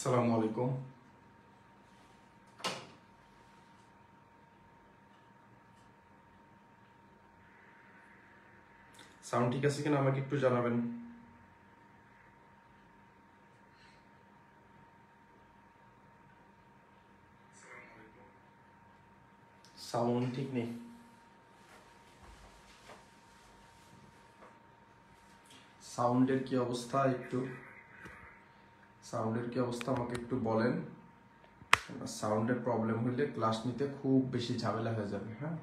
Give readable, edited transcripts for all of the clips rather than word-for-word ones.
আসসালামু আলাইকুম। সাউন্ড ঠিক আছে কিনা আমাকে একটু জানাবেন। সাউন্ড ঠিক নেই। সাউন্ডের কি অবস্থা আমাকে একটু বলেন। সাউন্ডের প্রবলেম হইলে ক্লাস নিতে খুব বেশি ঝামেলা হয়ে যাবে। হ্যাঁ,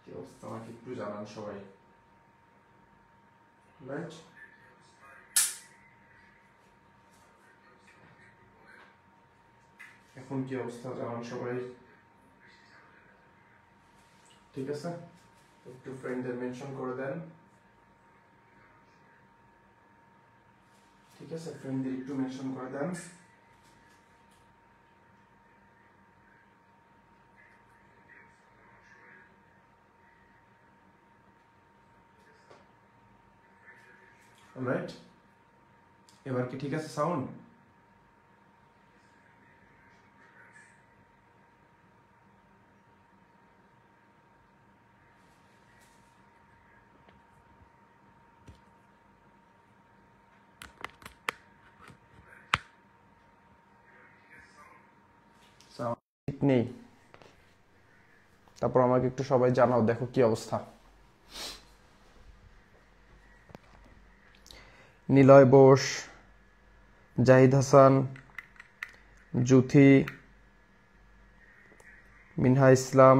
কি অবস্থা আমাকে একটু জানান সবাই। রাইট, এখন কি অবস্থা জানান সবাই। ঠিক আছে, একটু ফ্রেন্ডদের মেনশন করে দেন। ঠিক আছে, ফ্রেন্ডদের একটু মেনশন করে দেন। অলরাইট, এবার কি ঠিক আছে সাউন্ড? সাউন্ড ঠিক নেই। তারপর আমাকে একটু সবাই জানাও, দেখো কি অবস্থা। নিলয় বোস, জাহিদ হাসান, জুথি, মিনহা ইসলাম,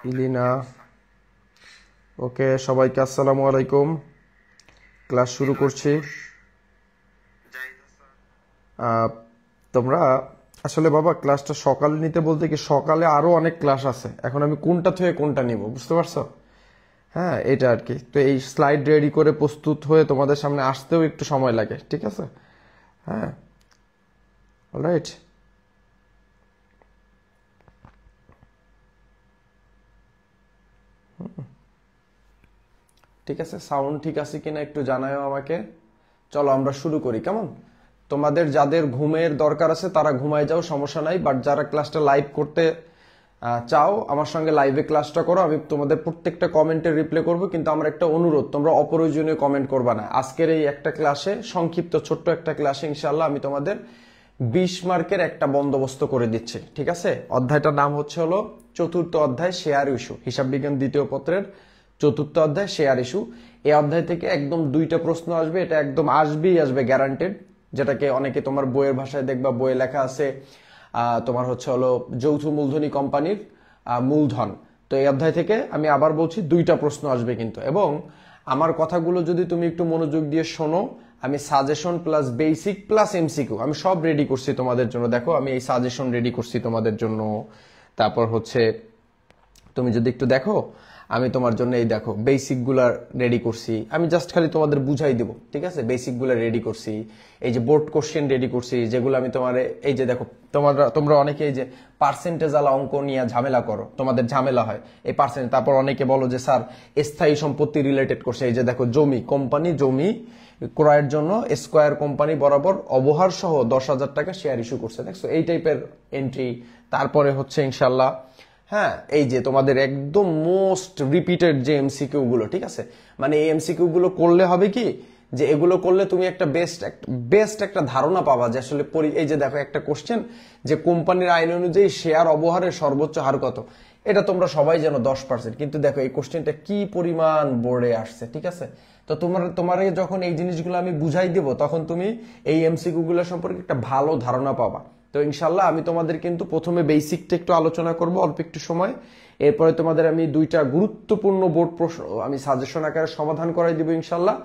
ইলিনা। ওকে, সবাইকে আসসালামু আলাইকুম। ক্লাস শুরু করছি। তোমরা আসলে বাবা ক্লাসটা সকালে নিতে বলতে কি, সকালে আরো অনেক ক্লাস আছে, এখন আমি কোনটা থেকে কোনটা নিব বুঝতে পারছো? হ্যাঁ, এটা আর কি। তো এই স্লাইড রেডি করে প্রস্তুত হয়ে তোমাদের সামনে আসতেও একটু সময় লাগে, ঠিক আছে? হ্যাঁ, অলরাইট। ঠিক আছে, সাউন্ড ঠিক আছে কিনা একটু জানাও আমাকে। চলো আমরা শুরু করি, কেমন? তোমাদের যাদের ঘুমের দরকার আছে তারা ঘুমায় যাও, সমস্যা নাই। বাট যারা ক্লাসটা লাইভ করতে চাও আমার সঙ্গে লাইভে ক্লাসটা করো, আমি তোমাদের প্রত্যেকটা কমেন্টের রিপ্লাই করব। কিন্তু আমার একটা অনুরোধ, তোমরা অপ্রয়োজনীয় কমেন্ট করবা না। আজকের এই একটা ক্লাসে, সংক্ষিপ্ত ছোট্ট একটা ক্লাসে ইনশাল্লাহ আমি তোমাদের 20 মার্কের একটা বন্দোবস্ত করে দিচ্ছি, ঠিক আছে? অধ্যায়টার নাম হলো চতুর্থ অধ্যায়, শেয়ার ইস্যু। হিসাব বিজ্ঞান দ্বিতীয় পত্রের চতুর্থ অধ্যায়, শেয়ার ইস্যু। এই অধ্যায় থেকে একদম 2টা প্রশ্ন আসবে, এটা একদম আসবে গ্যারান্টেড। যেটাকে অনেকে তোমার বইয়ের ভাষায় দেখবা, বইয়ে লেখা আছে তোমার হলো যৌথ মূলধনী কোম্পানির মূলধন। তো এই অধ্যায় থেকে আমি আবার বলছি 2টা প্রশ্ন আসবে কিন্তু। এবং আমার কথাগুলো যদি তুমি একটু মনোযোগ দিয়ে শোনো, আমি suggestion plus basic plus MCQ আমি সব রেডি করছি তোমাদের জন্য। দেখো আমি এই সাজেশন রেডি করছি তোমাদের জন্য। তারপর তুমি যদি একটু দেখো, আমি তোমার জন্য এই দেখো বেসিক গুলা রেডি করছি। আমি জাস্ট খালি তোমাদের বুঝাই দিব, ঠিক আছে? বেসিক গুলা রেডি করছি। এই যে বোর্ড কোশ্চেন রেডি করছি, যেগুলো আমি তোমার এই যে দেখো, তোমরা অনেকে এই যে পার্সেন্টেজ আলা অঙ্ক নিয়ে ঝামেলা করো, তোমাদের ঝামেলা হয় এই পার্সেন্ট। তারপর অনেকে বলো যে স্যার স্থায়ী সম্পত্তি রিলেটেড করছে। এই যে দেখো জমি, কোম্পানি জমি ক্রয়ের জন্য স্কয়ার কোম্পানি বরাবর অবহার সহ 10,000 টাকা শেয়ার ইস্যু করছে, দেখছো? এই টাইপের এন্ট্রি। তারপরে ইনশাল্লাহ, হ্যাঁ, এই যে তোমাদের একদম মোস্ট রিপিটেড যে এমসিকিউ গুলো, ঠিক আছে? মানে এই এমসিকিউ গুলো করলে হবে কি, যে এগুলো করলে তুমি একটা বেস্ট একটা ধারণা পাবা যে আসলে এই যে দেখো একটা কোশ্চেন, যে কোম্পানির আইন অনুযায়ী শেয়ার অবহারের সর্বোচ্চ হার কত। এটা তোমরা সবাই জানো 10%, কিন্তু দেখো এই কোশ্চেনটা কি পরিমাণ বোর্ডে আসছে, ঠিক আছে? তো তোমার যখন এই জিনিসগুলো আমি বুঝাই দেব, তখন তুমি এই এমসিকিউ গুলো সম্পর্কে একটা ভালো ধারণা পাবা। তো ইনশাল্লাহ আমি তোমাদের কিন্তু প্রথমে বেসিকটা একটু আলোচনা করব অল্প একটু সময়। এরপরে তোমাদের আমি 2টা গুরুত্বপূর্ণ বোর্ড প্রশ্ন আমি সাজেশন আকারে সমাধান করাই দিব ইনশাল্লাহ।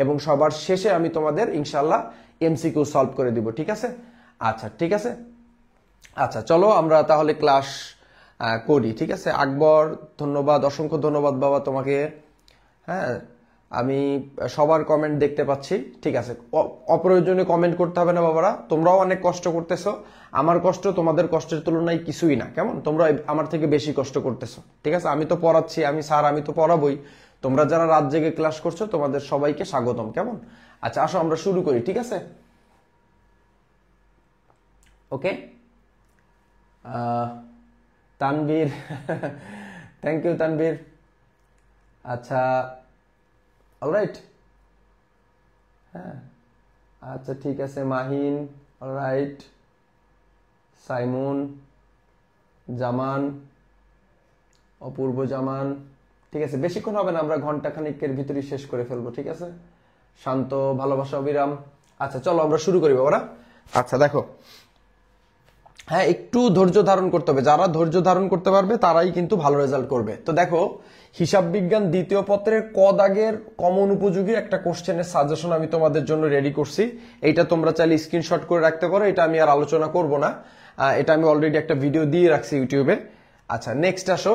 এবং সবার শেষে আমি তোমাদের ইনশাল্লাহ এমসিকিউ সলভ করে দিব, ঠিক আছে? আচ্ছা, ঠিক আছে। আচ্ছা, চলো আমরা তাহলে ক্লাস করি, ঠিক আছে? আকবর, ধন্যবাদ, অসংখ্য ধন্যবাদ বাবা তোমাকে। হ্যাঁ, আমি সবার কমেন্ট দেখতে পাচ্ছি, ঠিক আছে? অপ্রয়োজনীয় কমেন্ট করতে হবে না বাবারা, তোমরাও অনেক কষ্ট করতেছো। আমার কষ্ট তোমাদের কষ্টের তুলনায় কিছুই না, কেমন? তোমরা আমার থেকে বেশি কষ্ট করতেছো, ঠিক আছে? আমি তো পড়াচ্ছি, আমি স্যার, আমি তো পড়াবই। তোমরা যারা রাত জেগে ক্লাস করছো তোমাদের সবাইকে স্বাগতম। কেমন? আচ্ছা আসো আমরা শুরু করি, ঠিক আছে? ওকে, তানভীর থ্যাংক ইউ তানভীর। আচ্ছা অলরাইট, হ্যাঁ আচ্ছা ঠিক আছে। মাহিন অলরাইট, সাইমন, জামান, অপূর্ব জামান, ঠিক আছে। বেশিক্ষণ হবে না, আমরা ঘন্টা খানিকের ভিতরেই শেষ করে ফেলবো, ঠিক আছে। শান্ত, ভালোবাসা, অবিরাম। আচ্ছা চলো আমরা শুরু করি বাবারা। আচ্ছা দেখো, হ্যাঁ একটু ধৈর্য ধারণ করতে হবে, যারা ধৈর্য ধারণ করতে পারবে তারাই কিন্তু ভালো রেজাল্ট করবে। তো দেখো, হিসাব বিজ্ঞান দ্বিতীয় পত্রের ক দাগের কমন উপযোগী একটা কোশ্চেনের সাজেশন আমি তোমাদের জন্য রেডি করছি। এইটা তোমরা চাইলে স্ক্রিনশট করে রাখতে পারো, এটা আমি আর আলোচনা করব না, এটা আমি অলরেডি একটা ভিডিও দিয়ে রাখছি ইউটিউবে। আচ্ছা নেক্সট আসো,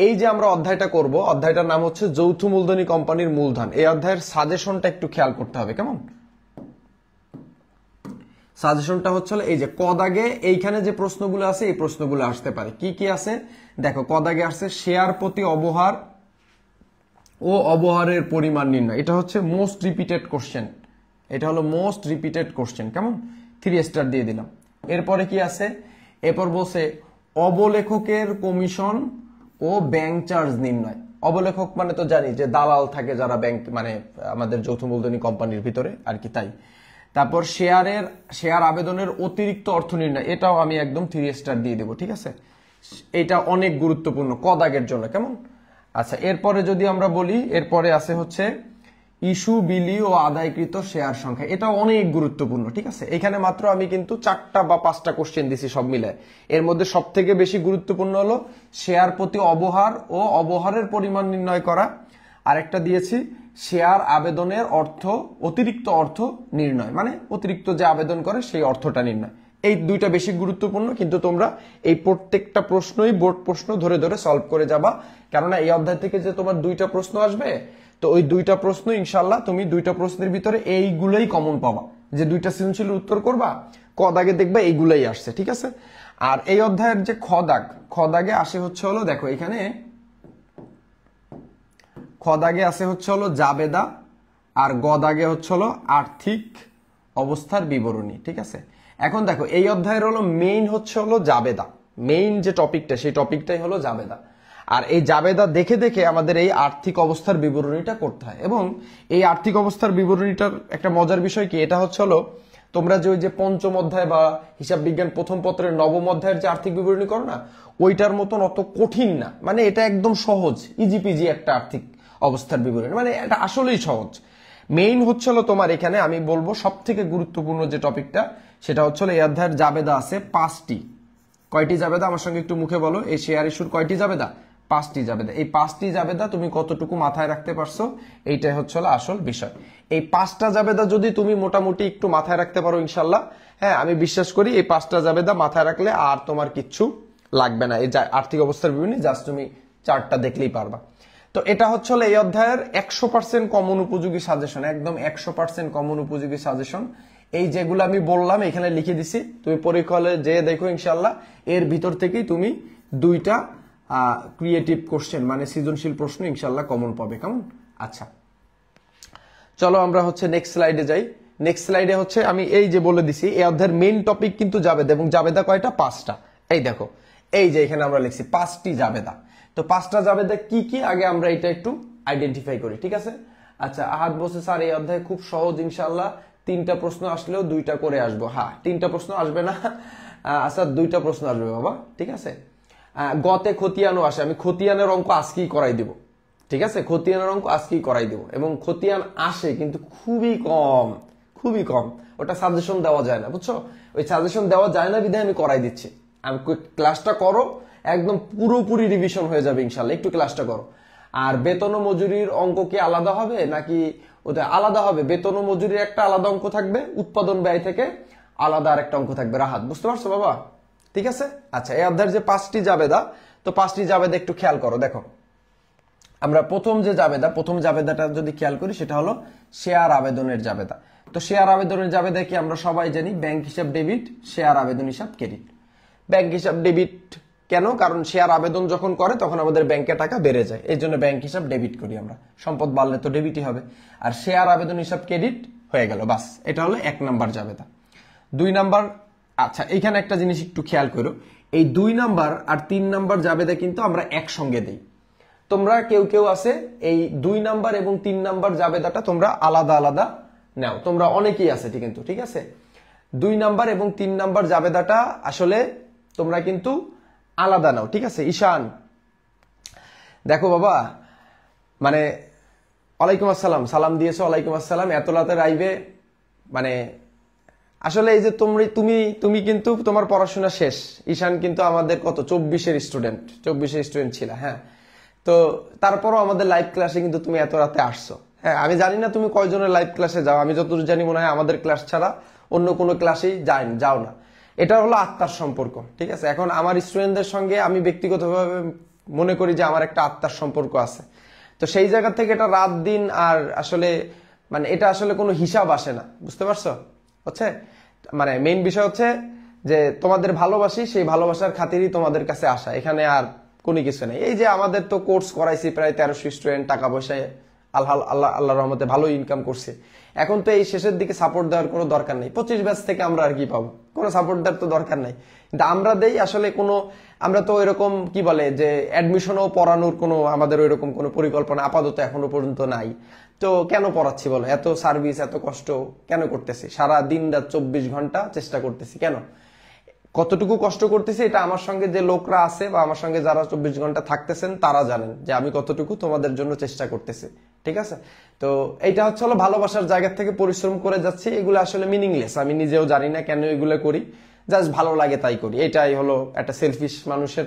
এই যে আমরা অধ্যায়টা করব, অধ্যায়টার নাম হচ্ছে যৌথ মূলধনী কোম্পানির মূলধন। এই অধ্যায়ের সাজেশনটা একটু খেয়াল করতে হবে, কেমন? সাজেশনটা হচ্ছে এই যে ক দাগে এইখানে যে প্রশ্নগুলো আছে এই প্রশ্নগুলো আসতে পারে। কি কি আছে দেখো, ক দাগে আসছে শেয়ার প্রতি অবহার ও অবহারের পরিমাণ নির্ণয়। এটা হচ্ছে মোস্ট রিপিটেড কোশ্চেন, এটা হলো মোস্ট রিপিটেড কোশ্চেন, কেমন? 3 স্টার দিয়ে দিলাম। এরপরে কি আছে, এরপর বলছে অবলেখকের কমিশন ও ব্যাংক চার্জ নির্ণয়। অবলেখক মানে তো জানি যে দালাল থাকে যারা ব্যাংক মানে আমাদের যৌথ মূলধনী কোম্পানির ভিতরে আর কি, তাই। তারপর শেয়ার আবেদনের অতিরিক্ত অর্থ নির্ণয়, এটাও আমি একদম 3 স্টার দিয়ে দেবো, ঠিক আছে। এটা অনেক গুরুত্বপূর্ণ ক দাগের জন্য, কেমন? আচ্ছা এরপরে যদি আমরা বলি, এরপরে আছে হচ্ছে ইস্যু, বিলি ও আদায়কৃত শেয়ার সংখ্যা, এটা অনেক গুরুত্বপূর্ণ, ঠিক আছে। এখানে মাত্র আমি কিন্তু 4টা বা 5টা কোশ্চেন দিছি সব মিলায়। এর মধ্যে সব থেকে বেশি গুরুত্বপূর্ণ হলো শেয়ার প্রতি অবহার ও অবহারের পরিমাণ নির্ণয় করা। আরেকটা দিয়েছি শেয়ার আবেদনের অতিরিক্ত অর্থ নির্ণয়, মানে অতিরিক্ত যে আবেদন করে সেই অর্থটা নির্ণয়। এই দুইটা বেশি গুরুত্বপূর্ণ, কিন্তু তোমরা এই প্রত্যেকটা প্রশ্নই বোর্ড প্রশ্ন ধরে ধরে সলভ করে যাবা, কেননা এই অধ্যায় থেকে যে তোমার 2টা প্রশ্ন আসবে, তো ওই 2টা প্রশ্ন ইনশাল্লাহ তুমি 2টা প্রশ্নের ভিতরে এইগুলোই কমন পাবা। যে 2টা সৃজনশীল উত্তর করবা, ক দাগে দেখবা এইগুলাই আসছে, ঠিক আছে। আর এই অধ্যায়ের যে খ দাগে আসে হচ্ছে হলো, দেখো এখানে খ দাগে আছে হচ্ছে হলো জাবেদা, আর গ দাগে হচ্ছে হলো আর্থিক অবস্থার বিবরণী, ঠিক আছে। এখন দেখো এই অধ্যায়ের হলো মেইন হচ্ছে হলো জাবেদা, মেইন যে টপিকটা সেই টপিকটাই হলো জাবেদা। আর এই জাবেদা দেখে দেখে আমাদের এই আর্থিক অবস্থার বিবরণীটা করতে হয়। এবং এই আর্থিক অবস্থার বিবরণীটার একটা মজার বিষয় কি, এটা হচ্ছে হলো তোমরা যে ওই যে পঞ্চম অধ্যায় বা হিসাব বিজ্ঞান প্রথম পত্রের নবম অধ্যায়ের যে আর্থিক বিবরণী করো না, ওইটার মতন অত কঠিন না, মানে এটা একদম সহজ, ইজিপিজি একটা আর্থিক অবস্থার বিবরণী, মানে এটা আসলেই সহজ। মেইন হচ্ছে হলো তোমার এখানে আমি বলবো সব থেকে গুরুত্বপূর্ণ যে টপিকটা, সেটা হচ্ছে হলো এই অধ্যায়ের জাবেদা আছে 5টি। কয়টি জাবেদা আমার সঙ্গে একটু মুখে বলো, এই শেয়ার ইস্যুর কয়টি জাবেদা? 5টি জাবেদা। এই 5টি জাবেদা তুমি কতটুকু মাথায় রাখতে পারছো, এইটাই হচ্ছে হলো আসল বিষয়। এই 5টা জাবেদা যদি তুমি মোটামুটি একটু মাথায় রাখতে পারো ইনশাল্লাহ, হ্যাঁ আমি বিশ্বাস করি এই 5টা জাবেদা মাথায় রাখলে আর তোমার কিচ্ছু লাগবে না। এই আর্থিক অবস্থার বিভিন্ন জাস্ট তুমি 4টা দেখলেই পারবা। তো এটা হচ্ছে হলো এই অধ্যায়ের 100% কমন উপযোগী সাজেশন, একদম 100% কমন উপযোগী সাজেশন। এই যেগুলো আমি বললাম এখানে লিখে দিছি, তুমি পরীক্ষা হলে যে দেখো ইনশাল্লাহ এর ভিতর থেকেই তুমি 2টা ক্রিয়েটিভ কোশ্চেন মানে সৃজনশীল প্রশ্ন ইনশাল্লাহ কমন পাবে, কেমন? আচ্ছা চলো আমরা হচ্ছে নেক্সট স্লাইডে যাই। নেক্সট স্লাইডে হচ্ছে আমি এই যে বলে দিছি এই অধ্যায়ের মেইন টপিক কিন্তু জাবেদা, এবং জাবেদা কয়টা? 5টা। এই দেখো এই যে এখানে আমরা লিখছি 5টি জাবেদা। তো 5টা জাবেদা কি কি আগে আমরা এটা একটু আইডেন্টিফাই করি, ঠিক আছে। আচ্ছা আহাদ বলছে স্যার এই অধ্যায় খুব সহজ, ইনশাল্লাহ 3টা প্রশ্ন আসলেও 2টা করে আসবো। হ্যাঁ 3টা প্রশ্ন আসবে না, আচ্ছা 2টা প্রশ্ন আসবে বাবা, ঠিক আছে। গতে খতিয়ানও আসে, আমি খতিয়ানের অঙ্ক আজকেই করাই দিব, ঠিক আছে। খতিয়ানের অঙ্ক আজকেই করাই দিব, এবং খতিয়ান আসে কিন্তু খুবই কম, খুবই কম। ওটা সাজেশন দেওয়া যায় না, বুঝছো, ওই সাজেশন দেওয়া যায় না বিধায় আমি করাই দিচ্ছি। আমি ক্লাসটা করো, একদম পুরোপুরি রিভিশন হয়ে যাবে ইনশাল্লাহ, একটু ক্লাসটা করো। আর বেতন ও মজুরির অঙ্ক কি আলাদা হবে নাকি? ওটা আলাদা হবে, বেতন ও মজুরির একটা আলাদা অঙ্ক থাকবে, উৎপাদন ব্যয় থেকে আলাদা আর একটা অঙ্ক থাকবে। রাহাত বুঝতে পারছো বাবা, ঠিক আছে। আচ্ছা এই অধ্যায়ের যে 5টি জাবেদা, তো 5টি জাবেদা একটু খেয়াল করো। দেখো আমরা প্রথম জাবেদাটা যদি খেয়াল করি, সেটা হলো শেয়ার আবেদনের জাবেদা। তো শেয়ার আবেদনের জাবেদা কি আমরা সবাই জানি, ব্যাংক হিসাব ডেবিট, শেয়ার আবেদন হিসাব ক্রেডিট। ব্যাংক হিসাব ডেবিট কেন? কারণ শেয়ার আবেদন যখন করে তখন আমাদের ব্যাংকে টাকা বেড়ে যায়, এই জন্য ব্যাংক হিসাব ডেবিট করি আমরা। সম্পদ বাড়লে তো ডেবিটই হবে। আর শেয়ার আবেদন হিসাব ক্রেডিট হয়ে গেল, বাস। এটা হলো 1 নাম্বার জাবেদা। 2 নাম্বার, আচ্ছা এখানে একটা জিনিস একটু খেয়াল করো, এই 2 নাম্বার আর 3 নাম্বার জাবেদা কিন্তু আমরা একসঙ্গে দিই। তোমরা কেউ কেউ আছে এই 2 নাম্বার এবং 3 নাম্বার জাবেদাটা তোমরা আলাদা আলাদা নাও, তোমরা অনেকেই আছে কিন্তু, ঠিক আছে। 2 নাম্বার এবং 3 নাম্বার জাবেদাটা আসলে তোমরা কিন্তু আলাদা নাও, ঠিক আছে। ঈশান দেখো বাবা, মানে ওয়ালাইকুম আসসালাম, সালাম দিয়েছো, ওয়ালাইকুম আসসালাম। এত রাতে রাইবে, মানে আসলে এই যে তুমি কিন্তু তোমার পড়াশোনা শেষ। ঈশান কিন্তু আমাদের কত 24-এর স্টুডেন্ট ছিল, হ্যাঁ। তো তারপরও আমাদের লাইভ ক্লাসে কিন্তু তুমি এত রাতে আসছো। হ্যাঁ, আমি জানি না তুমি কয়জনের লাইভ ক্লাসে যাও, আমি যতদূর জানি মনে হয় আমাদের ক্লাস ছাড়া অন্য কোনো ক্লাসেই যাও না। এটা হলো আত্মার সম্পর্ক, ঠিক আছে। এখন আমার স্টুডেন্টদের সঙ্গে আমি ব্যক্তিগতভাবে মনে করি যে আমার একটা আত্মার সম্পর্ক আছে। তো সেই জায়গা থেকে এটা রাত দিন আর আসলে মানে এটা আসলে কোনো হিসাব আসে না, বুঝতে পারছো? হচ্ছে মানে মেইন বিষয় হচ্ছে যে তোমাদের ভালোবাসি, সেই ভালোবাসার খাতিরই তোমাদের কাছে আসা, এখানে আর কোনো কিছু নেই। এই যে আমাদের তো কোর্স করাইছি প্রায় 1300 স্টুডেন্ট, টাকা পয়সায় আল্লাহ রহমতে ভালো ইনকাম করছে। এখন তো এই শেষের দিকে সাপোর্ট দেওয়ার কোনো দরকার নেই। 25 ব্যাচ থেকে আমরা আর কি পাবো, কোনো সাপোর্ট দেওয়ার তো দরকার নাই। কিন্তু আমরা দেই আসলে কোনো, আমরা তো এরকম কি বলে যে অ্যাডমিশনও পড়ানোর কোনো আমাদের ওইরকম কোনো পরিকল্পনা আপাতত এখনো পর্যন্ত নাই। তো কেন পড়াচ্ছি বলো? এত সার্ভিস, এত কষ্ট কেন করতেছি? সারা দিন রাত 24 ঘন্টা চেষ্টা করতেছি কেন? কতটুকু কষ্ট করতেছি এটা আমার সঙ্গে যে লোকরা আছে বা আমার সঙ্গে যারা 24 ঘন্টা থাকতেছেন তারা জানেন যে আমি কতটুকু তোমাদের জন্য চেষ্টা করতেছি, ঠিক আছে। তো এইটা হচ্ছে হলো ভালোবাসার জায়গা থেকে পরিশ্রম করে যাচ্ছি। এগুলো আসলে মিনিংলেস, আমি নিজেও জানি না কেন এগুলো করি, জাস্ট ভালো লাগে তাই করি। এটাই হলো একটা সেলফিশ মানুষের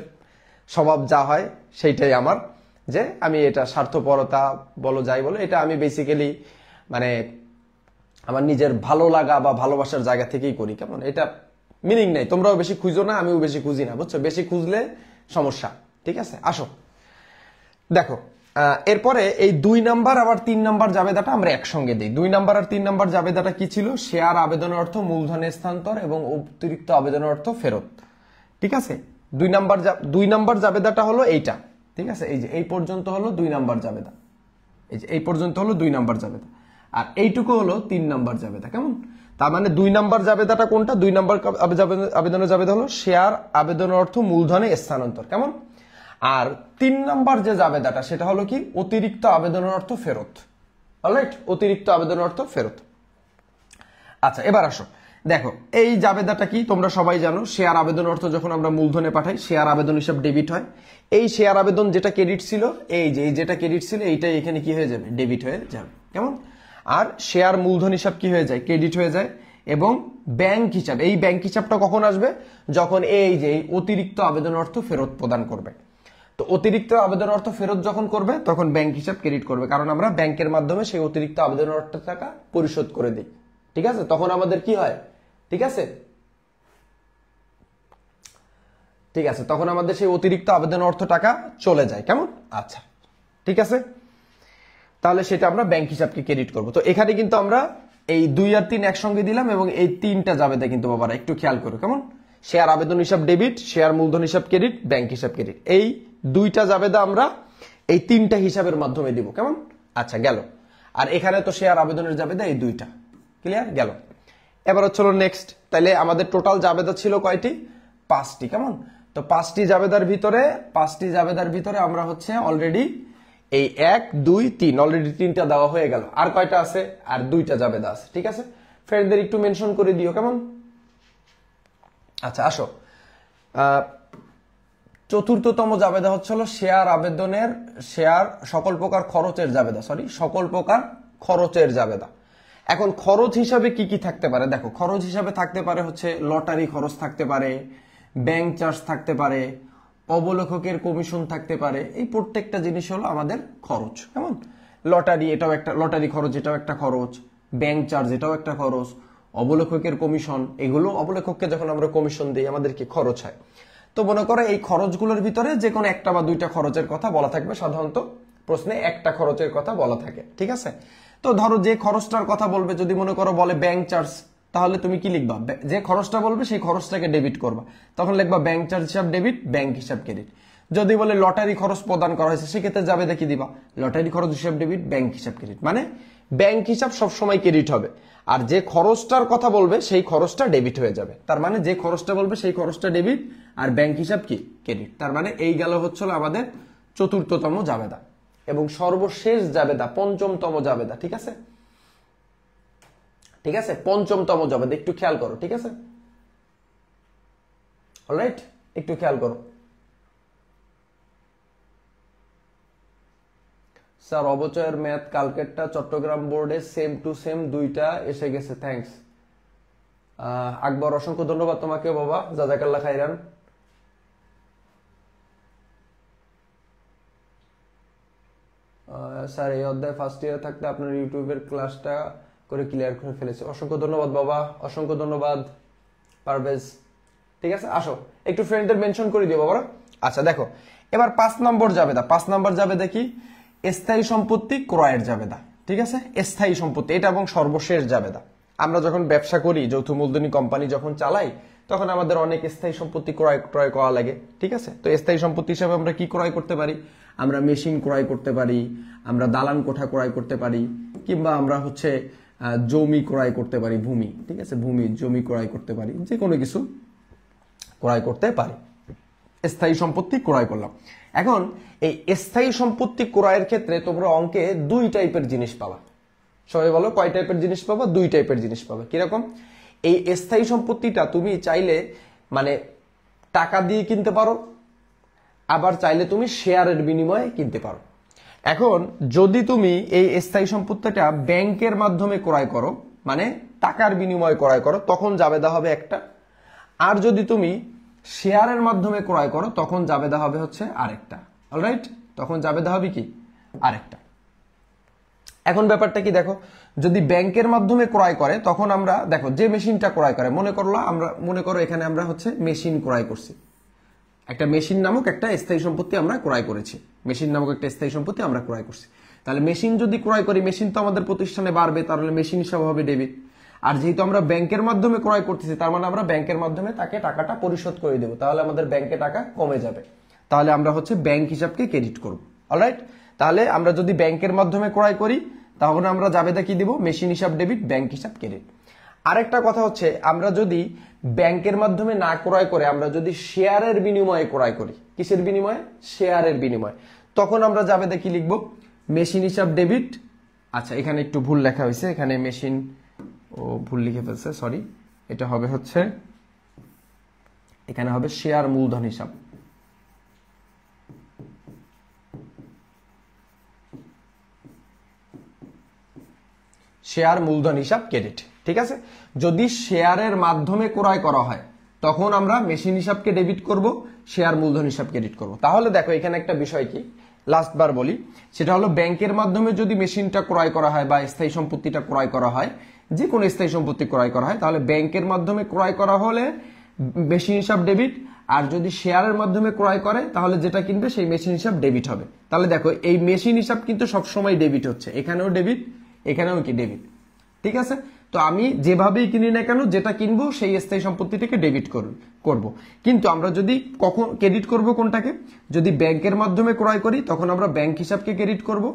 স্বভাব, যা হয় সেইটাই আমার, যে আমি এটা স্বার্থপরতা বলো যাই বলো, এটা আমি বেসিক্যালি মানে আমার নিজের ভালো লাগা বা ভালোবাসার জায়গা থেকেই করি, কেমন? এটা মিনিং নেই, তোমরাও বেশি খুঁজো না, আমিও বেশি খুঁজি না, বুঝছো? বেশি খুঁজলে সমস্যা, ঠিক আছে। আসো দেখো, এরপরে এই 2 নাম্বার আবার 3 নাম্বার জাবেদাটা আমরা একসঙ্গে দিই। 2 নাম্বার আর 3 নাম্বার জাবেদাটা কি ছিল? শেয়ার আবেদনের অর্থ মূলধনের স্থানান্তর এবং অতিরিক্ত আবেদনের অর্থ ফেরত, ঠিক আছে। 2 নাম্বার জাবেদাটা হলো এইটা, ঠিক আছে। এই যে এই পর্যন্ত হলো 2 নাম্বার জাবেদা, এই যে এই পর্যন্ত হলো 2 নাম্বার জাবেদা, আর এইটুকু হলো 3 নাম্বার জাবেদা, কেমন? তার মানে 2 নাম্বার জাবেদাটা কোনটা? 2 নাম্বার আবেদনের জাবেদা হলো শেয়ার আবেদনের অর্থ মূলধনে স্থানান্তর, কেমন? আর 3 নাম্বার যে জাবেদাটা সেটা হলো কি? অতিরিক্ত আবেদনের অর্থ ফেরত, অলরাইট, অতিরিক্ত আবেদনের অর্থ ফেরত। আচ্ছা এবার আসো দেখো, এই জাবেদাটা কি তোমরা সবাই জানো। শেয়ার আবেদন অর্থ যখন আমরা মূলধনে পাঠাই, শেয়ার আবেদন হিসাব ডেবিট হয়। এই শেয়ার আবেদন যেটা ক্রেডিট ছিল, এই যে যেটা ক্রেডিট ছিল এইটাই এখানে কি হয়ে যাবে? ডেবিট হয়ে যাবে, কেমন? আর শেয়ার মূলধন হিসাব কি হয়ে যায়? ক্রেডিট হয়ে যায়। এবং ব্যাংক হিসাব, এই ব্যাংক হিসাবটা কখন আসবে? যখন এই যে অতিরিক্ত আবেদন অর্থ ফেরত প্রদান করবে। তো অতিরিক্ত আবেদন অর্থ ফেরত যখন করবে তখন ব্যাংক হিসাব ক্রেডিট করবে, কারণ আমরা ব্যাংকের মাধ্যমে সেই অতিরিক্ত আবেদন অর্থ টাকা পরিশোধ করে দিই, ঠিক আছে। তখন আমাদের কি হয়? ঠিক আছে, ঠিক আছে, তখন আমাদের সেই অতিরিক্ত আবেদন অর্থ টাকা চলে যায়, কেমন? আচ্ছা ঠিক আছে, তাহলে সেটা আমরা ব্যাংক হিসাবকে ক্রেডিট করব। তো এখানে কিন্তু আমরা এই 2 আর 3 একসঙ্গে দিলাম, এবং এই 3টা জাবেদা কিন্তু বাবারা একটু খেয়াল করো, কেমন? শেয়ার আবেদন হিসাব ডেবিট, শেয়ার মূলধন হিসাব ক্রেডিট, ব্যাংক হিসাব ক্রেডিট, এই 2টা জাবেদা আমরা এই 3টা হিসাবের মাধ্যমে দিব, কেমন? আচ্ছা গেল। আর এখানে তো শেয়ার আবেদনের জাবেদা এই 2টা, ক্লিয়ার গেল। এবার হচ্ছে নেক্সট, তাহলে আমাদের টোটাল জাবেদা ছিল কয়টি? 5টি, কেমন? তো 5টি জাবেদার ভিতরে আমরা হচ্ছে অলরেডি এই 1 2 3 অলরেডি 3টা দেওয়া হয়ে গেল। আর কয়টা আছে? আর 2টা জাবেদা আছে, ঠিক আছে। ফ্রেন্ডদের একটু মেনশন করে দিও, কেমন? আচ্ছা আসো, চতুর্থতম জাবেদা হচ্ছে হলো শেয়ার সকল প্রকার খরচের জাবেদা, সকল প্রকার খরচের জাবেদা। এখন খরচ হিসাবে কি কি থাকতে পারে? দেখো, খরচ হিসাবে থাকতে পারে হচ্ছে লটারি খরচ থাকতে পারে, ব্যাংক চার্জ থাকতে পারে, অবলেখকের কমিশন থাকতে পারে। এই প্রত্যেকটা জিনিস হলো আমাদের খরচ, কেমন? লটারি, এটাও একটা লটারি খরচ, এটাও একটা খরচ। ব্যাংক চার্জ, এটাও একটা খরচ। অবলেখকের কমিশন, এগুলো অবলেখককে যখন আমরা কমিশন দিই আমাদের কি খরচ হয়। তো মনে করো এই খরচগুলোর ভিতরে যে কোনো একটা বা 2টা খরচের কথা বলা থাকবে, সাধারণত প্রশ্নে একটা খরচের কথা বলা থাকে, ঠিক আছে। তো ধরো যে খরচটার কথা বলবে, যদি মনে করো বলে ব্যাংক চার্জ, তাহলে তুমি কি লিখবা, যে খরচটা বলবে সেই খরচটাকে ডেবিট করবা, তখন লিখবা ব্যাংক চার্জ হিসাব ডেবিট, ব্যাংক হিসাব ক্রেডিট। যদি বলে লটারি খরচ প্রদান করা হয়েছে, সেক্ষেত্রে যাবে দেখি দিবা লটারি খরচ হিসাব ডেবিট, ব্যাংক হিসাব ক্রেডিট। মানে ব্যাংক হিসাব সবসময় ক্রেডিট হবে, আর যে খরচটার কথা বলবে সেই খরচটা ডেবিট হয়ে যাবে। তার মানে যে খরচটা বলবে সেই খরচটা ডেবিট, আর ব্যাংক হিসাব কি ক্রেডিট। তার মানে এই গেল হচ্ছিল আমাদের চতুর্থতম জাবেদা, এবং সর্বশেষ জাবেদা পঞ্চমতম জাবেদা। ঠিক আছে, ঠিক আছে, পঞ্চমতম জাবেদা একটু খেয়াল করো। ঠিক আছে, অলরাইট, একটু খেয়াল করো। স্যার অবচয়ের ম্যাথ কালকেরটা চট্টগ্রাম বোর্ডে সেম টু সেম দুইটা এসে গেছে, থ্যাঙ্কস। আকবর অসংখ্য ধন্যবাদ তোমাকে বাবা, জাজাকাল্লাহ খাইরান। স্যার এই অধ্যায় ফার্স্ট ইয়ার থাকতে আপনার ইউটিউবের ক্লাসটা করে ক্লিয়ার করে ফেলেছে, অসংখ্য ধন্যবাদ বাবা, অসংখ্য ধন্যবাদ পারভেজ। ঠিক আছে, আসো একটু ফ্রেন্ডদের মেনশন করে দিও বাবা। আচ্ছা দেখো, এবার 5 নম্বর জাবেদা। 5 নম্বর জাবেদা কি, স্থায়ী সম্পত্তি ক্রয়ের জাবেদা। ঠিক আছে, স্থায়ী সম্পত্তি এটা এবং সর্বশেষ জাবেদা। আমরা যখন ব্যবসা করি, যৌথ মূলধনী কোম্পানি যখন চালাই, তখন আমাদের অনেক স্থায়ী সম্পত্তি ক্রয় করা লাগে। ঠিক আছে, তো স্থায়ী সম্পত্তি হিসাবে আমরা কি ক্রয় করতে পারি, আমরা মেশিন ক্রয় করতে পারি, আমরা দালান কোঠা ক্রয় করতে পারি, কিংবা আমরা হচ্ছে জমি ক্রয় করতে পারি, ভূমি। ঠিক আছে, জমি ক্রয় করতে পারি, যে কোনো কিছু ক্রয় করতে পারি। স্থায়ী সম্পত্তি ক্রয় করলাম। এখন এই স্থায়ী সম্পত্তি ক্রয়ের ক্ষেত্রে তোমরা অঙ্কে 2 টাইপের জিনিস পাবা। সবাই বলো কয় টাইপের জিনিস পাবা? 2 টাইপের জিনিস পাবা। কিরকম? এই স্থায়ী সম্পত্তিটা তুমি চাইলে মানে টাকা দিয়ে কিনতে পারো, আবার চাইলে তুমি শেয়ারের বিনিময়ে কিনতে পারো। এখন যদি তুমি এই স্থায়ী সম্পত্তিটা ব্যাংকের মাধ্যমে ক্রয় করো, মানে টাকার বিনিময়ে ক্রয় করো, তখন জাবেদা হবে একটা। আর যদি তুমি শেয়ারের মাধ্যমে ক্রয় করো, তখন জাবেদা হবে হচ্ছে আরেকটা। অলরাইট, তখন জাবেদা হবে কি আরেকটা। এখন ব্যাপারটা কি দেখো, যদি ব্যাংকের মাধ্যমে ক্রয় করে, তখন আমরা দেখো যে মেশিনটা ক্রয় করে, মনে করো এখানে আমরা হচ্ছে মেশিন ক্রয় করছি, একটা মেশিন নামক একটা স্থায়ী সম্পত্তি আমরা ক্রয় করেছি, মেশিন নামক একটা স্থায়ী সম্পত্তি আমরা ক্রয় করছি। তাহলে মেশিন যদি ক্রয় করি, মেশিন তো আমাদের প্রতিষ্ঠানে বাড়বে, তাহলে মেশিন হিসাবে হবে ডেবিট। আর যেহেতু আমরা ব্যাংকের মাধ্যমে ক্রয় করতেছি, তার মানে আমরা ব্যাংকের মাধ্যমে তাকে টাকাটা পরিশোধ করে দেবো, তাহলে আমাদের ব্যাংকে টাকা কমে যাবে, তাহলে আমরা হচ্ছে ব্যাংক হিসাবকে ক্রেডিট করব। অলরাইট, তাহলে আমরা যদি ব্যাংকের মাধ্যমে ক্রয় করি, তাহলে আমরা জাবেদা কি দিব, মেশিন হিসাব ডেবিট, ব্যাংক হিসাব ক্রেডিট। আরেকটা কথা হচ্ছে, আমরা যদি ব্যাংকের মাধ্যমে না ক্রয় করে আমরা যদি শেয়ারের বিনিময়ে ক্রয় করি, কিসের বিনিময়ে? শেয়ারের বিনিময়ে, তখন আমরা জাবেদা কি লিখব, মেশিন হিসাব ডেবিট। আচ্ছা এখানে একটু ভুল লেখা হয়েছে, এখানে মেশিন ভুল লিখে ফেলছে, সরি। এটা হবে হচ্ছে, এখানে হবে শেয়ার মূলধন হিসাব। শেয়ার মূলধন হিসাব ক্রেডিট। ঠিক আছে, যদি শেয়ারের মাধ্যমে ক্রয় করা হয়, তখন আমরা মেশিন হিসাবকে ডেবিট করব, শেয়ার মূলধন হিসাব ক্রেডিট করব। তাহলে দেখো এখানে একটা বিষয় কি, লাস্টবার বলি, সেটা হলো ব্যাংকের মাধ্যমে যদি মেশিনটা ক্রয় করা হয় বা স্থায়ী সম্পত্তিটা ক্রয় করা হয়, যে কোনো স্থায়ী সম্পত্তি ক্রয় করা হয়, তাহলে ব্যাংকের মাধ্যমে ক্রয় করা হলে মেশিন হিসাব ডেবিট, আর যদি শেয়ারের মাধ্যমে ক্রয় করে, তাহলে যেটা কিনবে সেই মেশিন হিসাব ডেবিট হবে। তাহলে দেখো এই মেশিন হিসাব কিন্তু সবসময় ডেবিট হচ্ছে, এখানেও ডেবিট, এখানেও কি ডেবিট। ঠিক আছে, তো আমি যেভাবেই কিনি না কেন, যেটা কিনবো সেই স্থায়ী সম্পত্তিটাকে ডেবিট করব। কিন্তু আমরা যদি কখন ক্রেডিট করব, কোনটাকে? যদি ব্যাংকের মাধ্যমে ক্রয় করি, তখন আমরা ব্যাংক হিসাবকে ক্রেডিট করব,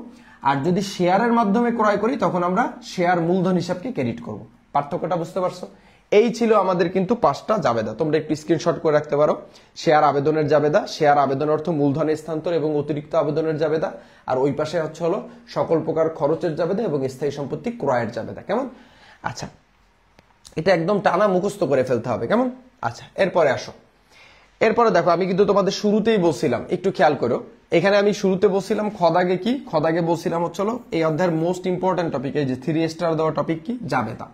আর যদি শেয়ারের মাধ্যমে ক্রয় করি, তখন আমরা শেয়ার মূলধন হিসাবকে ক্রেডিট করব। পার্থক্যটা বুঝতে পারছো? এই ছিল আমাদের কিন্তু 5টা জাবেদা, তোমরা একটু স্ক্রিনশট করে রাখতে পারো। শেয়ার আবেদনের জাবেদা, শেয়ার আবেদন অর্থ মূলধনের স্থানান্তর এবং অতিরিক্ত আবেদনের জাবেদা, আর ওই পাশে হচ্ছে হলো সকল প্রকার খরচের জাবেদা এবং স্থায়ী সম্পত্তি ক্রয়ের জাবেদা। কেমন? আচ্ছা, এটা একদম টানা মুখস্থ করে ফেলতে হবে, কেমন? আচ্ছা, এরপরে আসো। এরপরে দেখো, আমি কিন্তু তোমাদের শুরুতেই বলছিলাম, একটু খেয়াল করো, এখানে আমি শুরুতে বলছিলাম খদাগে কি, খদাগে বলছিলাম হচ্ছে এই অধ্যায়ের মোস্ট ইম্পর্টেন্ট টপিক, এই যে 3 স্টার দেওয়া টপিক কি, জাবেদা।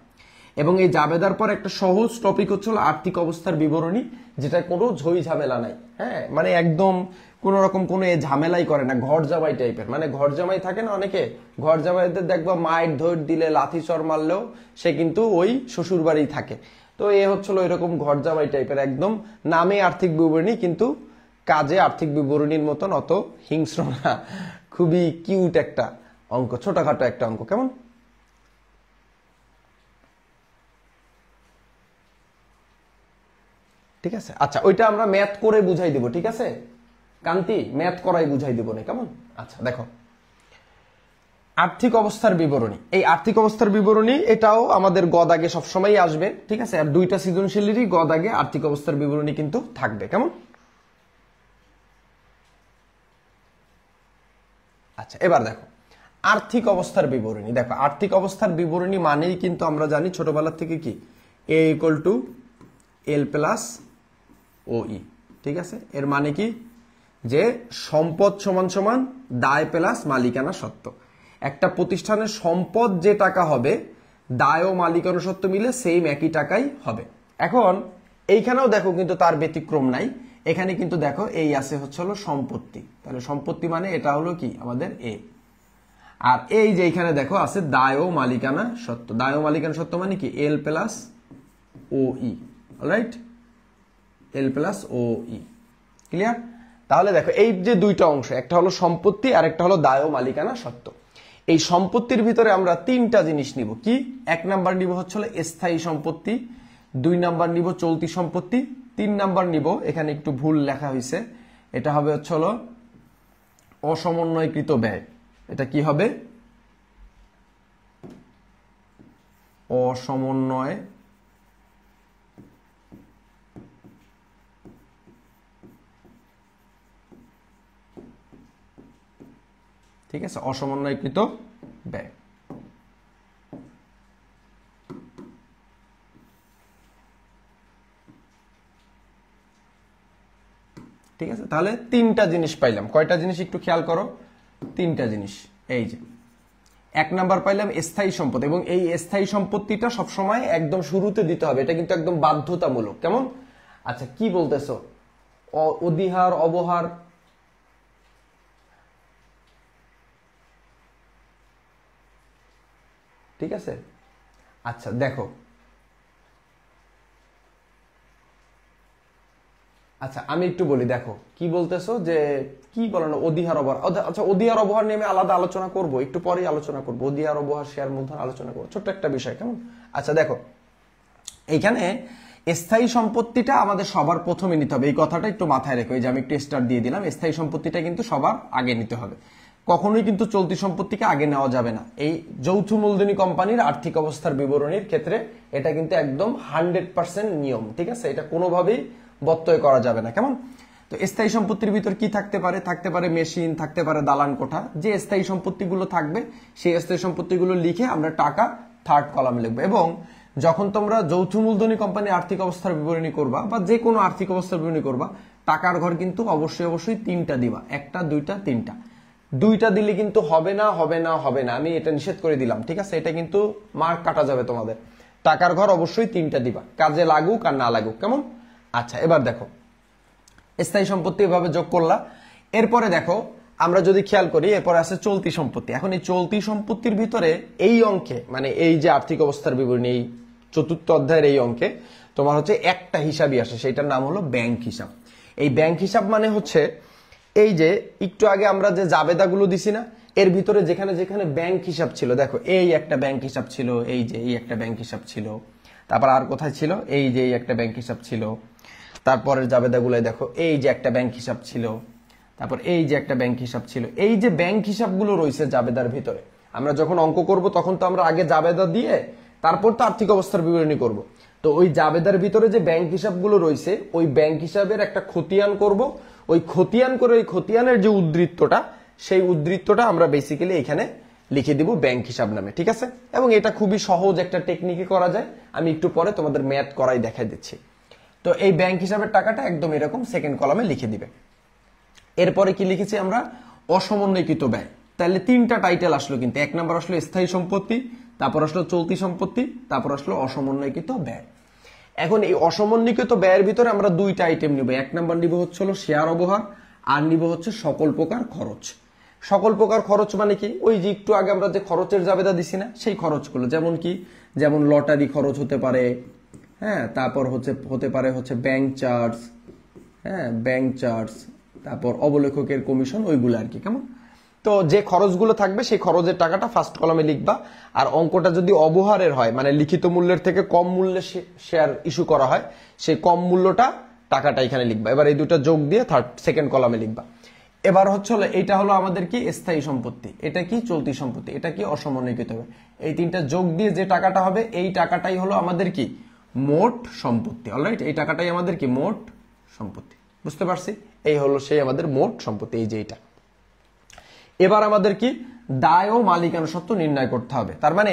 এবং এই জাবেদার পর একটা সহজ টপিক হচ্ছে আর্থিক অবস্থার বিবরণী, যেটা কোনো ঝই ঝামেলা নাই। হ্যাঁ, মানে একদম কোন রকম কোনো ঝামেলাই করে না, ঘর জামাই টাইপের। মানে ঘর জামাই থাকে না অনেকে, ঘর জামাইদের দেখবা মায়ের ধৈর্য দিলে, লাথি চর মারলেও সে কিন্তু ওই শ্বশুর বাড়ি থাকে। তো এ হচ্ছিল এরকম ঘর জামাই টাইপের, একদম নামে আর্থিক বিবরণী, কিন্তু কাজে আর্থিক বিবরণীর মতন অত হিংস্র না, খুবই কিউট একটা অঙ্ক, ছোটখাটো একটা অঙ্ক। কেমন? ঠিক আছে? আচ্ছা, ওইটা আমরা ম্যাথ করে বুঝাই দিব, ঠিক আছে কান্তি? ম্যাথ করাই বুঝাই দিব না, কেমন? আচ্ছা দেখো, আর্থিক অবস্থার বিবরণী। এই আর্থিক অবস্থার বিবরণী এটাও আমাদের গ দাগে সবসময় আসবে, ঠিক আছে? আর দুইটা সৃজনশীলেরই গ দাগে আর্থিক অবস্থার বিবরণী কিন্তু থাকবে, কেমন? আচ্ছা, এবার দেখো আর্থিক অবস্থার বিবরণী। দেখো আর্থিক অবস্থার বিবরণী মানেই কিন্তু আমরা জানি ছোটবেলার থেকে কি, এ ইকুয়াল টু এল প্লাস ও ই, ঠিক আছে? এর মানে কি, যে সম্পদ সমান সমান দায় প্লাস মালিকানা সত্ত্ব। একটা প্রতিষ্ঠানের সম্পদ যে টাকা হবে, দায় ও মালিকানা সত্ত্ব মিলে সেম একই টাকাই হবে। এখন এইখানেও দেখো কিন্তু তার ব্যতিক্রম নাই, এখানে কিন্তু দেখো এই আছে হচ্ছে হলো সম্পত্তি, তাহলে সম্পত্তি মানে এটা হলো কি আমাদের এ। আর এই যে এখানে দেখো আছে দায় ও মালিকানা সত্ত্ব, দায় ও মালিকানা সত্ত্ব মানে কি এল প্লাস ও ই, অলরাইট, এল প্লাস ও ই, ক্লিয়ার? তাহলে দেখো এই যে দুইটা অংশ, একটা হলো সম্পত্তি আর একটা হলো দায় ও মালিকানা সত্ত্ব। এই সম্পত্তির ভিতরে আমরা তিনটা জিনিস নিব, কি? এক নাম্বার নিব হচ্ছে হলো স্থায়ী সম্পত্তি, দুই নাম্বার নিব চলতি সম্পত্তি, তিন নাম্বার নিব, এখানে একটু ভুল লেখা হয়েছে, এটা হবে হচ্ছে হলো অসমন্বয়কৃত ব্যয়। এটা কি হবে? অসমন্বয় ঠিক আছে, অসমন্বয়কৃত ব্যয়। ঠিক আছে, তাহলে তিনটা জিনিস পাইলাম। কয়টা জিনিস একটু খেয়াল করো, তিনটা জিনিস। এই যে এক নাম্বার পাইলাম স্থায়ী সম্পদ, এবং এই স্থায়ী সম্পত্তিটা সবসময় একদম শুরুতে দিতে হবে, এটা কিন্তু একদম বাধ্যতামূলক, কেমন? আচ্ছা, কি বলতেছো? অধিহার, অবহার, ঠিক আছে? আচ্ছা দেখো, আচ্ছা আমি একটু বলি, দেখো কি বলতেছো, যে কি বলো না অধিহার অবহার। আচ্ছা, অধিহার অবহার নিয়ে আমি আলাদা আলোচনা করব, একটু পরেই আলোচনা করব, অধিহার অবহার শেয়ার মূলধন আলোচনা করবো, ছোট্ট একটা বিষয়, কেমন? আচ্ছা দেখো, এইখানে স্থায়ী সম্পত্তিটা আমাদের সবার প্রথমে নিতে হবে, এই কথাটা একটু মাথায় রেখো। এই যে আমি একটু স্টার দিয়ে দিলাম, স্থায়ী সম্পত্তিটা কিন্তু সবার আগে নিতে হবে, কখনোই কিন্তু চলতি সম্পত্তিকে আগে নেওয়া যাবে না। এই যৌথ মূলধনী কোম্পানির আর্থিক অবস্থার বিবরণীর ক্ষেত্রে এটা কিন্তু একদম 100% নিয়ম, ঠিক আছে? এটা কোনোভাবেই ব্যত্যয় করা যাবে না, কেমন? তো স্থায়ী সম্পত্তির ভিতর কি থাকতে পারে? থাকতে পারে মেশিন, থাকতে পারে দালান কোঠা। যে স্থায়ী সম্পত্তিগুলো থাকবে সেই স্থায়ী সম্পত্তিগুলো লিখে আমরা টাকা থার্ড কলামে লিখবো। এবং যখন তোমরা যৌথ মূলধনী কোম্পানির আর্থিক অবস্থার বিবরণী করবা বা যে কোনো আর্থিক অবস্থার বিবরণী করবা, টাকার ঘর কিন্তু অবশ্যই অবশ্যই তিনটা দিবা, একটা, দুইটা, তিনটা। দুইটা দিলে কিন্তু হবে না, হবে না, হবে না, আমি এটা নিষেধ করে দিলাম, ঠিক আছে? এটা কিন্তু মার্ক কাটা যাবে তোমাদের। টাকার ঘর অবশ্যই তিনটা দিবা, কাজে লাগুক আর না লাগুক, কেমন? আচ্ছা, এবার দেখো স্থায়ী সম্পত্তি এভাবে যোগ করলা। এরপরে দেখো আমরা যদি খেয়াল করি, এরপরে আছে চলতি সম্পত্তি। এখন এই চলতি সম্পত্তির ভিতরে এই অঙ্কে, মানে এই যে আর্থিক অবস্থার বিবরণী, এই চতুর্থ অধ্যায়ের এই অঙ্কে তোমার হচ্ছে একটা হিসাবই আসে, সেইটার নাম হলো ব্যাংক হিসাব। এই ব্যাংক হিসাব মানে হচ্ছে এই যে একটু আগে আমরা যে জাবেদাগুলো দিছি না, এর ভিতরে যেখানে যেখানে ব্যাংক হিসাব ছিল, দেখো এই একটা ব্যাংক হিসাব ছিল, এই যে এই একটা ব্যাংক হিসাব ছিল, তারপর আর কোথায় ছিল, এই যে এই একটা ব্যাংক হিসাব ছিল, তারপরের জাবেদাগুলোয় দেখো এই যে একটা ব্যাংক হিসাব ছিল, তারপর এই যে একটা ব্যাংক হিসাব ছিল। এই যে ব্যাংক হিসাবগুলো রয়েছে জাবেদার ভিতরে, আমরা যখন অঙ্ক করব তখন তো আমরা আগে জাবেদা দিয়ে তারপর তো আর্থিক অবস্থার বিবরণী করব। তো ওই জাবেদার ভিতরে যে ব্যাংক হিসাবগুলো রয়েছে, ওই ব্যাংক হিসাবের একটা খতিয়ান করব। ওই খতিয়ান করে ওই খতিয়ানের যে উদ্ধৃত্যটা, সেই উদ্ধৃত্যটা আমরা বেসিক্যালি এখানে লিখে দিব ব্যাংক হিসাব নামে, ঠিক আছে? এবং এটা খুবই সহজ একটা টেকনিকে করা যায়, আমি একটু পরে তোমাদের ম্যাথ করাই দেখাই দিচ্ছি। তো এই ব্যাংক হিসাবের টাকাটা একদম এরকম সেকেন্ড কলামে লিখে দিবে। এরপরে কি লিখেছি আমরা? অসমন্বয়কৃত ব্যয়। তাহলে তিনটা টাইটেল আসলো, কিন্তু এক নাম্বার আসলো স্থায়ী সম্পত্তি, তারপর আসলো চলতি সম্পত্তি, তারপর আসলো অসমন্বয়কৃত ব্যয়। এখন এই অসমন্বয়কৃত ব্যয়ের ভিতরে আমরা দুইটা আইটেম নিব। এক নাম্বার নিব হচ্ছে হলো শেয়ার অবহার, আর নিব হচ্ছে সকল প্রকার খরচ। সকল প্রকার খরচ মানে কি? ওই যে একটু আগে আমরা যে খরচের জাবেদা দিছি না, সেই খরচগুলো, যেমন কি, যেমন লটারি খরচ হতে পারে, হ্যাঁ, তারপর হতে পারে হচ্ছে ব্যাংক চার্জ, হ্যাঁ, ব্যাংক চার্জ, তারপর অবলেখকের কমিশন, ওইগুলো আর কি, কেমন? তো যে খরচগুলো থাকবে সেই খরচের টাকাটা ফার্স্ট কলামে লিখবা। আর অঙ্কটা যদি অবহারের হয়, মানে লিখিত মূল্যের থেকে কম মূল্যে শেয়ার ইস্যু করা হয়, সেই কম মূল্যটা টাকাটা এখানে লিখবা। এবার এই দুটো যোগ দিয়ে সেকেন্ড কলামে লিখবা। এবার হচ্ছে এইটা হলো আমাদের কি স্থায়ী সম্পত্তি, এটা কি চলতি সম্পত্তি, এটা কি অসমন্বয়কৃত হবে। এই তিনটা যোগ দিয়ে যে টাকাটা হবে এই টাকাটাই হলো আমাদের কি মোট সম্পত্তি। অলরাইট, এই টাকাটাই আমাদের কি মোট সম্পত্তি। বুঝতে পারছি? এই হলো সেই আমাদের মোট সম্পত্তি, এই যে এটা। এবার আমাদের কি দায় ও মালিকানা সত্ত্ব নির্ণয় করতে হবে। তার মানে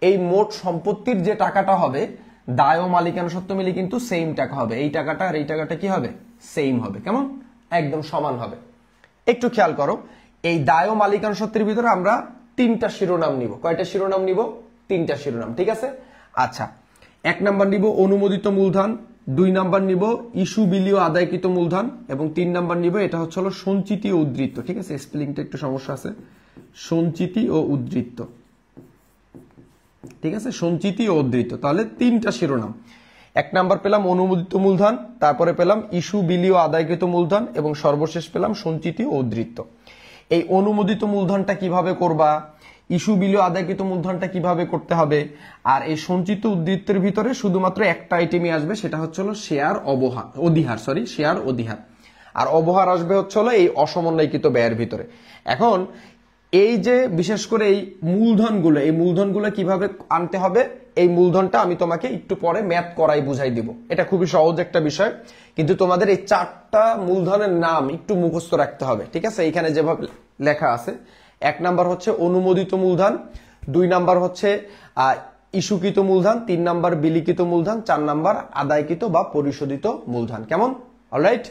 এই মোট সম্পত্তির যে টাকাটা হবে দায় ও মালিকানা সত্ত্ব মিলে কিন্তু সেম টাকা হবে। এই টাকাটা আর এই টাকাটা কি হবে সেম হবে। কেমন? একদম সমান হবে। একটু খেয়াল করো, এই দায় ও মালিকানা সত্ত্বের ভিতরে আমরা তিনটা শিরোনাম নিব। কয়টা শিরোনাম নিব? তিনটা শিরোনাম। ঠিক আছে? আচ্ছা, 1 নাম্বার নিব অনুমোদিত মূলধন, 2 নাম্বার নিব ইস্যু বিলীয় আদায়কৃত মূলধন এবং 3 নাম্বার নিব এটা হচ্ছে হলো সঞ্চিতি ও উদ্ধৃত্ত। ঠিক আছে, স্পেলিংটা একটু সমস্যা আছে, সঞ্চিতি ও উদ্ধৃত্ত। ঠিক আছে, সঞ্চিতি ও উদ্ধৃত্ত। তাহলে তিনটা শিরোনাম। 1 নাম্বার পেলাম অনুমোদিত মূলধন, তারপরে পেলাম ইস্যু বিলীয় আদায়কৃত মূলধন এবং সর্বশেষ পেলাম সঞ্চিতি ও উদ্ধৃত্ত। এই অনুমোদিত মূলধনটা কিভাবে করবা, ইস্যু বিলীয় আদায়কৃত মূলধনটা কিভাবে করতে হবে, আর এই সঞ্চিত উদ্ধৃত্তের ভিতরে শুধুমাত্র একটা আইটেমই আসবে, সেটা হচ্ছে হলো শেয়ার অধিহার, শেয়ার অধিহার। আর অবহার আসবে হচ্ছে হলো এই অসমন্বয়কৃত ব্যয়ের ভিতরে। এখন এই যে বিশেষ করে এই মূলধনগুলো কিভাবে আনতে হবে, এই মূলধনটা আমি তোমাকে একটু পরে ম্যাথ করাই বুঝাই দিব। এটা খুবই সহজ একটা বিষয়, কিন্তু তোমাদের এই 4টা মূলধনের নাম একটু মুখস্থ রাখতে হবে। ঠিক আছে, এখানে যেভাবে লেখা আছে, 1 নাম্বার হচ্ছে অনুমোদিত মূলধন, 2 নাম্বার হচ্ছে ইস্যুকৃত মূলধন, 3 নাম্বার বিলিখিত মূলধন, 4 নাম্বার আদায়কৃত বা পরিশোধিত মূলধন। কেমন? অলরাইট।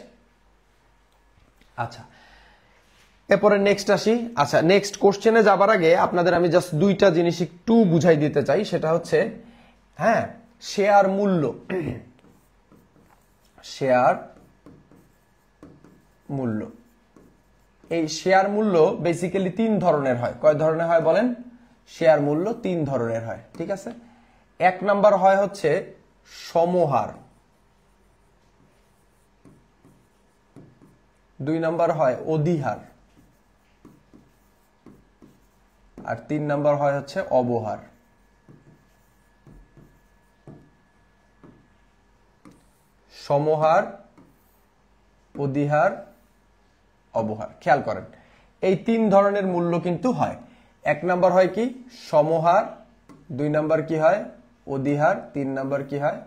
আচ্ছা, এরপরে নেক্সট আসি। আচ্ছা, নেক্সট কোশ্চেনে যাবার আগে আপনাদের আমি জাস্ট 2টা জিনিস একটু বুঝাই দিতে চাই। সেটা হচ্ছে শেয়ার মূল্য। শেয়ার মূল্য, এই শেয়ার মূল্য বেসিক্যালি 3 ধরনের হয়। কয় ধরনের হয় বলেন? শেয়ার মূল্য 3 ধরনের হয়। ঠিক আছে, 1 নাম্বার হয় হচ্ছে সমহার, 2 নাম্বার হয় অধিহার, আর 3 নাম্বার হয় হচ্ছে অবহার। সমহার, অধিহার, অবহার। খেয়াল করেন, এই 3 ধরনের মূল্য কিন্তু হয়। 1 নাম্বার হয় কি সমহার, 2 নাম্বার কি হয় অধিহার, 3 নাম্বার কি হয়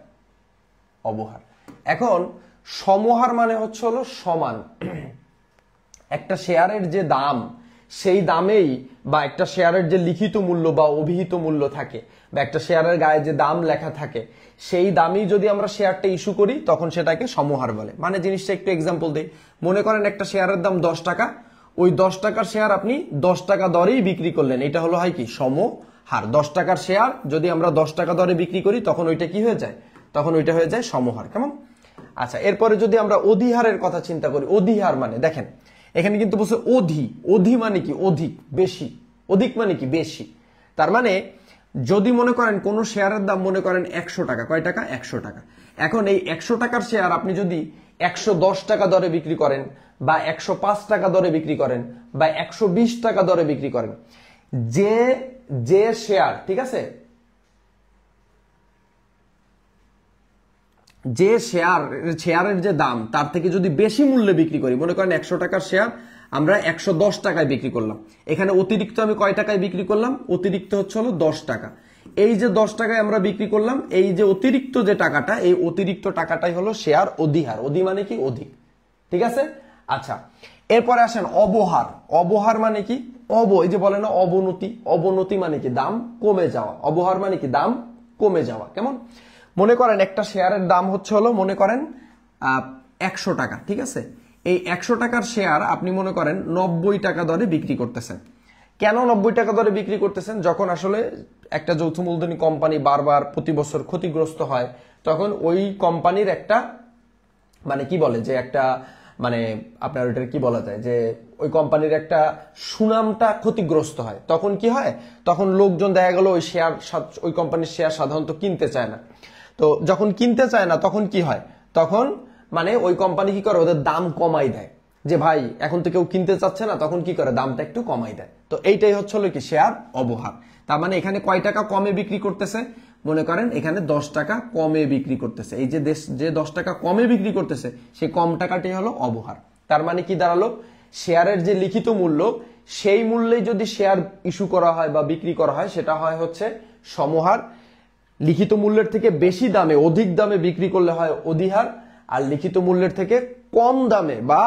অবহার। এখন সমহার মানে হচ্ছে হলো সমান। একটা শেয়ারের যে দাম, সেই দামেই বা একটা শেয়ারের যে লিখিত মূল্য বা অভিহিত মূল্য থাকে, বা একটা শেয়ারের গায়ে যে দাম লেখা থাকে, সেই দামেই যদি আমরা শেয়ারটা ইস্যু করি তখন সেটাকে সমহার বলে। মানে জিনিসটা একটু এক্সাম্পল দিই। মনে করেন একটা শেয়ারের দাম 10 টাকা, ওই 10 টাকার শেয়ার আপনি 10 টাকা দরেই বিক্রি করলেন, এটা হলো হয় কি সমহার। 10 টাকার শেয়ার যদি আমরা 10 টাকা দরে বিক্রি করি তখন ওইটা কি হয়ে যায়? তখন ওইটা হয়ে যায় সমহার। কেমন? আচ্ছা, এরপরে যদি আমরা অধিহারের কথা চিন্তা করি, অধিহার মানে দেখেন এখানে কিন্তু বলছে অধি মানে কি অধিক, বেশি। অধিক মানে কি বেশি। তার মানে যদি মনে করেন কোন শেয়ারের দাম মনে করেন 100 টাকা, কয় টাকা? 100 টাকা। এখন এই 100 টাকার শেয়ার আপনি যদি 110 টাকা দরে বিক্রি করেন, বা 105 টাকা দরে বিক্রি করেন, বা 120 টাকা দরে বিক্রি করেন, যে শেয়ার, ঠিক আছে, যে শেয়ারের যে দাম তার থেকে যদি বেশি মূল্যে বিক্রি করি, মনে করেন 100 টাকার শেয়ার আমরা 110 টাকায় বিক্রি করলাম, এখানে অতিরিক্ত আমি কয় টাকায় বিক্রি করলাম? অতিরিক্ত হচ্ছে হলো 10 টাকা। এই যে 10 টাকায় আমরা বিক্রি করলাম, এই যে অতিরিক্ত যে টাকাটা, এই অতিরিক্ত টাকাটাই হলো শেয়ার অধিহার। অধি মানে কি অধিক। ঠিক আছে? আচ্ছা, এরপরে আসেন অবহার। অবহার মানে কি? এই যে বলে না অবনতি, অবনতি মানে কি দাম কমে যাওয়া। অবহার মানে কি দাম কমে যাওয়া। কেমন? মনে করেন একটা শেয়ারের দাম হচ্ছে হলো মনে করেন 100 টাকা। ঠিক আছে, এই 100 টাকার শেয়ার আপনি মনে করেন 90 টাকা দরে বিক্রি করতেছেন। কেন 90 টাকা দরে বিক্রি করতেছেন? যখন আসলে একটা যৌথ মূলধনী কোম্পানি বারবার প্রতি বছর ক্ষতিগ্রস্ত হয়, তখন ওই কোম্পানির একটা মানে কি বলে যে একটা মানে আপনার ওইটা কি বলা যায় যে ওই কোম্পানির একটা সুনামটা ক্ষতিগ্রস্ত হয়। তখন কি হয়? তখন লোকজন দেখা গেল ওই কোম্পানির শেয়ার সাধারণত কিনতে চায় না। তো যখন কিনতে চায় না তখন কি হয়? তখন মানে ওই কোম্পানি কি করে? ওদের দাম কমাই দেয়, যে ভাই এখন তো কেউ কিনতে চাচ্ছে না, তখন কি করে? দামটা একটু কমাই দেয়। তো এইটাই হচ্ছে হলো কি শেয়ার অবহার। তার মানে এখানে কয় টাকা কমে বিক্রি করতেছে? মনে করেন এখানে 10 টাকা কমে বিক্রি করতেছে, এই যে যে 10 টাকা কমে বিক্রি করতেছে সেই কম টাকাটি হলো অবহার। তার মানে কি দাঁড়ালো, শেয়ারের যে লিখিত মূল্য সেই মূল্যে যদি শেয়ার ইস্যু করা হয় বা বিক্রি করা হয় সেটা হয় হচ্ছে সমহার। লিখিত মূল্যের থেকে বেশি দামে অধিক দামে বিক্রি করলে হয় অধিহার, আর লিখিত মূল্যের থেকে কম দামে বা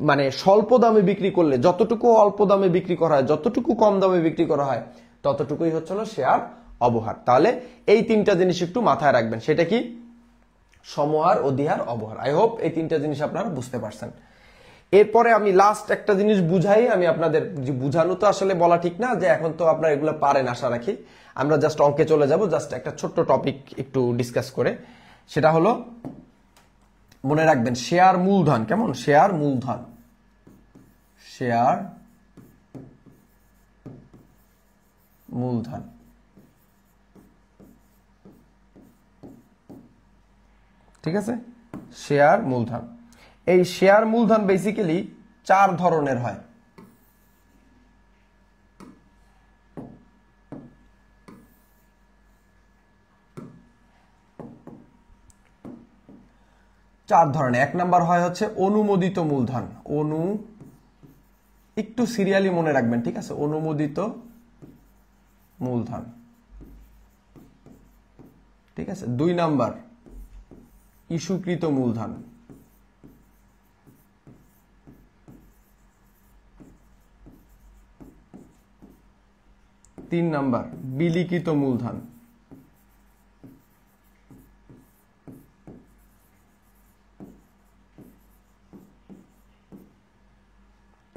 মানে স্বল্প দামে বিক্রি করলে, যতটুকু অল্প দামে বিক্রি করা হয়, যতটুকু কম দামে বিক্রি করা হয় ততটুকুই হচ্ছিল শেয়ার অবহার। তাহলে এই তিনটা জিনিস একটু মাথায় রাখবেন, সেটা কি, সমহার, অধিহার, অবহার। আই হোপ এই তিনটা জিনিস আপনারা বুঝতে পারছেন। এরপরে আমি লাস্ট একটা জিনিস বুঝাই, আমি আপনাদের বুঝানো তো আসলে বলা ঠিক না যে এখন তো আপনারা এগুলো পারেন আশা রাখি, আমরা জাস্ট অঙ্কে চলে যাব, জাস্ট একটা ছোট্ট টপিক একটু ডিসকাস করে। সেটা হলো মনে রাখবেন শেয়ার মূলধন, কেমন, শেয়ার মূলধন, শেয়ার মূলধন। ঠিক আছে, শেয়ার মূলধন। এই শেয়ার মূলধন বেসিক্যালি 4 ধরনের হয়। এক নাম্বার হয় হচ্ছে অনুমোদিত মূলধন, একটু সিরিয়ালি মনে রাখবেন, ঠিক আছে, অনুমোদিত মূলধন। ঠিক আছে, 2 নাম্বার ইস্যুকৃত মূলধন, 3 নাম্বার বিলিখিত মূলধন,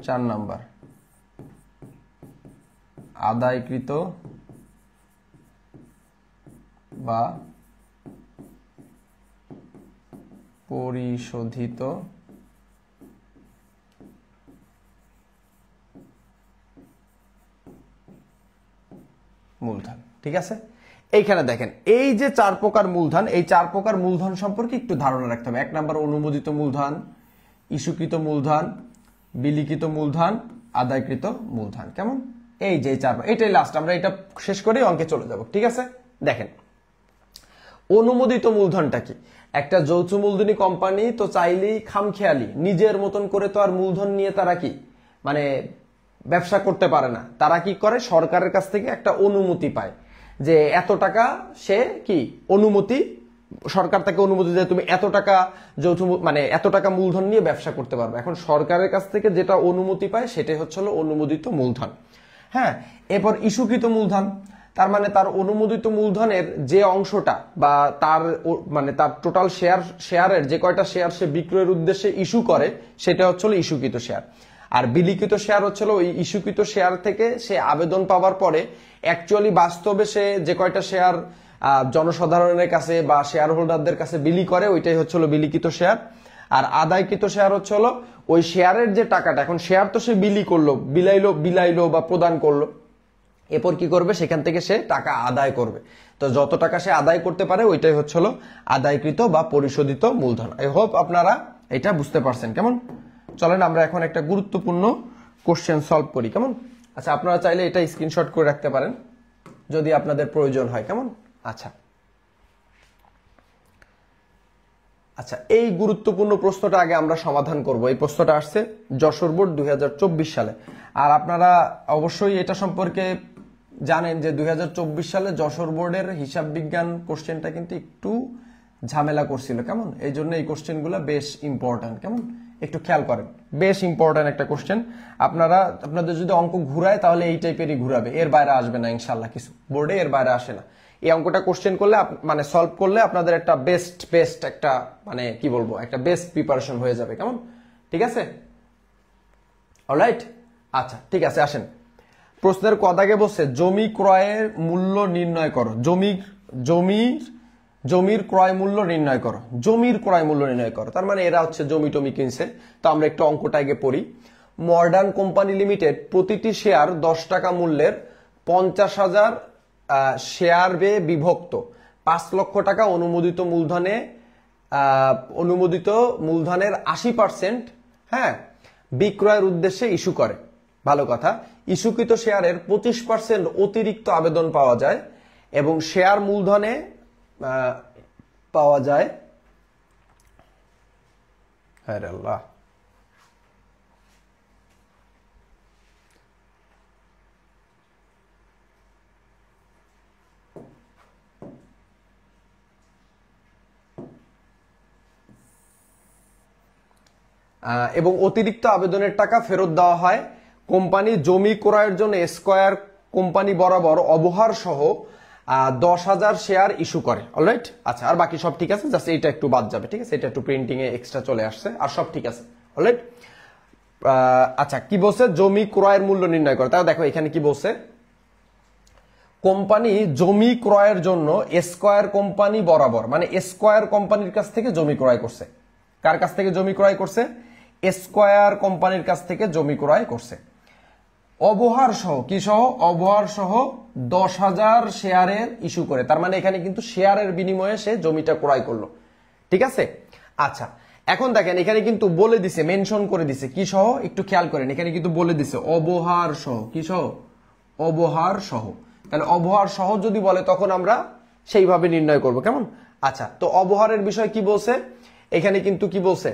4 নাম্বার আদায়কৃত বা পরিশোধিত মূলধন। ঠিক আছে, এইখানে দেখেন এই যে 4 প্রকার মূলধন, এই 4 প্রকার মূলধন সম্পর্কে একটু ধারণা রাখতে হবে। 1 নাম্বার অনুমোদিত মূলধন, ইস্যুকৃত মূলধন, বিলিখিত মূলধন, আদায়কৃত মূলধন। কেমন, এই যে 4, এটাই লাস্ট, আমরা এটা শেষ করে অঙ্কে চলে যাব। ঠিক আছে, দেখেন অনুমোদিত মূলধনটা কি। একটা যৌথ মূলধনী কোম্পানি তো চাইলেই খামখেয়ালি নিজের মতন করে তো আর মূলধন নিয়ে তারা কি মানে ব্যবসা করতে পারে না। তারা কি করে, সরকারের কাছ থেকে একটা অনুমতি পায় যে এত টাকা, সে কি অনুমতি, সরকার তাকে অনুমতি দেয় তুমি এত টাকা যৌথ মানে এত টাকা মূলধন নিয়ে ব্যবসা করতে পারবে। এখন সরকারের কাছ থেকে যেটা অনুমতি পায় সেটাই হচ্ছে অনুমোদিত মূলধন। হ্যাঁ, এরপর ইস্যুকৃত মূলধন, তার মানে তার অনুমোদিত মূলধনের যে অংশটা বা তার মানে তার টোটাল শেয়ারের যে কয়টা শেয়ার সে বিক্রয়ের উদ্দেশ্যে ইস্যু করে সেটা হচ্ছে ইস্যুকৃত শেয়ার। আর বিলিখিত শেয়ার হচ্ছে ওই ইস্যুকৃত শেয়ার থেকে সে আবেদন পাওয়ার পরে অ্যাকচুয়ালি বাস্তবে সে যে কয়টা শেয়ার জনসাধারণের কাছে বা শেয়ার হোল্ডারদের কাছে বিলি করে ওইটাই হচ্ছে বিলিখিত শেয়ার। আর আদায়কৃত শেয়ার হচ্ছে ওই শেয়ারের যে টাকাটা, এখন শেয়ার তো সে বিলি করলো, বিলাইলো বা প্রদান করলো, এরপর কি করবে, সেখান থেকে সে টাকা আদায় করবে। তো যত টাকা সে আদায় করতে পারে ওইটাই হচ্ছে আদায়কৃত বা পরিশোধিত মূলধন। আই হোপ আপনারা এটা বুঝতে পারছেন। কেমন, চলেন আমরা এখন একটা গুরুত্বপূর্ণ কোশ্চেন সলভ করি। কেমন, আচ্ছা আপনারা চাইলে এটা স্ক্রিনশট করে রাখতে পারেন যদি আপনাদের প্রয়োজন হয়। কেমন, আচ্ছা আচ্ছা এই গুরুত্বপূর্ণ প্রশ্নটা আগে আমরা সমাধান করব। এই প্রশ্নটা আসছে যশোর বোর্ড 2024 সালে। আর আপনারা অবশ্যই এটা সম্পর্কে জানেন যে 2024 সালে যশোর বোর্ডের হিসাব বিজ্ঞান কোশ্চেনটা কিন্তু একটু ঝামেলা করছিল। কেমন, এই জন্য এই কোশ্চেনগুলো বেশ ইম্পর্টেন্ট। কেমন, একটু খেয়াল করেন, বেশ ইম্পর্টেন্ট একটা কোশ্চেন। আপনাদের যদি অঙ্ক ঘুরায় তাহলে এই টাইপেরই ঘুরাবে, এর বাইরে আসবে না ইনশাল্লাহ, কিছু বোর্ডে এর বাইরে আসে না। এই অঙ্কটা কোশ্চেন করলে মানে সলভ করলে আপনাদের একটা বেস্ট একটা মানে কি বলবো একটা বেস্ট প্রিপারেশন হয়ে যাবে। কেমন, ঠিক আছে, অলরাইট, আচ্ছা ঠিক আছে। আসেন প্রশ্নের কদাগে বসে জমি ক্রয়ের মূল্য নির্ণয় করো। জমির ক্রয় মূল্য নির্ণয় করো, জমির ক্রয় মূল্য নির্ণয় করো। তার মানে এরা হচ্ছে জমি টমি কিনছে। তো আমরা একটু অঙ্কটা আগে পড়ি। মডার্ন কোম্পানি লিমিটেড প্রতিটি শেয়ার 10 টাকা মূল্যের 50,000 শেয়ার বে বিভক্ত 5 লক্ষ টাকা অনুমোদিত মূলধনের 80% হ্যাঁ বিক্রয়ের উদ্দেশ্যে ইস্যু করে। ভালো কথা, ইস্যুকৃত শেয়ারের 25% অতিরিক্ত আবেদন পাওয়া যায় এবং শেয়ার মূলধনে পাওয়া যায়, হ্যাঁ আল্লাহ, এবং অতিরিক্ত আবেদনের টাকা ফেরত দেওয়া হয়। কোম্পানি জমি ক্রয়ের জন্য স্কয়ার কোম্পানি বরাবর অবহার সহ 10,000 শেয়ার ইস্যু করে। অলরাইট, আচ্ছা, আর বাকি সব ঠিক আছে, জাস্ট এইটা একটু বাদ যাবে, ঠিক আছে, এটা একটু প্রিন্টিং এ এক্সট্রা চলে আসছে, আর সব ঠিক আছে। অলরাইট, আচ্ছা, কি বলছে? জমি ক্রয়ের মূল্য নির্ণয় করে। তাও দেখো এখানে কি বলছে, কোম্পানি জমি ক্রয়ের জন্য স্কয়ার কোম্পানি বরাবর, মানে স্কয়ার কোম্পানির কাছ থেকে জমি ক্রয় করছে। কার কাছ থেকে জমি ক্রয় করছে? স্কয়ার কোম্পানির কাছ থেকে জমি ক্রয় করছে। অবহার সহ, কি সহ? অবহার সহ 10,000 শেয়ারের ইস্যু করে। তার মানে এখানে কিন্তু শেয়ারের বিনিময়ে সে জমিটা ক্রয় করলো, ঠিক আছে। আচ্ছা, এখন দেখেন এখানে কিন্তু বলে দিছে, মেনশন করে দিছে কি সহ, একটু খেয়াল করেন, এখানে কিন্তু বলে দিছে অবহার সহ, কি সহ? অবহার সহ। তাহলে অবহার সহ যদি বলে তখন আমরা সেইভাবে নির্ণয় করব, কেমন? আচ্ছা, তো অবহারের বিষয় কি বলছে এখানে? কিন্তু কি বলছে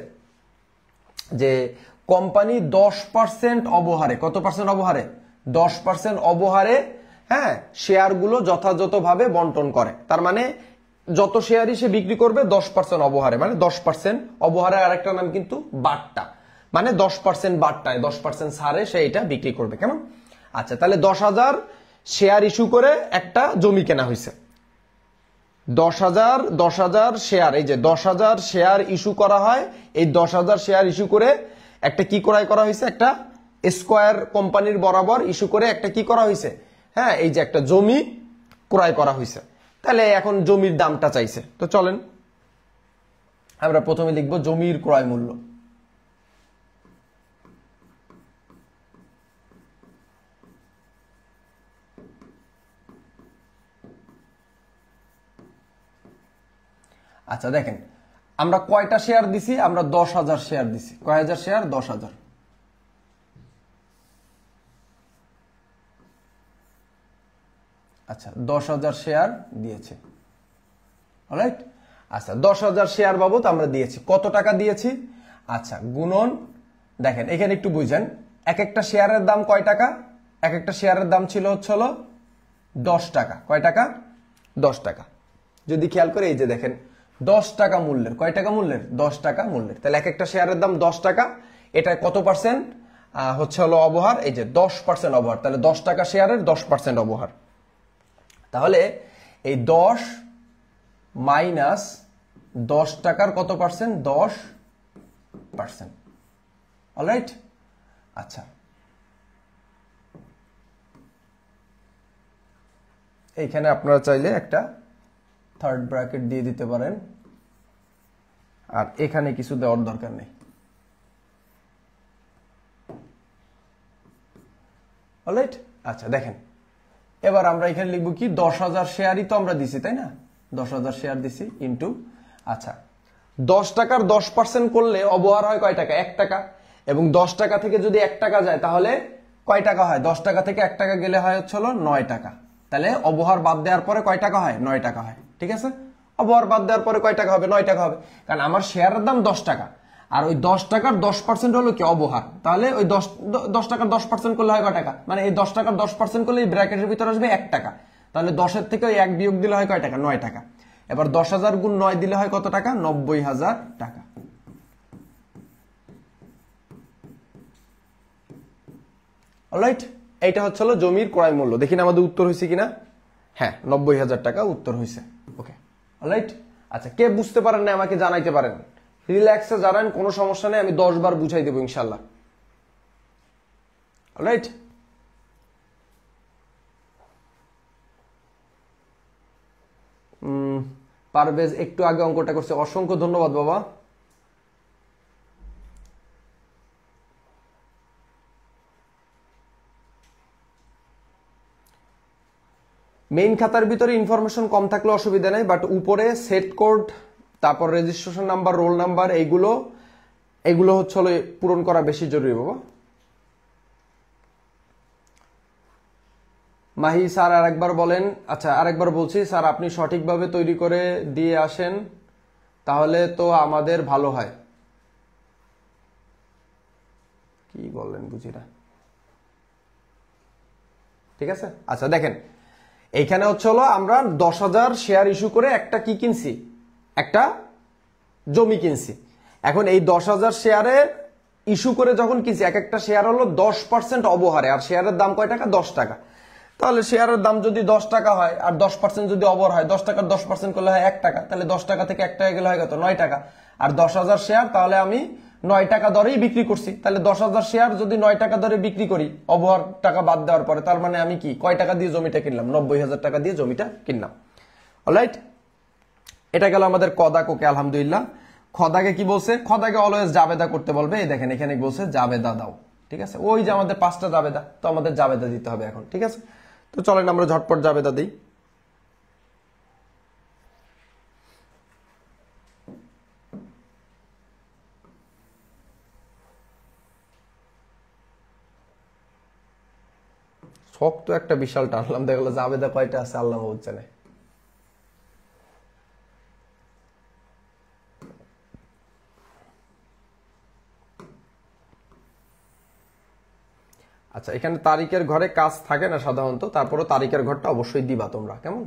যে কোম্পানি 10% অবহারে, কত পার্সেন্ট অবহারে? 10% অবহারে, হ্যাঁ, শেয়ারগুলো যথাযথভাবে বন্টন করে। তার মানে যত শেয়ারই সে বিক্রি করবে 10% অবহারে, মানে 10% অবহারে আরেকটা নাম কিন্তু বাট্টা, মানে 10% বাট্টায় 10% ছাড়ে সে এটা বিক্রি করবে, কেমন? আচ্ছা, তাহলে 10,000 শেয়ার ইস্যু করে একটা জমি কেনা হয়েছে। 10,000 শেয়ার, এই যে 10,000 শেয়ার ইস্যু করা হয়, এই 10,000 শেয়ার ইস্যু করে একটা কি ক্রয় করা হয়েছে? একটা স্কয়ার কোম্পানির বরাবর ইস্যু করে একটা কি করা হয়েছে? হ্যাঁ, এই যে একটা জমি ক্রয় করা হয়েছে। তাহলে এখন জমির দামটা চাইছে, তো চলেন আমরা প্রথমে লিখবো জমির ক্রয় মূল্য। আচ্ছা, দেখেন আমরা কয়টা শেয়ার দিছি? আমরা 10,000 শেয়ার দিছি। কয় হাজার শেয়ার? 10,000। আচ্ছা, 10,000 শেয়ার দিয়েছে। অলরাইট, আচ্ছা, 10,000 শেয়ার বাবদ আমরা দিয়েছি। কত টাকা দিয়েছি? আচ্ছা, গুণন, দেখেন এখানে একটু বুঝেন, এক একটা শেয়ারের দাম কয় টাকা? এক একটা শেয়ারের দাম ছিল হলো 10 টাকা। কয় টাকা? 10 টাকা। যদি খেয়াল করে এই যে দেখেন 10 টাকা মূল্যের, কয় টাকা মূল্যের? 10 টাকা মূল্যের। তাহলে এক একটা শেয়ারের দাম 10 টাকা, এটা কত পার্সেন্ট হচ্ছে হলো অবহার? এই যে 10% অবহার। তাহলে 10 টাকা শেয়ারের 10% অবহার। তাহলে এই 10 মাইনাস 10 টাকার কত পার্সেন্ট? 10%। অলরাইট, আচ্ছা, এইখানে আপনারা চাইলে একটা থার্ড ব্র্যাকেট দিয়ে দিতে পারেন, আর এখানে কিছু দেওয়ার দরকার নেই। অলরাইট, আচ্ছা, দেখেন এবার আমরা এখানে লিখবো কি? 10,000 শেয়ারই তো আমরা দিছি, তাই না? 10,000 শেয়ার দিছি ইন্টু, আচ্ছা, 10 টাকার 10% করলে অবহার হয় কয় টাকা? 1 টাকা। এবং 10 টাকা থেকে যদি 1 টাকা যায় তাহলে কয় টাকা হয়? 10 টাকা থেকে 1 টাকা গেলে হয় হচ্ছে 9 টাকা। তাহলে অবহার বাদ দেওয়ার পরে কয় টাকা হয়? 9 টাকা হয়, ঠিক আছে। অবহার বাদ দেওয়ার পরে কয় টাকা হবে? 9 টাকা হবে, কারণ আমার শেয়ারের দাম 10 টাকা, আর ওই 10 টাকার 10% হলো কি? অবহার। তাহলে ওই 10 টাকার 10% করলে হয় কয় টাকা? মানে এই 10 টাকার 10% করলে এই ব্র্যাকেটের ভিতরে আসবে 1 টাকা। তাহলে 10-এর থেকে ওই 1 বিয়োগ দিলে হয় কয় টাকা? 9 টাকা। এবার 10,000 গুণ 9 দিলে হয় কত টাকা? 90,000 টাকা। অলরাইট, এইটা হচ্ছে হলো জমির ক্রয় মূল্য। দেখি না আমাদের উত্তর হয়েছে কিনা? হ্যাঁ, 90,000 টাকা উত্তর হয়েছে। ওকে, অলরাইট, আচ্ছা, কে বুঝতে পারেন না আমাকে জানাইতে পারেন, রিল্যাক্সে জানান, কোনো সমস্যা নেই, আমি 10 বার বুঝাই দেবো ইনশাল্লাহ। অলরাইট, পারভেজ একটু আগে অঙ্কটা করছে, অসংখ্য ধন্যবাদ বাবা। মেইন খাতার ভিতরে ইনফরমেশন কম থাকলে অসুবিধা নেই, বাট উপরে সেট কোড, তারপর রেজিস্ট্রেশন নাম্বার, রোল নাম্বার, এইগুলো হচ্ছে হলো পূরণ করা বেশি জরুরি বাবা। মাহি স্যার আরেকবার বলেন। আচ্ছা আরেকবার বলছি স্যার, আপনি সঠিকভাবে তৈরি করে দিয়ে আসেন তাহলে তো আমাদের ভালো হয়। কি বললেন বুঝি না। ঠিক আছে, আচ্ছা দেখেন এইখানে হচ্ছে হলো আমরা 10,000 শেয়ার ইস্যু করে একটা কি কিনছি, একটা জমি কিনছি। এখন এই 10,000 শেয়ারে ইস্যু করে যখন কিনছি, এক একটা শেয়ার হলো 10% অবহারে, আর শেয়ারের দাম কয় টাকা, 10 টাকা। তাহলে শেয়ারের দাম যদি 10 টাকা হয় আর 10% যদি অবর হয়, 10 টাকার 10% করলে হয় 1 টাকা, তাহলে 10 টাকা থেকে 1 টাকা গেলে হয় কত, 9 টাকা। আর 10,000 শেয়ার তাহলে আমি 9 টাকা দরেই বিক্রি করছি। তাহলে 10,000 শেয়ার যদি 9 টাকা দরে বিক্রি করি অবহার টাকা বাদ দেওয়ার পরে, তার মানে আমি কি কয় টাকা দিয়ে জমিটা কিনলাম, 90,000 টাকা দিয়ে জমিটা কিনলাম। অলরাইট, এটা গেল আমাদের কদাকে। আলহামদুলিল্লাহ। খদাকে কি বলছে, খদাকে অলওয়েজ জাবেদা করতে বলবে। এই দেখেন এখানে বলছে জাবেদা দাও। ঠিক আছে, ওই যে আমাদের 5টা জাবেদা, তো আমাদের জাবেদা দিতে হবে এখন। ঠিক আছে, তো চলেন আমরা ঝটপট জাবেদা দিই। শখ তো একটা বিশাল টানলাম, দেখলো জাবেদা কয়টা আছে আল্লাহ বুঝছে না। আচ্ছা, এখানে তারিখের ঘরে কাজ থাকে না সাধারণত, তারপরে তারিখের ঘরটা অবশ্যই দিবা তোমরা, কেমন?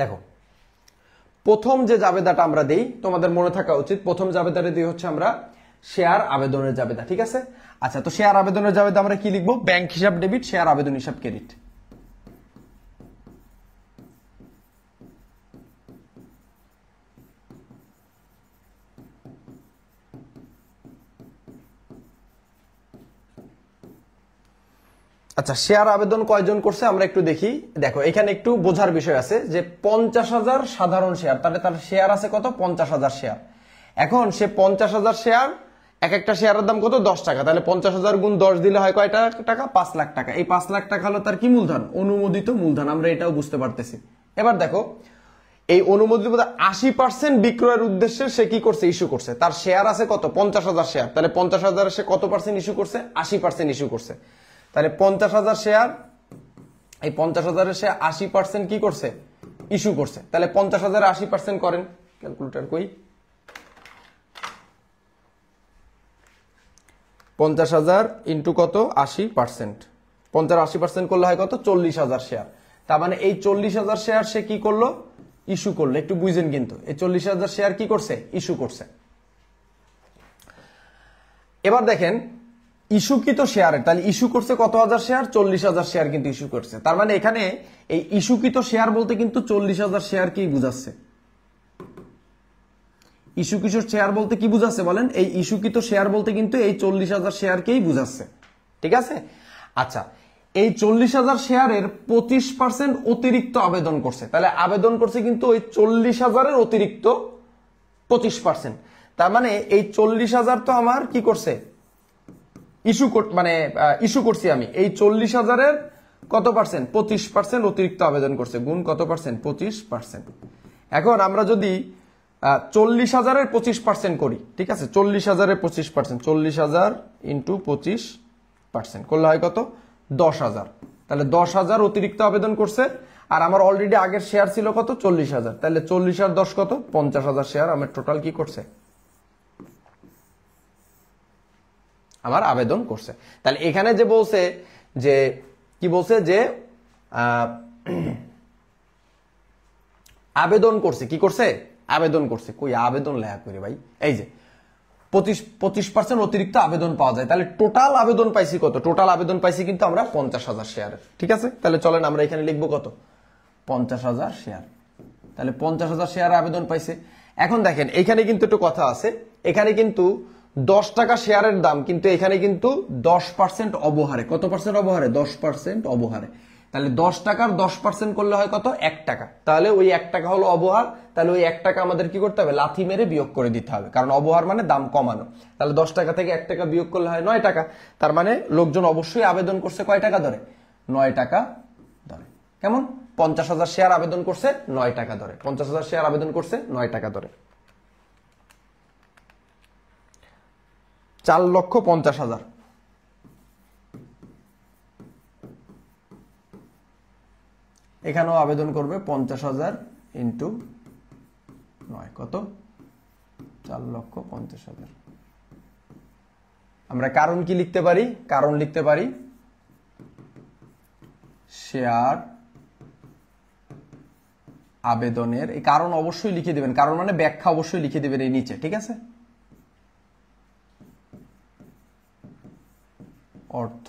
দেখো, প্রথম যে জাবেদাটা আমরা দেই, তোমাদের মনে থাকা উচিত প্রথম জাবেদাটা দিই হচ্ছে আমরা শেয়ার আবেদনের জাবেদা। ঠিক আছে, আচ্ছা তো শেয়ার আবেদনের জাবেদা আমরা কি লিখবো, ব্যাংক হিসাব ডেবিট, শেয়ার আবেদন হিসাব ক্রেডিট। আচ্ছা, শেয়ার আবেদন কয়জন করছে আমরা একটু দেখি। দেখো এখানে একটু বোঝার বিষয় আছে যে 50,000 সাধারণ শেয়ার, তাহলে তার শেয়ার আছে কত, 50,000 শেয়ার। এখন সে 50,000 শেয়ার, এক একটা শেয়ারের দাম কত, 10 টাকা। তাহলে 50,000 গুণ 10 দিলে হয় কয় টাকা, 5 লাখ টাকা। এই 5 লাখ টাকা হলো তার কি মূলধন, অনুমোদিত মূলধন। আমরা এটাও বুঝতে পারতেছি। এবার দেখো এই অনুমোদিত 80% বিক্রয়ের উদ্দেশ্যে সে কি করছে, ইস্যু করছে। তার শেয়ার আছে কত, 50,000 শেয়ার। তাহলে 50,000 সে কত পার্সেন্ট ইস্যু করছে, 80% ইস্যু করছে। তাহলে 50,000 শেয়ার, এই 50,000 সে 80% কি করছে, ইস্যু করছে। তাহলে 50,000 80% করেন, ক্যালকুলেটর কই, 50,000 ইন্টু কত, 80%। 50-80% করলে হয় কত, 40,000 শেয়ার। তার মানে এই 40,000 শেয়ার সে কি করলো, ইস্যু করলো। একটু বুঝেন কিন্তু, এই 40,000 শেয়ার কি করছে, ইস্যু করছে। এবার দেখেন ইস্যুকৃত শেয়ারের, তাহলে ইস্যু করছে কত হাজার শেয়ার, 40,000 শেয়ার কিন্তু ইস্যু করছে। তার মানে এখানে এই ইস্যুকৃত শেয়ার বলতে কিন্তু 40,000 শেয়ারকেই বুঝাচ্ছে। ইস্যুকৃত শেয়ার বলতে কি বুঝাচ্ছে বলেন, এই ইস্যুকৃত শেয়ার বলতে কিন্তু এই 40,000 শেয়ারকেই বুঝাচ্ছে। ঠিক আছে, আচ্ছা এই 40,000 শেয়ারের 25% অতিরিক্ত আবেদন করছে। তাহলে আবেদন করছে কিন্তু ওই 40,000-এর অতিরিক্ত 25%। তার মানে এই 40,000 তো আমার কি করছে, ইস্যু করছি আমি। এই 40,000-এর কত পার্সেন্ট, 25% অতিরিক্ত আবেদন করছে, গুণ কত পার্সেন্ট, 25%। এখন আমরা যদি 40,000-এর 25% করি, ঠিক আছে, 40,000-এর 25%, 40,000 ইন্টু 25% করলে হয় কত, 10,000। তাহলে 10,000 অতিরিক্ত আবেদন করছে, আর আমার অলরেডি আগের শেয়ার ছিল কত, 40,000। তাহলে 40 আর 10 কত, 50,000 শেয়ার আমার টোটাল কি করছে। আমার আবেদন করছে। তাহলে এখানে যে বলছে যে কি বলছে যে আবেদন করছে, কি করছে? আবেদন করছে। কই আবেদন লেখা করি ভাই, এই যে 25% অতিরিক্ত আবেদন পাওয়া যায়। তাহলে টোটাল আবেদন পাইছি কত? টোটাল আবেদন পাইছি কিন্তু আমরা 50,000 শেয়ার। ঠিক আছে, তাহলে চলেন আমরা এখানে লিখবো কত? 50,000 শেয়ার। তাহলে 50,000 শেয়ার আবেদন পাইছে। এখন দেখেন এখানে কিন্তু একটু কথা আছে, এখানে কিন্তু 10 টাকা শেয়ারের দাম, কিন্তু এখানে কিন্তু 10% অবহারে। কত পার্সেন্ট অবহারে? 10% অবহারে। তাহলে 10 টাকার 10% করলে হয় কত? 1 টাকা। তাহলে ওই 1 টাকা হলো অবহার। তাহলে ওই 1 টাকা আমাদের কি করতে হবে? লাথি মেরে বিয়োগ করে দিতে হবে, কারণ অবহার মানে দাম কমানো। তাহলে 10 টাকা থেকে 1 টাকা বিয়োগ করলে হয় 9 টাকা। তার মানে লোকজন অবশ্যই আবেদন করছে কয় টাকা ধরে? 9 টাকা ধরে। কেমন? 50,000 শেয়ার আবেদন করছে 9 টাকা ধরে। 50,000 শেয়ার আবেদন করছে 9 টাকা ধরে। 4,50,000। এখানেও আবেদন করবে 50,000 ইন্টু 9, কত? 4,50,000। আমরা কারণ কি লিখতে পারি? কারণ লিখতে পারি শেয়ার আবেদনের, এই কারণ অবশ্যই লিখে দিবেন, কারণ মানে ব্যাখ্যা অবশ্যই লিখে দিবেন এই নিচে। ঠিক আছে, অর্থ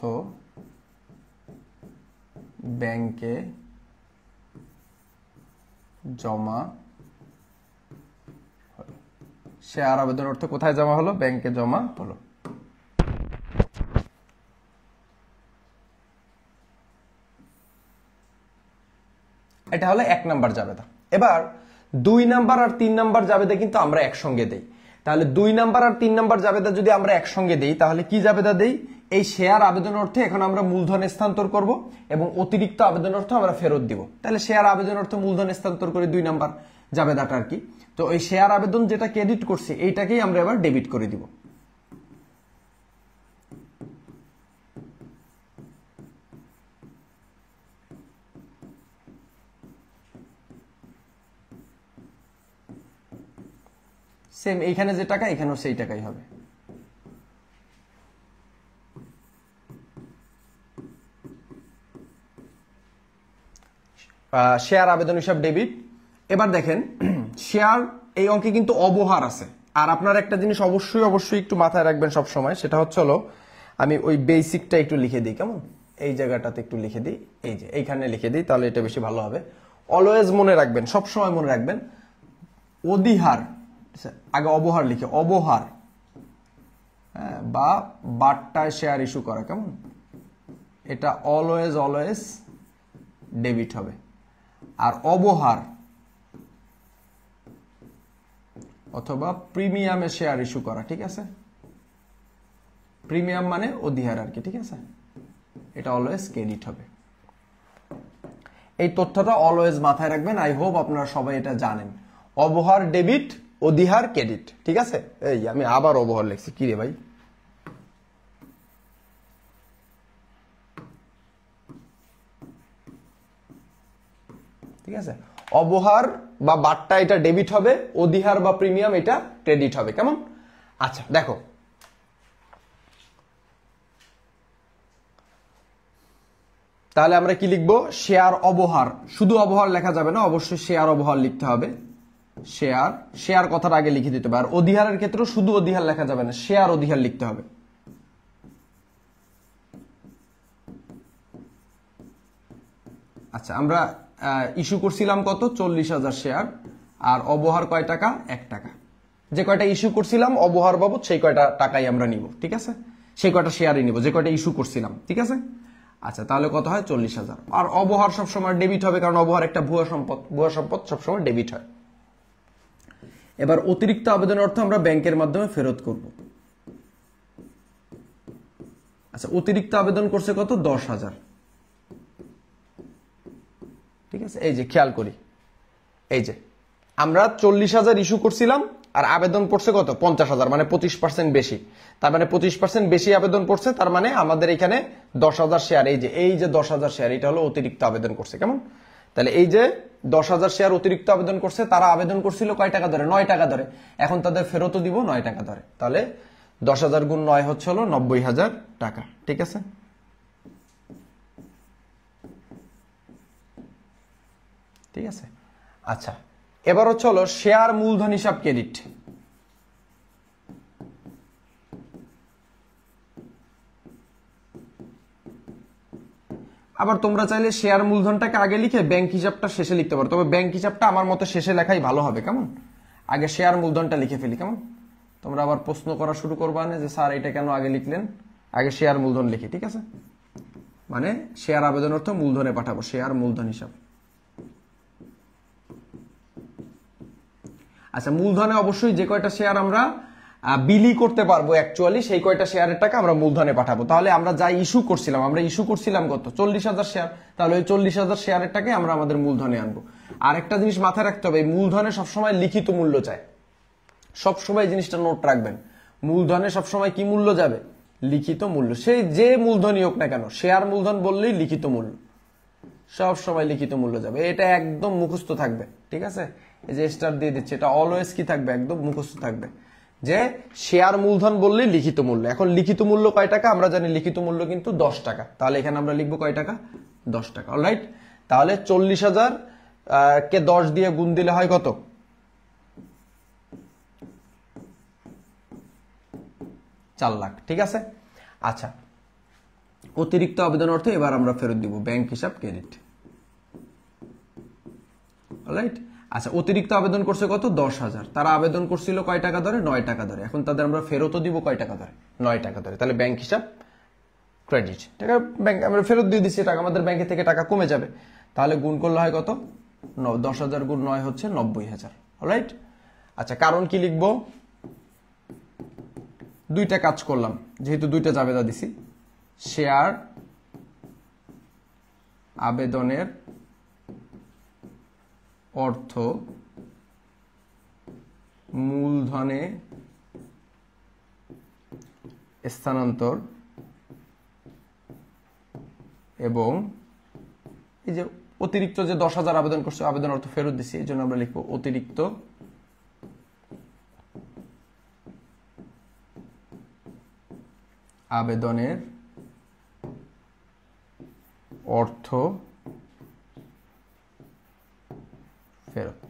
ব্যাংকে জমা হলো। শেয়ার আবেদন অর্থ কোথায় জমা হলো? ব্যাংকে জমা হলো। এটা হলো 1 নাম্বার জাবেদা। এবার 2 নাম্বার আর 3 নাম্বার জাবেদা কিন্তু আমরা একসঙ্গে দেই। তাহলে 2 নাম্বার আর 3 নাম্বার জাবেদা যদি আমরা একসঙ্গে দেই, তাহলে কি জাবেদা দেই? এই শেয়ার আবেদন অর্থে এখন আমরা মূলধন স্থানান্তর করব এবং অতিরিক্ত আবেদন অর্থ আমরা ফেরত দিব। তাহলে শেয়ার আবেদন অর্থ মূলধন স্থানান্তর করে 2 নাম্বার জাবেদাটা আর কি। তো এই শেয়ার আবেদন যেটা ক্রেডিট করছি এইটাকেই আমরা এবার ডেবিট করে দিব। সেম এইখানে যে টাকা এখানেও সেই টাকাই হবে। শেয়ার আবেদন হিসাব ডেবিট। এবার দেখেন শেয়ার এই অঙ্কে কিন্তু অবহার আছে। আর আপনার একটা জিনিস অবশ্যই অবশ্যই একটু মাথায় রাখবেন সব সময়, সেটা হচ্ছে হলো, আমি ওই বেসিকটা একটু লিখে দিই, কেমন? এই জায়গাটাতে একটু লিখে দিই, এই যে এইখানে লিখে দিই, তাহলে এটা বেশি ভালো হবে। অলওয়েজ মনে রাখবেন, সব সময় মনে রাখবেন, অধিহার আগে অবহার লিখে, অবহার বা বাট্টায় শেয়ার ইস্যু করা, কেমন? এটা অলওয়েজ অলওয়েজ ডেবিট হবে। আর অবহার অথবা প্রিমিয়ামে শেয়ার ইস্যু করা, ঠিক আছে? প্রিমিয়াম মানে অধিহার আর কি, ঠিক আছে? এটা অলওয়েজ ক্রেডিট হবে। এই তথ্যটা অলওয়েজ মাথায় রাখবেন। আই হোপ আপনারা সবাই এটা জানেন। অবহার ডেবিট, অধিহার ক্রেডিট, ঠিক আছে? এই আমি আবার অবহার লিখছি, কি রে ভাই? ঠিক আছে, অবহার বা বাট্টা এটা ডেবিট হবে, অধিহার বা প্রিমিয়াম এটা ক্রেডিট হবে, কেমন? আচ্ছা দেখো, তাহলে আমরা কি লিখবো? শেয়ার অবহার। শুধু অবহার লেখা যাবে না, অবশ্যই শেয়ার অবহার লিখতে হবে। শেয়ার, শেয়ার কথাটা আগে লিখে দিতে হবে। আর অধিহারের ক্ষেত্রে শুধু অধিহার লেখা যাবে না, শেয়ার অধিহার লিখতে হবে। আচ্ছা, আমরা ইস্যু করছিলাম কত? 40,000 শেয়ার। আর অবহার কয় টাকা? 1 টাকা। যে কয়টা ইস্যু করছিলাম অবহার বাবদ সেই কয়টা টাকাই আমরা নিব, ঠিক আছে? সেই কয়টা শেয়ারই নিব যে কয়টা ইস্যু করছিলাম, ঠিক আছে? আচ্ছা, তাহলে কত হয়? 40,000। আর অবহার সবসময় ডেবিট হবে, কারণ অবহার একটা ভুয়া সম্পদ। ভুয়া সম্পদ সবসময় ডেবিট হয়। এবার অতিরিক্ত আবেদনের অর্থ আমরা ব্যাংকের মাধ্যমে ফেরত করব। আচ্ছা, অতিরিক্ত আবেদন করছে কত? 10,000, ঠিক আছে? এই যে খেয়াল করি, এই যে আমরা 40,000 ইস্যু করছিলাম আর আবেদন পড়ছে কত? 50,000, মানে 25% বেশি। তার মানে 25% বেশি আবেদন পড়ছে, তার মানে আমাদের এখানে 10,000 শেয়ার, এই যে 10,000 শেয়ার, এটা হলো অতিরিক্ত আবেদন করছে, কেমন? তাহলে এই যে 10,000 শেয়ার অতিরিক্ত আবেদন করছে, তারা আবেদন করছিল কয় টাকা ধরে? 9 টাকা ধরে। এখন তাদের ফেরতও দিব 9 টাকা ধরে। তাহলে 10,000 গুণ 9 হচ্ছে হলো 90,000 টাকা। ঠিক আছে, ঠিক আছে। আচ্ছা, এবার হচ্ছে হলো শেয়ার মূলধন হিসাব ক্রেডিট। আবার তোমরা চাইলে শেয়ার মূলধনটাকে আগে লিখে ব্যাংক হিসাবটা শেষে লিখতে পারো, তবে ব্যাংক হিসাবটা আমার মতো শেষে লেখাই ভালো হবে। কেমন? আগে শেয়ার মূলধনটা লিখে ফেলি। কেমন? তোমরা আবার প্রশ্ন করা শুরু করবা না যে স্যার এটা কেন আগে লিখলেন। আগে শেয়ার মূলধন লিখি। ঠিক আছে, মানে শেয়ার আবেদন অর্থ মূলধনে পাঠাবো, শেয়ার মূলধন হিসাব। আচ্ছা, মূলধনে অবশ্যই যে কয়টা শেয়ার আমরা বিলি করতে পারবো অ্যাকচুয়ালি সেই কয়টা শেয়ারের টাকা আমরা মূলধনে পাঠাবো। তাহলে আমরা যা ইস্যু করছিলাম, আমরা ইস্যু করছিলাম কত? 40,000 শেয়ার। তাহলে ওই 40,000 শেয়ারের টাকা আমরা আমাদের মূলধনে আনবো। আর একটা জিনিস মাথায় রাখতে হবে, মূলধনে সবসময় লিখিত মূল্য চায়। সবসময় জিনিসটা নোট রাখবেন, মূলধনে সবসময় কি মূল্য যাবে? লিখিত মূল্য। সেই যে মূলধনই হোক না কেন, শেয়ার মূলধন বললেই লিখিত মূল্য, সব সময় লিখিত মূল্য যাবে। এটা একদম মুখস্থ থাকবে। ঠিক আছে, এই যে স্টার দিয়ে দিচ্ছে, এটা অলওয়েজ কি থাকবে? একদম মুখস্থ থাকবে যে শেয়ার মূলধন বললেই লিখিত মূল্য। এখন লিখিত মূল্য কয় টাকা? আমরা জানি লিখিত মূল্য কিন্তু 10 টাকা। তাহলে এখানে আমরা লিখবো কয় টাকা? 10 টাকা। অলরাইট, তাহলে 40,000 কে 10 দিয়ে গুণ দিলে হয় কত? 4 লাখ। ঠিক আছে, আচ্ছা, অতিরিক্ত আবেদন অর্থে এবার আমরা ফেরত দিব ব্যাংক হিসাব ক্রেডিট। অলরাইট, আচ্ছা, অতিরিক্ত আবেদন করছে কত? 10,000। তারা আবেদন করছিল কয় টাকা ধরে? 9 টাকা ধরে। এখন তাদের আমরা ফেরতও দিব কয় টাকা ধরে? 9 টাকা ধরে। তাহলে ব্যাংক হিসাব ক্রেডিট। টাকা ব্যাংক আমরা ফেরত দিয়ে দিচ্ছি, টাকা আমাদের ব্যাংকে থেকে টাকা কমে যাবে। তাহলে গুণ করলে হয় কত? 10,000 গুণ 9 হচ্ছে 90,000। অলরাইট, আচ্ছা, কারণ কি লিখবো? দুইটা কাজ করলাম, যেহেতু দুইটা জাবেদা দিছি। শেয়ার আবেদনের অর্থ মূলধনে স্থানান্তর এবং এই যে অতিরিক্ত যে 10,000 আবেদন করছে, আবেদন অর্থ ফেরত দিছি, এই জন্য আমরা লিখবো অতিরিক্ত আবেদনের অর্থ ফেরত।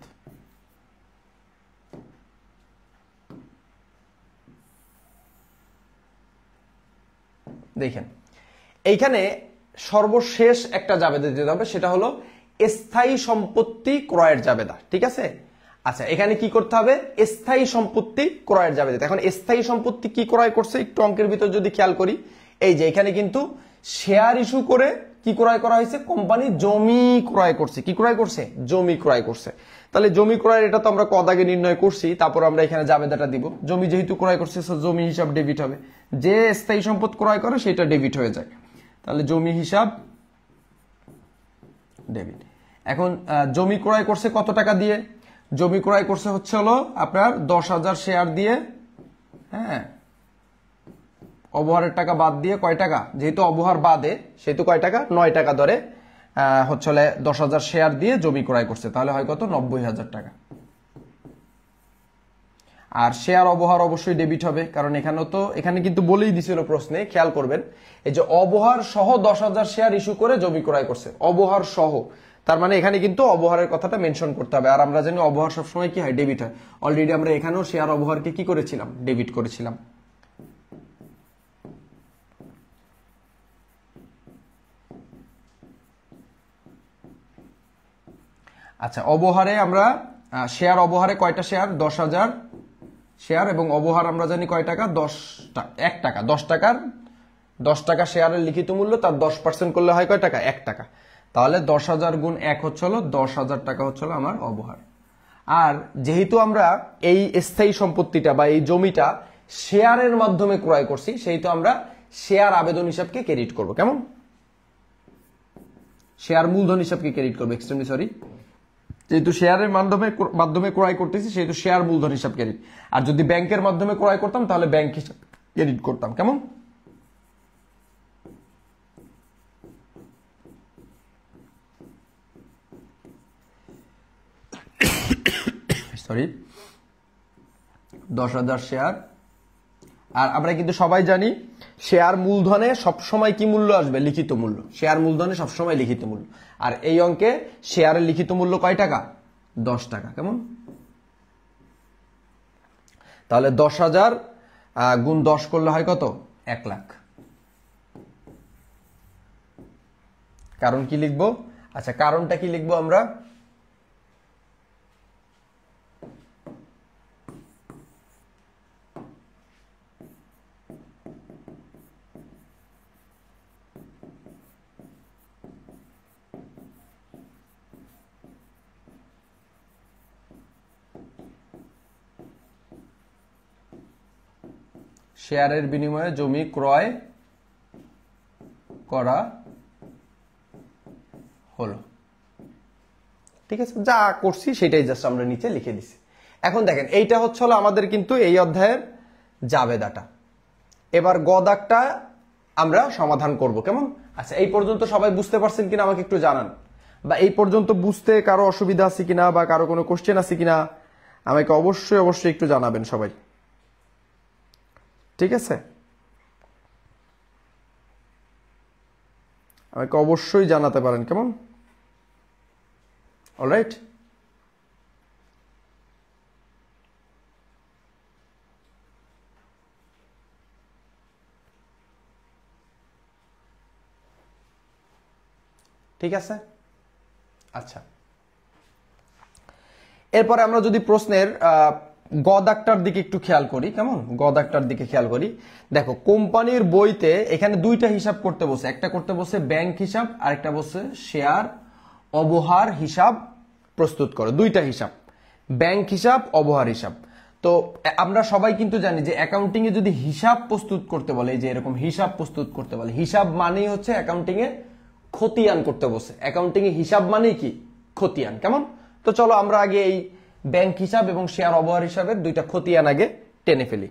দেখেন, এইখানে সর্বশেষ একটা জাবেদা দিতে হবে, সেটা হলো স্থায়ী সম্পত্তি ক্রয়ের জাবেদা। ঠিক আছে, আচ্ছা, এখানে কি করতে হবে? স্থায়ী সম্পত্তি ক্রয়ের জাবেদা। এখন স্থায়ী সম্পত্তি কি ক্রয় করছে একটু অঙ্কের ভিতর যদি খেয়াল করি, এই যে এখানে কিন্তু শেয়ার ইস্যু করে কি ক্রয় করা হয়েছে? কোম্পানি জমি ক্রয় করছে। কি ক্রয় করছে? জমি ক্রয় করছে। তাহলে জমি ক্রয়ের এটা তো আমরা কত আগে নির্ণয় করছি, তারপর আমরা এখানে জাবেদাটা দিব। জমি যেহেতু ক্রয় করছে, জমি হিসাব ডেবিট হবে। যে স্থায়ী সম্পদ ক্রয় করে সেটা ডেবিট হয়ে যায়। তাহলে জমি হিসাব ডেবিট। এখন জমি ক্রয় করছে কত টাকা দিয়ে? জমি ক্রয় করছে হচ্ছে হলো আপনার 10,000 শেয়ার দিয়ে। হ্যাঁ, অবহারের টাকা বাদ দিয়ে কয় টাকা? যেহেতু অবহার বাদে সেহেতু কয় টাকা? 9 টাকা ধরে হচ্ছে 10,000 শেয়ার দিয়ে জমি ক্রয় করছে। তাহলে হয় কত? 90,000 টাকা। আর শেয়ার অবহার অবশ্যই ডেবিট হবে, কারণ এখানে কিন্তু বলেই দিছিল প্রশ্নে, খেয়াল করবেন, এই যে অবহার সহ 10,000 শেয়ার ইস্যু করে জমি ক্রয় করছে, অবহার সহ। তার মানে এখানে কিন্তু অবহারের কথাটা মেনশন করতে হবে। আর আমরা জানি অবহার সবসময় কি হয়? ডেবিট হয়। অলরেডি আমরা এখানেও শেয়ার অবহারকে কি করেছিলাম? ডেবিট করেছিলাম। আচ্ছা, অবহারে আমরা শেয়ার অবহারে কয়টা শেয়ার? 10,000 শেয়ার, এবং অবহার আমরা জানি কয় টাকা? 1 টাকা। 10 টাকা শেয়ারের লিখিত মূল্য, তার 10% করলে হয় কয় টাকা? 1 টাকা। তাহলে 10,000 গুণ 1 হচ্ছে হলো 10,000 টাকা হচ্ছে হলো আমার অবহার। আর যেহেতু আমরা এই স্থায়ী সম্পত্তিটা বা এই জমিটা শেয়ারের মাধ্যমে ক্রয় করছি, সেহেতু আমরা শেয়ার আবেদন হিসাবকে ক্রেডিট করব। কেমন? শেয়ার মূলধন হিসাবকে ক্রেডিট করবো, এক্সট্রিমলি সরি। যেহেতু শেয়ারের মাধ্যমে ক্রয় করতেছি, সেহেতু শেয়ার মূলধন হিসাব ক্রেডিট। আর যদি ব্যাংকের মাধ্যমে ক্রয় করতাম তাহলে ব্যাংক হিসাব ক্রেডিট করতাম। কেমন? সরি, 10,000 শেয়ার আর আমরা কিন্তু সবাই জানি শেয়ার মূলধনে সবসময় কি মূল্য আসবে? লিখিত মূল্য। শেয়ার মূলধনে সবসময় লিখিত মূল্য। আর এই অঙ্কে শেয়ারের লিখিত মূল্য কয় টাকা? 10 টাকা। কেমন? তাহলে 10,000 গুণ 10 করলে হয় কত? 1 লাখ। কারণ কি লিখবো? আচ্ছা, কারণটা কি লিখবো আমরা? শেয়ারের বিনিময়ে জমি ক্রয় করা হলো। ঠিক আছে, যা করছি সেটাই জাস্ট আমরা নিচে লিখে দিছি। এখন দেখেন, এইটা হচ্ছে হলো আমাদের কিন্তু এই অধ্যায়ের জাবেদাটা। এবার গ দাগটা আমরা সমাধান করব। কেমন? আচ্ছা, এই পর্যন্ত সবাই বুঝতে পারছেন কিনা আমাকে একটু জানান, বা এই পর্যন্ত বুঝতে কারো অসুবিধা আছে কিনা বা কারো কোনো কোশ্চেন আছে কিনা আমাকে অবশ্যই অবশ্যই একটু জানাবেন সবাই। ঠিক আছে, আমাকে অবশ্যই জানাতে পারেন। কেমন? অলরাইট। ঠিক আছে, আচ্ছা। এরপরে আমরা যদি প্রশ্নের গ দাগটার দিকে একটু খেয়াল করি। কেমন? গ দাগটার দিকে খেয়াল করি। দেখো, কোম্পানির বইতে এখানে দুইটা হিসাব করতে বসে, একটা করতে বসে ব্যাংক হিসাব, আর একটা বসে শেয়ার অবহার হিসাব প্রস্তুত করে। দুইটা হিসাব, ব্যাংক হিসাব, অবহার হিসাব। তো আমরা সবাই কিন্তু জানি যে অ্যাকাউন্টিং এ যদি হিসাব প্রস্তুত করতে বলে, যে এরকম হিসাব প্রস্তুত করতে বলে, হিসাব মানেই হচ্ছে অ্যাকাউন্টিং এ খতিয়ান করতে বসে। অ্যাকাউন্টিং এ হিসাব মানেই কি? খতিয়ান। কেমন? তো চলো আমরা আগে এই ব্যাংক হিসাব এবং শেয়ার অবহার হিসাবের দুইটা খতিয়ান আগে টেনে ফেলি।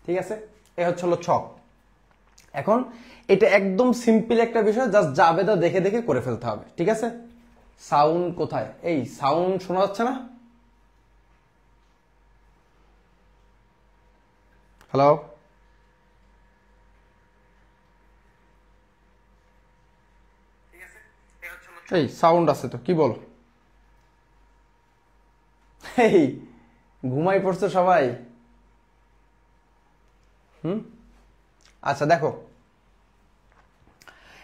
ঠিক আছে, এ হলো ছক। এখন এটা একদম সিম্পল একটা বিষয়, জাস্ট জাবেদা দেখে দেখে করে ফেলতে হবে। ঠিক আছে, সাউন্ড কোথায়? এই সাউন্ড শোনা যাচ্ছে না? হ্যালো, এই সাউন্ড আছে তো, কি বল? এই ঘুমাই পড়ছো সবাই? আচ্ছা দেখো,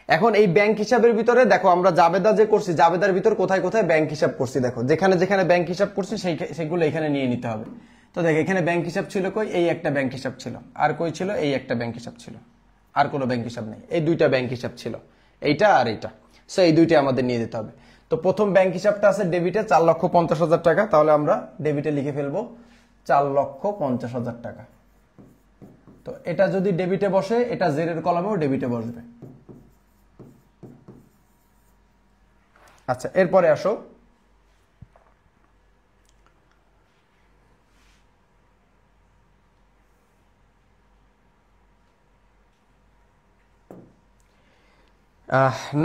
এখন এই ব্যাংক হিসাবের ভিতরে দেখো আমরা জাবেদা যে করছি, জাবেদার ভিতর কোথায় কোথায় ব্যাংক হিসাব করছি দেখো, যেখানে যেখানে ব্যাংক হিসাব করছি সেগুলো এখানে নিয়ে নিতে হবে। তো দেখো এখানে ব্যাংক হিসাব ছিল কই? এই একটা ব্যাংক হিসাব ছিল। আর কই ছিল? এই একটা ব্যাংক হিসাব ছিল। আর কোনো ব্যাংক হিসাব নেই, এই দুইটা ব্যাংক হিসাব ছিল, এইটা আর এইটা। সো এই দুইটা আমাদের নিয়ে যেতে হবে। তো প্রথম ব্যাংক হিসাবটা আছে ডেবিটে 4,50,000 টাকা, তাহলে আমরা ডেবিটে লিখে ফেলবো 4,50,000 টাকা। তো এটা যদি ডেবিটে বসে, এটা জেরের কলামেও ডেবিটে বসবে। আচ্ছা, এরপরে আসো,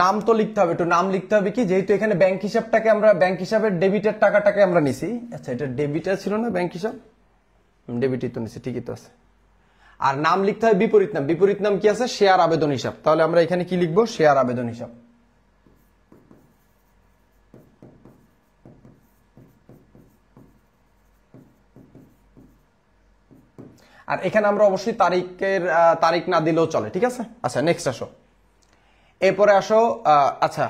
নাম তো লিখতে হবে, একটু নাম লিখতে হবে। কি, যেহেতু এখানে ব্যাংক হিসাবটাকে আমরা ব্যাংক হিসাবের ডেবিটের টাকাটাকে আমরা নিছি। আচ্ছা, এটা ডেবিটে ছিল না ব্যাংক হিসাব? ডেবিটই তো নিছি, ঠিকই তো আছে। আর নাম লিখতে হয় বিপরীত নাম। বিপরীত নাম কি আছে? শেয়ার আবেদন হিসাব। তাহলে আমরা এখানে কি লিখবো? শেয়ার আবেদন হিসাব। আর এখানে আমরা অবশ্যই তারিখ না দিলেও চলে। ঠিক আছে, আচ্ছা নেক্সট আসো, এরপরে আসো। আচ্ছা,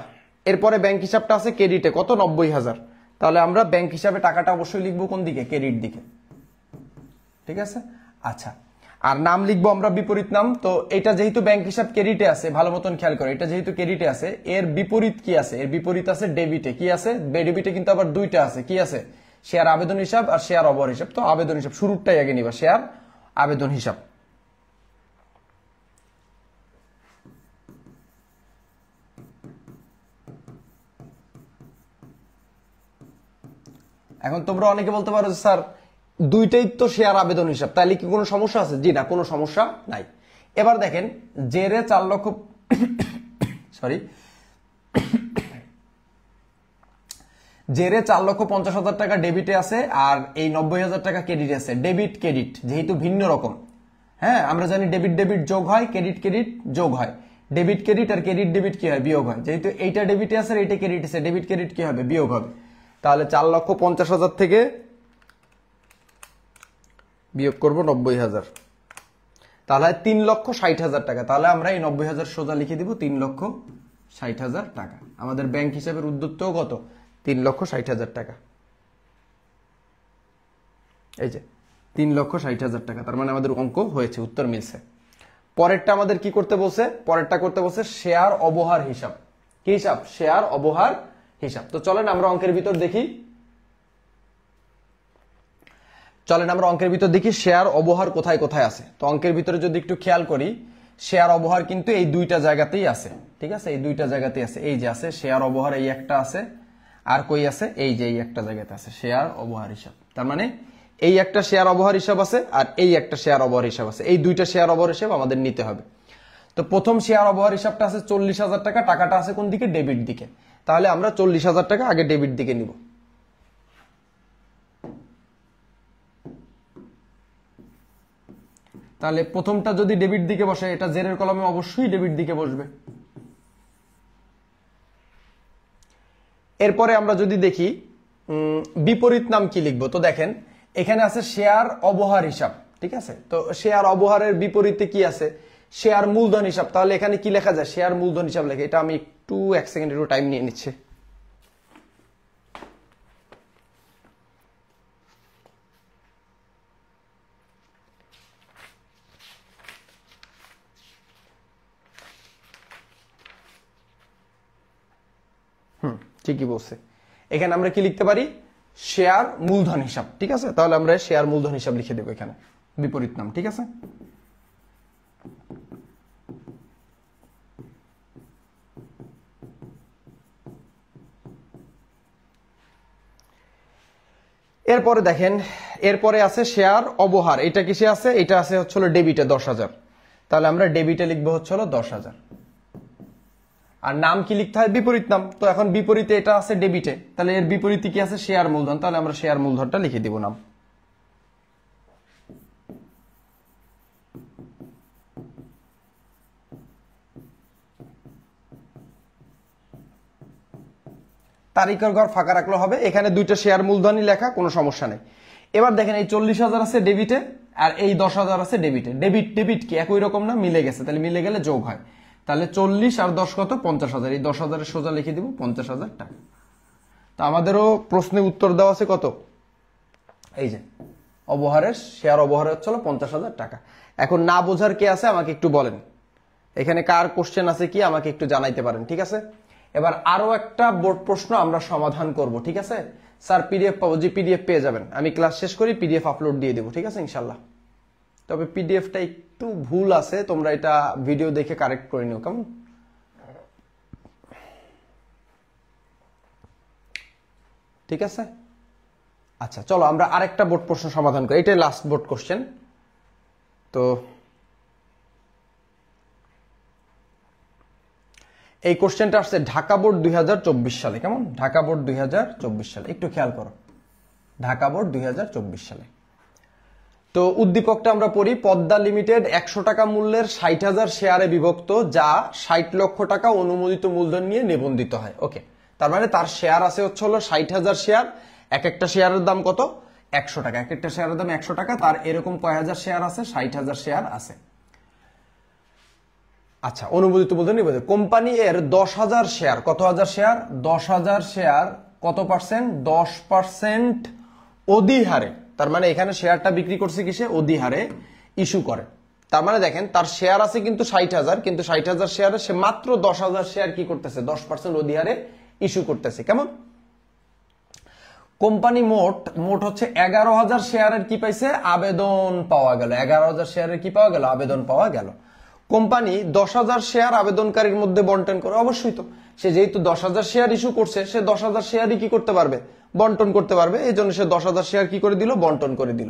এরপরে ব্যাংক হিসাবটা আছে ক্রেডিটে, কত? 90,000। তাহলে আমরা ব্যাংক হিসাবে টাকাটা অবশ্যই লিখবো কোন দিকে? ক্রেডিট দিকে। ঠিক আছে, আচ্ছা। আর নাম লিখবো আমরা বিপরীত নাম। তো এটা যেহেতু ব্যাংক হিসাব ক্রেডিটে আছে, ভালো মতন খেয়াল করে, এটা যেহেতু ক্রেডিটে আছে, এর বিপরীত কি আছে? এর বিপরীত আছে ডেবিটে। কি আছে? ডেবিটে কিন্তু আবার দুইটা আছে। কি আছে? শেয়ার আবেদন হিসাব আর শেয়ার অবহার হিসাব। তো আবেদন হিসাব শুরুটাই আগে নিবা, শেয়ার আবেদন হিসাব। এখন তোমরা অনেকে বলতে পারো যে স্যার দুইটাই তো শেয়ার আবেদন হিসাব, তাহলে কি কোনো সমস্যা আছে? জি না, কোনো সমস্যা নাই। এবার দেখেন, জেরে 4 লক্ষ সরি জেরে 4,50,000 টাকা ডেবিটে আছে, আর এই 90,000 টাকা ক্রেডিট আছে। ডেবিট ক্রেডিট যেহেতু ভিন্ন রকম, হ্যাঁ আমরা জানি ডেবিট ডেবিট যোগ হয়, ক্রেডিট ক্রেডিট যোগ হয়। ডেবিট ক্রেডিট আর ক্রেডিট ডেবিট কি হয়? বিয়োগ হয়। যেহেতু এইটা ডেবিটে আছে আর এইটা ক্রেডিট আছে, ডেবিট ক্রেডিট কি হবে? বিয়োগ হবে। তাহলে 4,50,000 থেকে বিয়োগ করবো 90,000, তাহলে 3,60,000 টাকা। তাহলে আমরা এই 90,000 সোজা লিখে দিব 3,60,000 টাকা। আমাদের ব্যাংক হিসাবের উদ্যোক্তাও কত? 3,60,000 টাকা। এই যে 3,60,000 টাকা, তার মানে আমাদের অঙ্ক হয়েছে, উত্তর মিলছে। পরেরটা আমাদের কি করতে বলছে? পরেরটা করতে বলছে শেয়ার অবহার হিসাব। কি হিসাব? শেয়ার অবহার হিসাব। তো চলেন আমরা অঙ্কের ভিতর দেখি, শেয়ার অবহার কোথায় কোথায় আছে। তো অঙ্কের ভিতরে যদি একটু খেয়াল করি, শেয়ার অবহার কিন্তু এই দুইটা জায়গাতেই আছে। ঠিক আছে, এই দুইটা জায়গাতেই আছে। এই যে আছে শেয়ার অবহার, এই একটা আছে, আর কই আছে? এই যে এই একটা জায়গাতে আছে শেয়ার অবহার হিসাব। তার মানে এই একটা শেয়ার অবহার হিসাব আছে, আর এই একটা শেয়ার অবহার হিসাব আছে। এই দুইটা শেয়ার অবহার হিসাব আমাদের নিতে হবে। তো প্রথম শেয়ার অবহার হিসাবটা আছে 40,000 টাকা। টাকাটা আছে কোন দিকে? ডেবিট দিকে। তাহলে আমরা 40,000 টাকা আগে ডেবিট দিকে নিব। তাহলে প্রথমটা যদি ডেবিট দিকে বসে, এটা জেরের কলমে অবশ্যই ডেবিট দিকে বসবে। এরপরে আমরা যদি দেখি বিপরীত নাম কি লিখবো, তো দেখেন এখানে আছে শেয়ার অবহার হিসাব। ঠিক আছে, তো শেয়ার অবহারের বিপরীতে কি আছে? শেয়ার মূলধন হিসাব। তাহলে এখানে কি লেখা যায়? শেয়ার মূলধন হিসাব লেখে। এটা আমি একটু 1 সেকেন্ড একটু টাইম নিয়ে নিচ্ছি। ঠিকই বলছে। এখানে আমরা কি লিখতে পারি? শেয়ার মূলধন হিসাব। ঠিক আছে, তাহলে আমরা শেয়ার মূলধন হিসাব লিখে দেবো এখানে, বিপরীত নাম। ঠিক আছে, এরপরে দেখেন, এরপরে আছে শেয়ার অবহার। এটা কিসে আছে? এটা আছে হচ্ছে ডেবিটে 10,000। তাহলে আমরা ডেবিটে লিখবো হচ্ছে 10,000। আর নাম কি লিখতে হয়? বিপরীত নাম। তো এখন বিপরীতে এটা আছে ডেবিটে, তাহলে এর বিপরীতে কি আছে? শেয়ার মূলধন। তাহলে আমরা শেয়ার মূলধনটা লিখে দিব নাম। তারিখের ঘর ফাঁকা রাখলে হবে, এখানে দুইটা শেয়ার মূলধনই লেখা, কোনো সমস্যা নেই। এবার দেখেন এই 40,000 আছে ডেবিটে আর এই 10,000 আছে ডেবিটে। ডেবিট ডেবিট কি একই রকম না? মিলে গেছে, তাহলে মিলে গেলে যোগ হয়। তাহলে 40 আর 10 কত? 50,000। এই 10,000 এর সোজা লিখে দিব 50,000 টাকা। তো আমাদেরও প্রশ্নে উত্তর দেওয়া আছে কত? এই যে অবহারের শেয়ার অবহার হচ্ছে 50,000 টাকা। এখন না বোঝার কে আছে আমাকে একটু বলেন, এখানে কার কোশ্চেন আছে কি আমাকে একটু জানাইতে পারেন, ঠিক আছে? এবার আরো একটা বোর্ড প্রশ্ন আমরা সমাধান করব, ঠিক আছে? স্যার পিডিএফ পাবো? যে পিডিএফ পেয়ে যাবেন, আমি ক্লাস শেষ করি পিডিএফ আপলোড দিয়ে দেবো, ঠিক আছে ইনশাল্লাহ। তবে পিডিএফটা একটু ভুল আছে, তোমরা এটা ভিডিও দেখে কারেক্ট করে নিও, কেমন? ঠিক আছে, আচ্ছা চলো আমরা আরেকটা বোর্ড প্রশ্ন সমাধান করি, এটাই লাস্ট বোর্ড কোশ্চেন। তো এই কোশ্চেনটা আসছে ঢাকা বোর্ড 2024 সালে, কেমন? ঢাকা বোর্ড 2024 সালে, একটু খেয়াল করো, ঢাকা বোর্ড 2024 সালে। তো উদ্দীপকটা আমরা পড়ি। পদ্মা লিমিটেড 100 টাকা মূল্যের 60,000 শেয়ারে বিভক্ত, যা 60 লক্ষ টাকা অনুমোদিত মূলধন নিয়ে নিবন্ধিত হয়। ওকে, তার মানে তার শেয়ার আছে হচ্ছে 60,000 শেয়ার। এক একটা শেয়ারের দাম কত? 100 টাকা। এক একটা শেয়ারের দাম 100 টাকা। তার এরকম কয় হাজার শেয়ার আছে? 60,000 শেয়ার আছে। আচ্ছা, অনুমোদিত মূলধন নিবন্ধিত। কোম্পানি এর 10,000 শেয়ার, কত হাজার শেয়ার? 10,000 শেয়ার কত পার্সেন্ট? 10% অধিহারে। তার মানে এখানে শেয়ারটা বিক্রি করছে কিসে? অধিহারে ইস্যু করে। তার মানে দেখেন তার শেয়ার আছে কিন্তু 60,000, কিন্তু 60,000 শেয়ারে সে মাত্র 10,000 শেয়ার কি করতেছে? 10% অধিহারে ইস্যু করতেছে, কেমন? কোম্পানি মোট হচ্ছে 11,000 শেয়ারের কি পাইছে? আবেদন পাওয়া গেল। 11,000 শেয়ারের কি পাওয়া গেল? আবেদন পাওয়া গেল। কোম্পানি 10,000 শেয়ার আবেদনকারীর মধ্যে বন্টন করে, অবশ্যই তো সে যেহেতু 10,000 শেয়ার ইস্যু করছে, সে 10,000 শেয়ারই কি করতে পারবে? বন্টন করতে পারবে। এই জন্য সে 10,000 শেয়ার কি করে দিল? বন্টন করে দিল।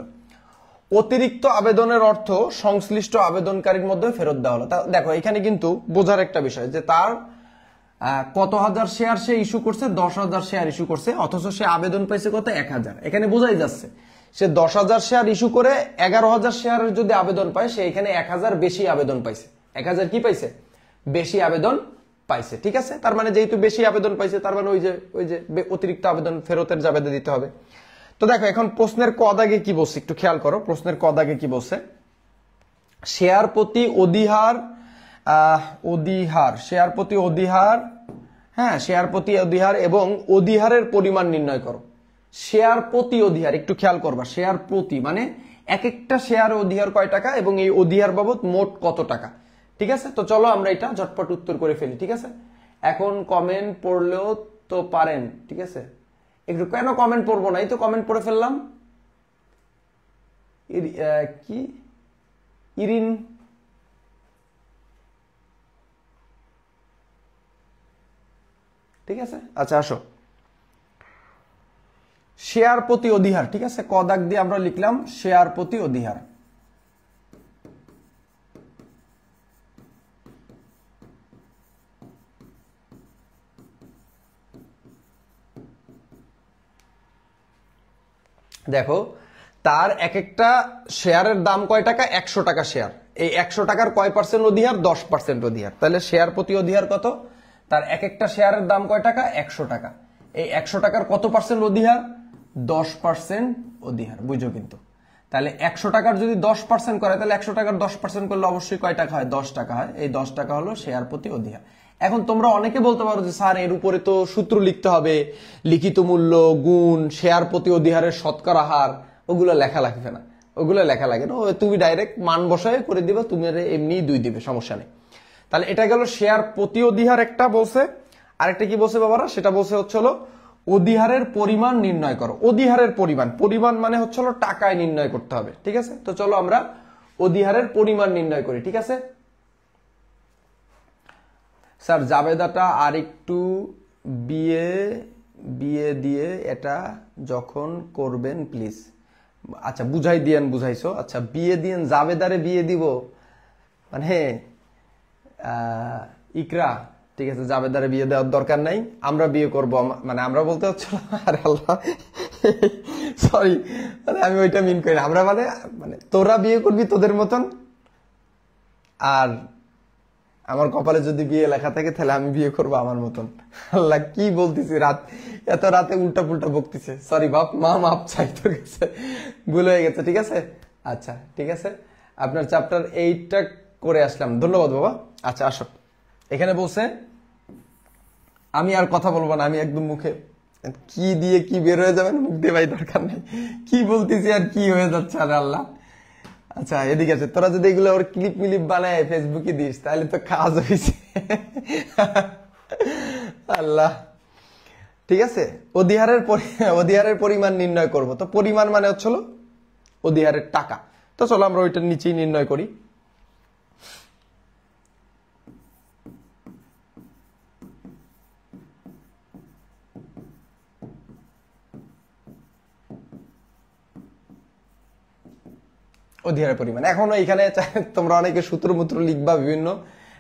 অতিরিক্ত আবেদনের অর্থ সংশ্লিষ্ট আবেদনকারীর মধ্যে ফেরত দেওয়া হলো। দেখো এখানে কিন্তু বোঝার একটা বিষয় যে তার কত হাজার শেয়ার সে ইস্যু করছে? 10,000 শেয়ার ইস্যু করছে, অথচ সে আবেদন পাইছে কত? 1,000। এখানে বোঝাই যাচ্ছে সে 10,000 শেয়ার ইস্যু করে 11,000 শেয়ারের যদি আবেদন পায়, সে এখানে 1,000 বেশি আবেদন পাইছে। 1,000 কি পাইছে? বেশি আবেদন পাইছে, ঠিক আছে? তার মানে যেহেতু বেশি আবেদন পাইছে, তার মানে ওই যে অতিরিক্ত আবেদন ফেরতের জাবেদা দিতে হবে। তো দেখো এখন প্রশ্নের ক দাগে কি বলছে একটু খেয়াল করো। প্রশ্নের ক দাগে কি বলছে? শেয়ার প্রতি অধিহার, শেয়ার প্রতি অধিহার, হ্যাঁ শেয়ার প্রতি অধিহার এবং অধিহারের পরিমাণ নির্ণয় করো। শেয়ার প্রতি অধিহার একটু খেয়াল করবা, শেয়ার প্রতি মানে এক একটা শেয়ার অধিহার কয় টাকা এবং এই অধিহার বাবদ মোট কত টাকা, ঠিক আছে? তো চলো আমরা এটা ঝটপট উত্তর করে ফেলি, ঠিক আছে? এখন কমেন্ট পড়লেও তো পারেন, ঠিক আছে? একটু কেন কমেন্ট পড়বো না? এই তো কমেন্ট পড়ে ফেললাম। কি ইরিন, ঠিক আছে? আচ্ছা আসো, শেয়ার প্রতি অধিহার, ঠিক আছে? ক দাগ দিয়ে আমরা লিখলাম শেয়ার প্রতি অধিহার। দেখো তার এক একটা শেয়ারের দাম কয় টাকা? 100 টাকা শেয়ার। এই 100 টাকার কয় পার্সেন্ট অধিহার? 10% অধিহার। তাহলে শেয়ার প্রতি অধিহার কত? তার এক একটা শেয়ারের দাম কয় টাকা? 100 টাকা। এই 100 টাকার কত পার্সেন্ট অধিহার? 10% অধিহার। বুঝো কিন্তু, তাহলে 100 টাকার যদি 10% করে, তাহলে 100 টাকার 10% করলে অবশ্যই কয় টাকা হয়? 10 টাকা হয়। এই 10 টাকা হলো শেয়ার প্রতি অধিহার। এখন তোমরা অনেকে বলতে পারো যে স্যার এর উপরে তো সূত্র লিখতে হবে, লিখিত মূল্য গুণ শেয়ার প্রতি অধিহারের শতকরা হার, ওগুলো লেখা লাগবে না, ওগুলো লেখা লাগে না। তুমি ডাইরেক্ট মান বসায় করে দিবে, তুমি এমনি 2 দিবে, সমস্যা নেই। তাহলে এটা গেল শেয়ার প্রতি অধিহার একটা বলছে। আরেকটা কি বলছে বাবারা? সেটা বলছে হচ্ছে হলো অধিহারের পরিমাণ নির্ণয় করো। অধিহারের পরিমাণ, পরিমাণ মানে হচ্ছে হলো টাকায় নির্ণয় করতে হবে, ঠিক আছে? তো চলো আমরা অধিহারের পরিমাণ নির্ণয় করি, ঠিক আছে? স্যার জাবেদাটা আর একটু বিয়ে দিয়ে এটা যখন করবেন প্লিজ। আচ্ছা বুঝাই দিয়েন, বুঝাইছো। আচ্ছা বিয়ে দিয়েন, জাবেদারে বিয়ে দিব মানে ইকরা, ঠিক আছে, জাবেদারে বিয়ে দেওয়ার দরকার নাই, আমরা বিয়ে করব, মানে আমরা বলতে হচ্ছিল, আরে আল্লাহ সরি, মানে আমি ওইটা মিন করি না। আমরা মানে মানে তোরা বিয়ে করবি তোদের মতন, আর আমার কপালে যদি বিয়ে লেখা থাকে তাহলে আমি বিয়ে করবো আমার মতন। আল্লাহ কি বলতেছি, এত রাতে উল্টা পুল্টা বকতেছে, সরি বাপ মা, মাপ চাই তোর কাছে, ভুল হয়ে গেছে, ঠিক আছে। আচ্ছা ঠিক আছে, আপনার চ্যাপ্টার 8টা করে আসলাম, ধন্যবাদ বাবা। আচ্ছা আসো, এখানে বলছে আমি আর কথা বলবো না, আমি একদম মুখে কি দিয়ে কি বের হয়ে যাবেন, মুখ দিয়ে ভাই দরকার নেই, কি বলতেছি আর কি হয়ে যাচ্ছে, আরে আল্লাহ। আচ্ছা এদিকে আছে, তোরা যদি এগুলো ওর ক্লিপ মিলিপ বানায় ফেসবুকে দিস তাহলে তো কাজ হয়েছে আল্লাহ। ঠিক আছে, অধিহারের পরিমাণ নির্ণয় করব। তো পরিমাণ মানে হচ্ছিল অধিহারের টাকা। তো চলো আমরা ওইটার নিচেই নির্ণয় করি। অধিহারের পরিমাণ এখনো এখানে তোমরা অনেকে সূত্র মূত্র লিখবা বিভিন্ন,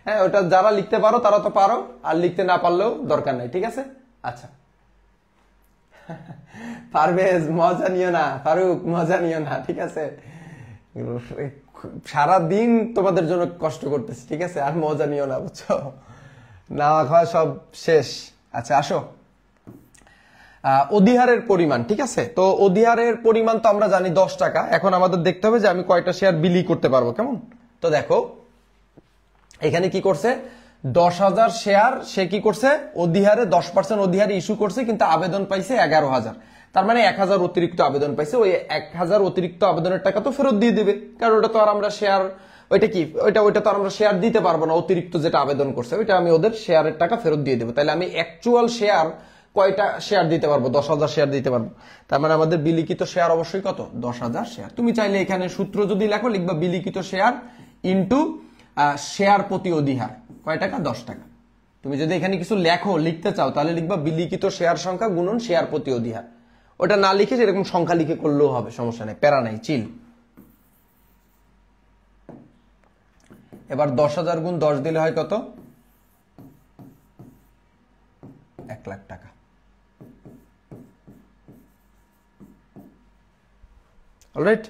হ্যাঁ ওটা যারা লিখতে পারো তারা তো পারো, আর লিখতে না পারলেও দরকার নাই, ঠিক আছে। আচ্ছা পারভেজ মজা নিও না, ফারুক মজা নিও না, ঠিক আছে, সারাদিন তোমাদের জন্য কষ্ট করতেছি, ঠিক আছে, আর মজা নিও না, বুঝছো, না খাওয়া সব শেষ। আচ্ছা আসো, অধিহারের পরিমাণ, ঠিক আছে। তো অধিহারের পরিমাণ তো আমরা জানি 10 টাকা। এখন আমাদের দেখতে হবে যে আমি কয়টা শেয়ার বিলি করতে পারবো, কেমন। তো দেখো এখানে কি করছে, 10,000 শেয়ার সে কি করছে, অধিহারে 10% অধিহারে ইস্যু করছে, কিন্তু আবেদন পাইছে 11,000, তার মানে 1,000 অতিরিক্ত আবেদন পাইছে। ওই 1,000 অতিরিক্ত আবেদনের টাকা তো ফেরত দিয়ে দেবে, কারণ ওটা তো আর আমরা শেয়ার, ওইটা কি ওইটা তো আর আমরা শেয়ার দিতে পারবো না, অতিরিক্ত যেটা আবেদন করছে ওইটা আমি ওদের শেয়ারের টাকা ফেরত দিয়ে দেবো। তাহলে আমি অ্যাকচুয়াল শেয়ার কয়টা শেয়ার দিতে পারবো, 10,000 শেয়ার দিতে পারবো। তার মানে আমাদের বিলিখিত শেয়ার অবশ্যই কত, 10,000 শেয়ার। তুমি চাইলে এখানে সূত্র যদি লেখো লিখবা বিলিখিত শেয়ার ইন্টু শেয়ার প্রতি অধিহার, কয় টাকা, 10 টাকা। তুমি যদি এখানে কিছু লেখো লিখতে চাও তাহলে লিখবা বিলিখিত শেয়ার সংখ্যা গুণন শেয়ার প্রতি অধিহার। ওটা না লিখে যেরকম সংখ্যা লিখে করলেও হবে, সমস্যা নেই, প্যারা নাই, চিল। এবার 10,000 গুণ 10 দিলে হয় কত, 1 লাখ টাকা। অলরাইট,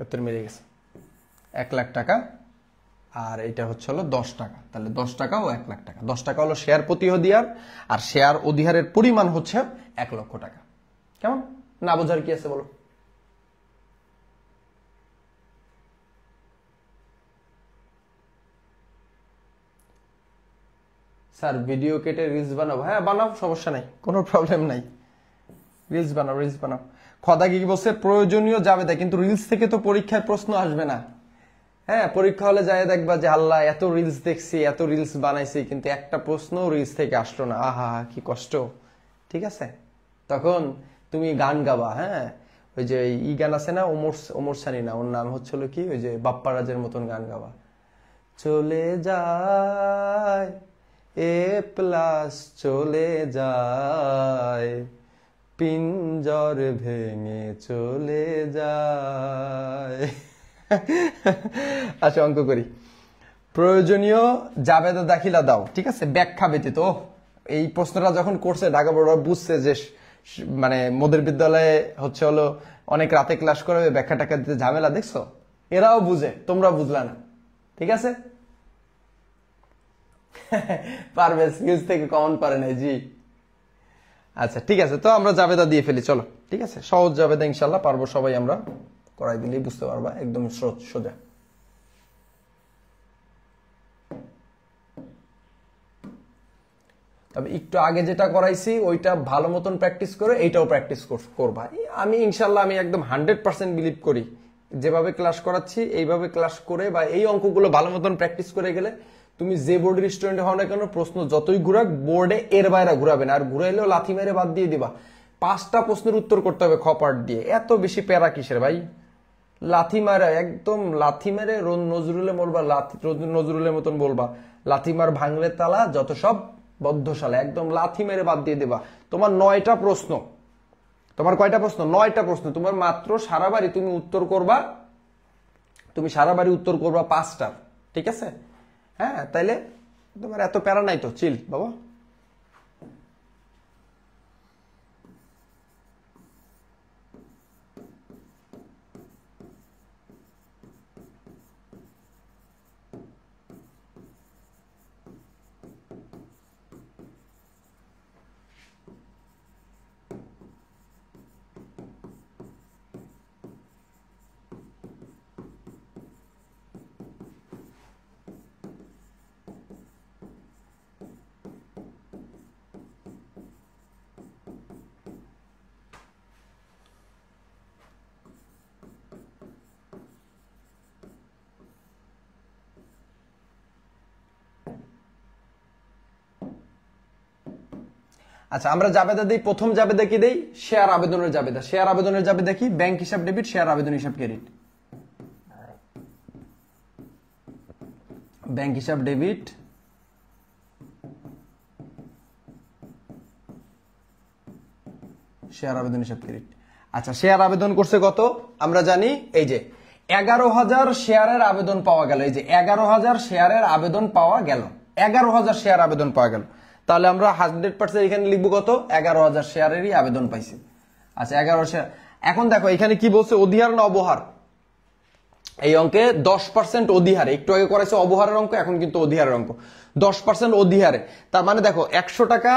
উত্তর মিলে গেছে, 1 লাখ টাকা। আর এটা হচ্ছে হলো 10 টাকা, তাহলে 10 টাকা ও 1 লাখ টাকা। 10 টাকা হলো শেয়ার প্রতি অধিহার, আর শেয়ার অধিহারের পরিমাণ হচ্ছে 1 লক্ষ টাকা। কেমন, না বোঝার কি আছে বলো। স্যার ভিডিও কেটে রিলস বানাবো, হ্যাঁ বানাও, সমস্যা নাই, কোনো প্রবলেম নাই, রিলস বানাও, রিলস বানাও। খোদা কি বলছে, প্রয়োজনীয় যাবে দেয়, কিন্তু রিলস থেকে তো পরীক্ষায় প্রশ্ন আসবে না। হ্যাঁ পরীক্ষা হলে যায় দেখবা যে আল্লাহ এত রিলস দেখছি, এত রিলস বানাইছি, কিন্তু একটা প্রশ্ন রিলস থেকে আসলো না, আহা কি কষ্ট, ঠিক আছে। তখন তুমি গান গাবা, হ্যাঁ ওই যে ই গান আছে না, ওমর সানি না, ওর নাম হচ্ছিল কি, ওই যে বাপ্পারাজের মতন গান গাবা, চলে যায় A+ চলে যায়, পিঞ্জর ভেঙে চলে যায়। আচ্ছা অঙ্ক করি, প্রয়োজনীয় জাবেদা দাখিলা দাও, ঠিক আছে, ব্যাখ্যা ব্যতীত। এই প্রশ্নটা যখন করছে ঢাকা বোর্ড বুঝছে যে মানে মোদের বিদ্যালয়ে হচ্ছে হলো অনেক রাতে ক্লাস করে ব্যাখ্যা টাকা দিতে ঝামেলা, দেখছো, এরাও বুঝে, তোমরা বুঝলা না, ঠিক আছে। পারবে নিউজ থেকে কমন পারে নাই, জি আচ্ছা ঠিক আছে। তো আমরা জাবেদা দিয়ে ফেলি, চলো, ঠিক আছে, সহজ জাবেদা ইনশাল্লাহ পারবো সবাই, আমরা করাই দিলেই বুঝতে পারবা, একদম সোজা। তবে একটু আগে যেটা করাইছি ওইটা ভালো মতন প্র্যাকটিস করে এইটাও প্র্যাকটিস করবা। আমি ইনশাল্লাহ আমি একদম 100% বিলিভ করি, যেভাবে ক্লাস করাচ্ছি এইভাবে ক্লাস করে বা এই অঙ্কগুলো ভালো মতন প্র্যাকটিস করে গেলে তুমি যে বোর্ডের স্টুডেন্ট হও না কেন, প্রশ্ন যতই ঘুরাক বোর্ডে এর বাইরে ঘুরাবে না, আর ঘুরাইলেও লাথি মেরে বাদ দিয়ে দিবা। 5টা প্রশ্নের উত্তর করতে হবে খপার্ট দিয়ে, এত বেশি প্যারা কিসের ভাই, লাথি মারা একদম লাথি মেরে নজরুলে বলবা, নজরুলের মতন বলবা, লাথি মার ভাঙলে তালা যত সব বদ্ধশালা, একদম লাথি মেরে বাদ দিয়ে দেবা। তোমার 9টা প্রশ্ন, তোমার কয়টা প্রশ্ন? 9টা প্রশ্ন। তোমার মাত্র সারা বাড়ি তুমি উত্তর করবা, তুমি সারা বাড়ি উত্তর করবা 5টা, ঠিক আছে? হ্যাঁ, তাইলে তোমার এত প্যারা নাই তো, চিল বাবা। আচ্ছা, আমরা জাবেদা দিই। প্রথম জাবেদা কি দেই? শেয়ার আবেদনের জাবেদা। শেয়ার আবেদনের জাবেদা কি? ব্যাংক হিসাব ডেবিট, শেয়ার আবেদন হিসাব ক্রেডিট। ব্যাংক হিসাব ডেবিট, শেয়ার আবেদন হিসাব ক্রেডিট। আচ্ছা, শেয়ার আবেদন করছে কত? আমরা জানি এই যে 11,000 শেয়ারের আবেদন পাওয়া গেল। এই যে 11,000 শেয়ারের আবেদন পাওয়া গেল, 11,000 শেয়ার আবেদন পাওয়া গেল। তাহলে আমরা 100% এখানে লিখবো কত? 11,000 শেয়ারেরই আবেদন পাইছি। আচ্ছা, 11 শেয়ার। এখন দেখো এখানে কি বলছে, অধিহার না অবহার? এই অঙ্কে 10% অধিহারে, একটু আগে করেছে অবহারের অঙ্ক, এখন কিন্তু অধিহারের অঙ্ক। 10% অধিহারে, তার মানে দেখো 100 টাকা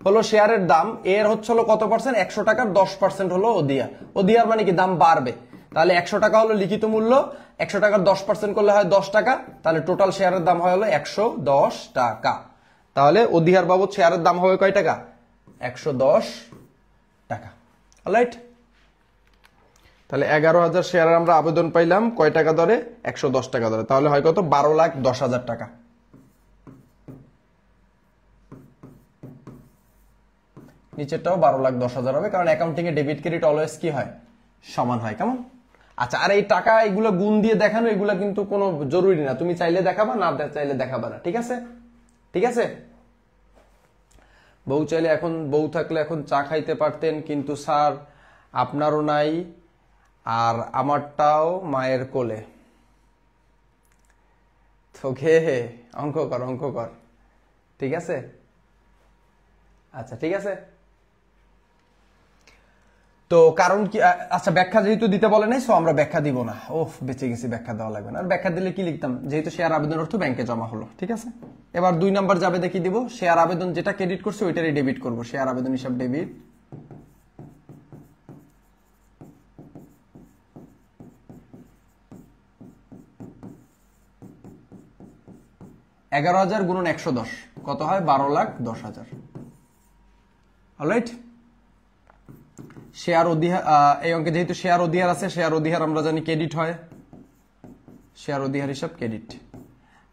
হলো শেয়ারের দাম, এর হচ্ছে হলো কত পার্সেন্ট? 100 টাকার 10% হলো অধিহার। অধিহার মানে কি? দাম বাড়বে। তাহলে 100 টাকা হলো লিখিত মূল্য, 100 টাকার 10% করলে হয় 10 টাকা, তাহলে টোটাল শেয়ারের দাম হয় হলো 110 টাকা। তাহলে অধিহার বাবদ শেয়ারের দাম হবে কয় টাকা? 110 টাকা। অলরাইট, তাহলে 11,000 শেয়ারের আমরা আবেদন পাইলাম কয় টাকা দরে? 110 টাকা দরে। তাহলে হয় কত? 12,10,000 টাকা। নিচেরটাও 12,10,000 হবে, কারণ অ্যাকাউন্টিং এ ডেবিট ক্রেডিট অলওয়েজ কি হয়? সমান হয়। কেমন? আচ্ছা, আর এই টাকা এগুলো গুণ দিয়ে দেখানো, এগুলো কিন্তু কোনো জরুরি না, তুমি চাইলে দেখাবা, না চাইলে দেখাবা না, ঠিক আছে? ঠিক আছে। বউ চাইলে এখন, বউ থাকলে এখন চা খাইতে পারতেন, কিন্তু স্যার আপনারও নাই আর আমারটাও মায়ের কোলে। তোকে অঙ্ক কর, অঙ্ক কর, ঠিক আছে? আচ্ছা, ঠিক আছে। তো কারণ কি? আচ্ছা, ব্যাখ্যা যেহেতু দিতে বলে নাই, সো আমরা ব্যাখ্যা দিব না। ওফ, বেঁচে গেছি, ব্যাখ্যা দেওয়া লাগবে না। আর ব্যাখ্যা দিলে কি লিখতাম? যেহেতু শেয়ার আবেদন অর্থ ব্যাংকে জমা হলো, ঠিক আছে? এবার 2 নাম্বার যাবে, দেখি দিব। শেয়ার আবেদন যেটা ক্রেডিট করছে ওইটারই ডেবিট করব। শেয়ার আবেদন হিসাব ডেবিট, $11,000 গুণন 110 কত হয়? 12,10,000। অলরাইট, শেয়ার অধিহার, এই অঙ্কে যেহেতু শেয়ার অধিহার আছে, শেয়ার অধিহার আমরা জানি ক্রেডিট হয়, শেয়ার অধিহার হিসাব ক্রেডিট।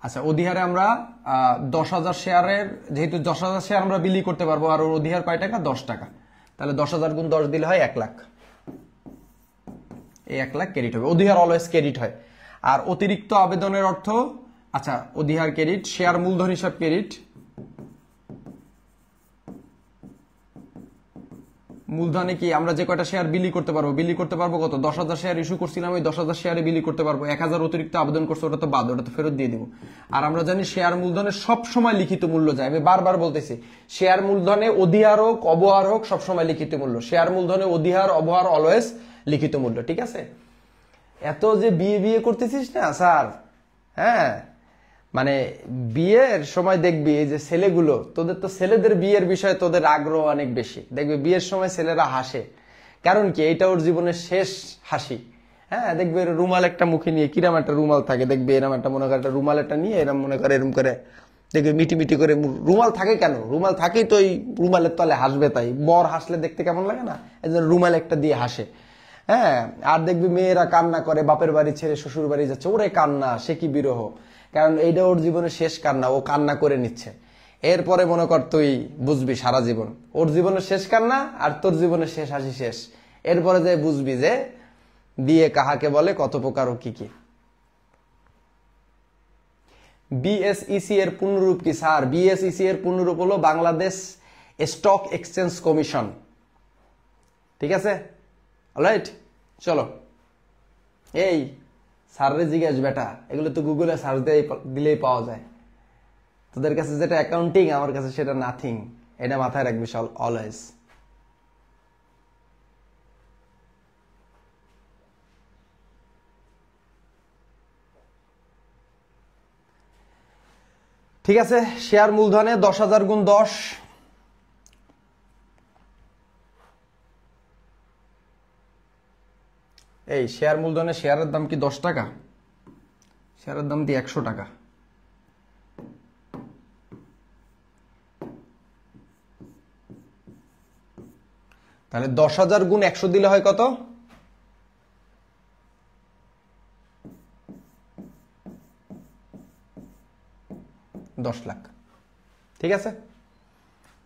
আচ্ছা, অধিহারে আমরা 10,000 শেয়ারের, যেহেতু 10,000 শেয়ার আমরা বিলি করতে পারবো, আর অধিহার কয় টাকা? 10 টাকা। তাহলে 10,000 গুণ 10 দিলে হয় 1 লাখ। এই 1 লাখ ক্রেডিট হবে। অধিহার অলওয়েজ ক্রেডিট হয়। আর অতিরিক্ত আবেদনের অর্থ, আচ্ছা, অধিহার ক্রেডিট, শেয়ার মূলধন হিসাব ক্রেডিট। মূলধনে কি? আমরা যে কয়টা শেয়ার বিলি করতে পারবো, বিলি করতে পারবো কত? 10,000 শেয়ার ইস্যু করছিলাম, ওই 10,000 শেয়ারে বিলি করতে পারবো। 1,000 অতিরিক্ত আবেদন করছে, ওটা তো বাদ, ওটা তো ফেরত দিয়ে দিব। আর আমরা জানি শেয়ার মূলধনে সব সময় লিখিত মূল্য যায়। আমি বারবার বলতেছি, শেয়ার মূলধনে অধিহার হোক অবহার হোক সবসময় লিখিত মূল্য। শেয়ার মূলধনে অধিহার অবহার অলওয়েজ লিখিত মূল্য, ঠিক আছে? এত যে বিয়ে বিয়ে করতেছিস না স্যার, হ্যাঁ, মানে বিয়ের সময় দেখবি এই যে ছেলেগুলো, তোদের তো ছেলেদের বিয়ের বিষয়ে তোদের আগ্রহ অনেক বেশি। দেখবি বিয়ের সময় ছেলেরা হাসে, কারণ কি? এটা ওর জীবনের শেষ হাসি। হ্যাঁ, দেখবে রুমাল একটা মুখে নিয়ে, কিরাম একটা রুমাল থাকে, দেখবে এরম একটা, মনে করে একটা রুমাল একটা নিয়ে এরম মনে করে, এরম করে দেখবে মিটি মিটি করে। রুমাল থাকে কেন? রুমাল থাকেই তো এই রুমালের তলে হাসবে, তাই বর হাসলে দেখতে কেমন লাগে না? এই জন্য রুমাল একটা দিয়ে হাসে। হ্যাঁ, আর দেখবি মেয়েরা কান্না করে, বাপের বাড়ি ছেড়ে শ্বশুর বাড়ি যাচ্ছে, ওরে কান্না, সে কি বিরহ, কারণ এইটা ওর জীবনের শেষ কান্না, ও কান্না করে নিচ্ছে। এরপরে মনে কর তুই বুঝবি সারা জীবন ওর জীবনের শেষ কান্না, আর তোর জীবনের শেষ হাসি শেষ। এরপরে যে বুঝবি যে বিয়ে কাহাকে বলে, কত প্রকার ও কি কি। বিএসইসি এর পূর্ণরূপ কি স্যার? বিএসইসি এর পূর্ণরূপ হলো বাংলাদেশ স্টক এক্সচেঞ্জ কমিশন। ঠিক আছে, অলরাইট। চলো, এই স্যাররে জিজ্ঞাস বেটা, এগুলো তো গুগলে সার্চ দিলেই পাওয়া যায়। তোদের কাছে যেটা অ্যাকাউন্টিং, আমার কাছে সেটা নাথিং। এটা মাথায় রাখবি অলওয়েজ। ঠিক আছে, শেয়ার মূলধনে 10,000 গুণ 10, এই শেয়ার মূলধনে শেয়ারের দাম কি 10 টাকা? শেয়ারের দাম দিয়ে 100 টাকা। তাহলে 10,000 গুণ 100 দিলে হয় কত? 10 লাখ। ঠিক আছে,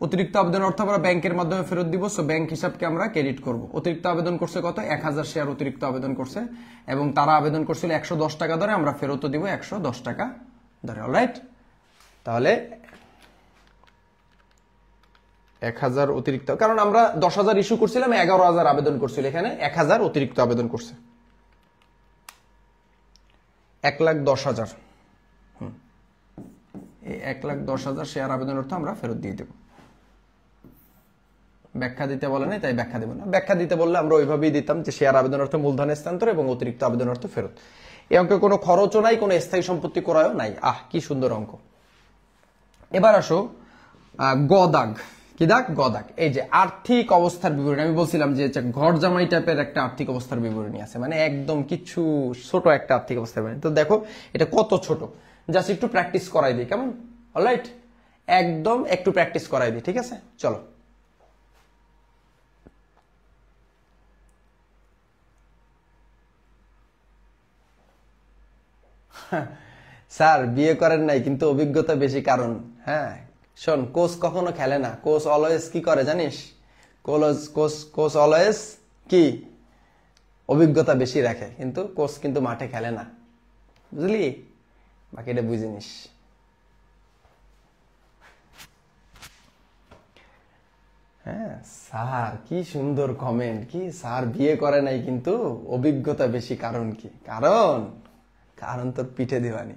অতিরিক্ত আবেদন অর্থ আমরা ব্যাংকের মাধ্যমে ফেরত দিব। সো ব্যাংক হিসাবকে আমরা ক্রেডিট করব। অতিরিক্ত আবেদন করছে কত? 1000 শেয়ার অতিরিক্ত আবেদন করছে, এবং তারা আবেদন করছিল 110 টাকা ধরে, আমরা ফেরত দিব 110 টাকা ধরে। অলরাইট, তাহলে 1000 অতিরিক্ত, কারণ আমরা 10,000 ইস্যু করছিলাম, 11,000 আবেদন করছিল, এখানে 1000 অতিরিক্ত আবেদন করছে, 1,10,000। এই 1,10,000 শেয়ার আবেদন অর্থ আমরা ফেরত দিয়ে দেব। ব্যাখ্যা দিতে বলে নাই, তাই ব্যাখ্যা দেব না। ব্যাখ্যা দিতে বললে আমরা ওইভাবেই দিতাম যে শেয়ার আবেদন অর্থ মূলধন স্থানান্তর এবং অতিরিক্ত আবেদন অর্থ ফেরত। এই অঙ্কে কোনো খরচও নাই, কোনো স্থায়ী সম্পত্তি ক্রয়ও নাই। কি সুন্দর অঙ্ক। এবার আসো গ দাগ। কি দাগ? গ দাগ। এই যে আর্থিক অবস্থার বিবরণী, আমি বলছিলাম যে ঘর জামাই টাইপের একটা আর্থিক অবস্থার বিবরণী আছে, মানে একদম কিছু ছোট একটা আর্থিক অবস্থার বিবরণী। তো দেখো এটা কত ছোট, জাস্ট একটু প্র্যাকটিস করাই দিই, কেমন? অলরাইট, একদম একটু প্র্যাকটিস করাই দিই। ঠিক আছে, চলো। স্যার বিয়ে করেন নাই কিন্তু অভিজ্ঞতা বেশি, কারণ হ্যাঁ শোন, কোচ কখনো খেলে না। কোচ অলওয়েজ কি করে জানিস? কোচ অলওয়েজ কি অভিজ্ঞতা বেশি রাখে, কিন্তু কোচ কিন্তু মাঠে খেলে না, বুঝলি? বাকিটা বুঝে নিস। হ্যাঁ স্যার, কি সুন্দর কমেন্ট। কি স্যার বিয়ে করে নাই কিন্তু অভিজ্ঞতা বেশি, কারণ কি? কারণ তোর পিঠে দিবানি,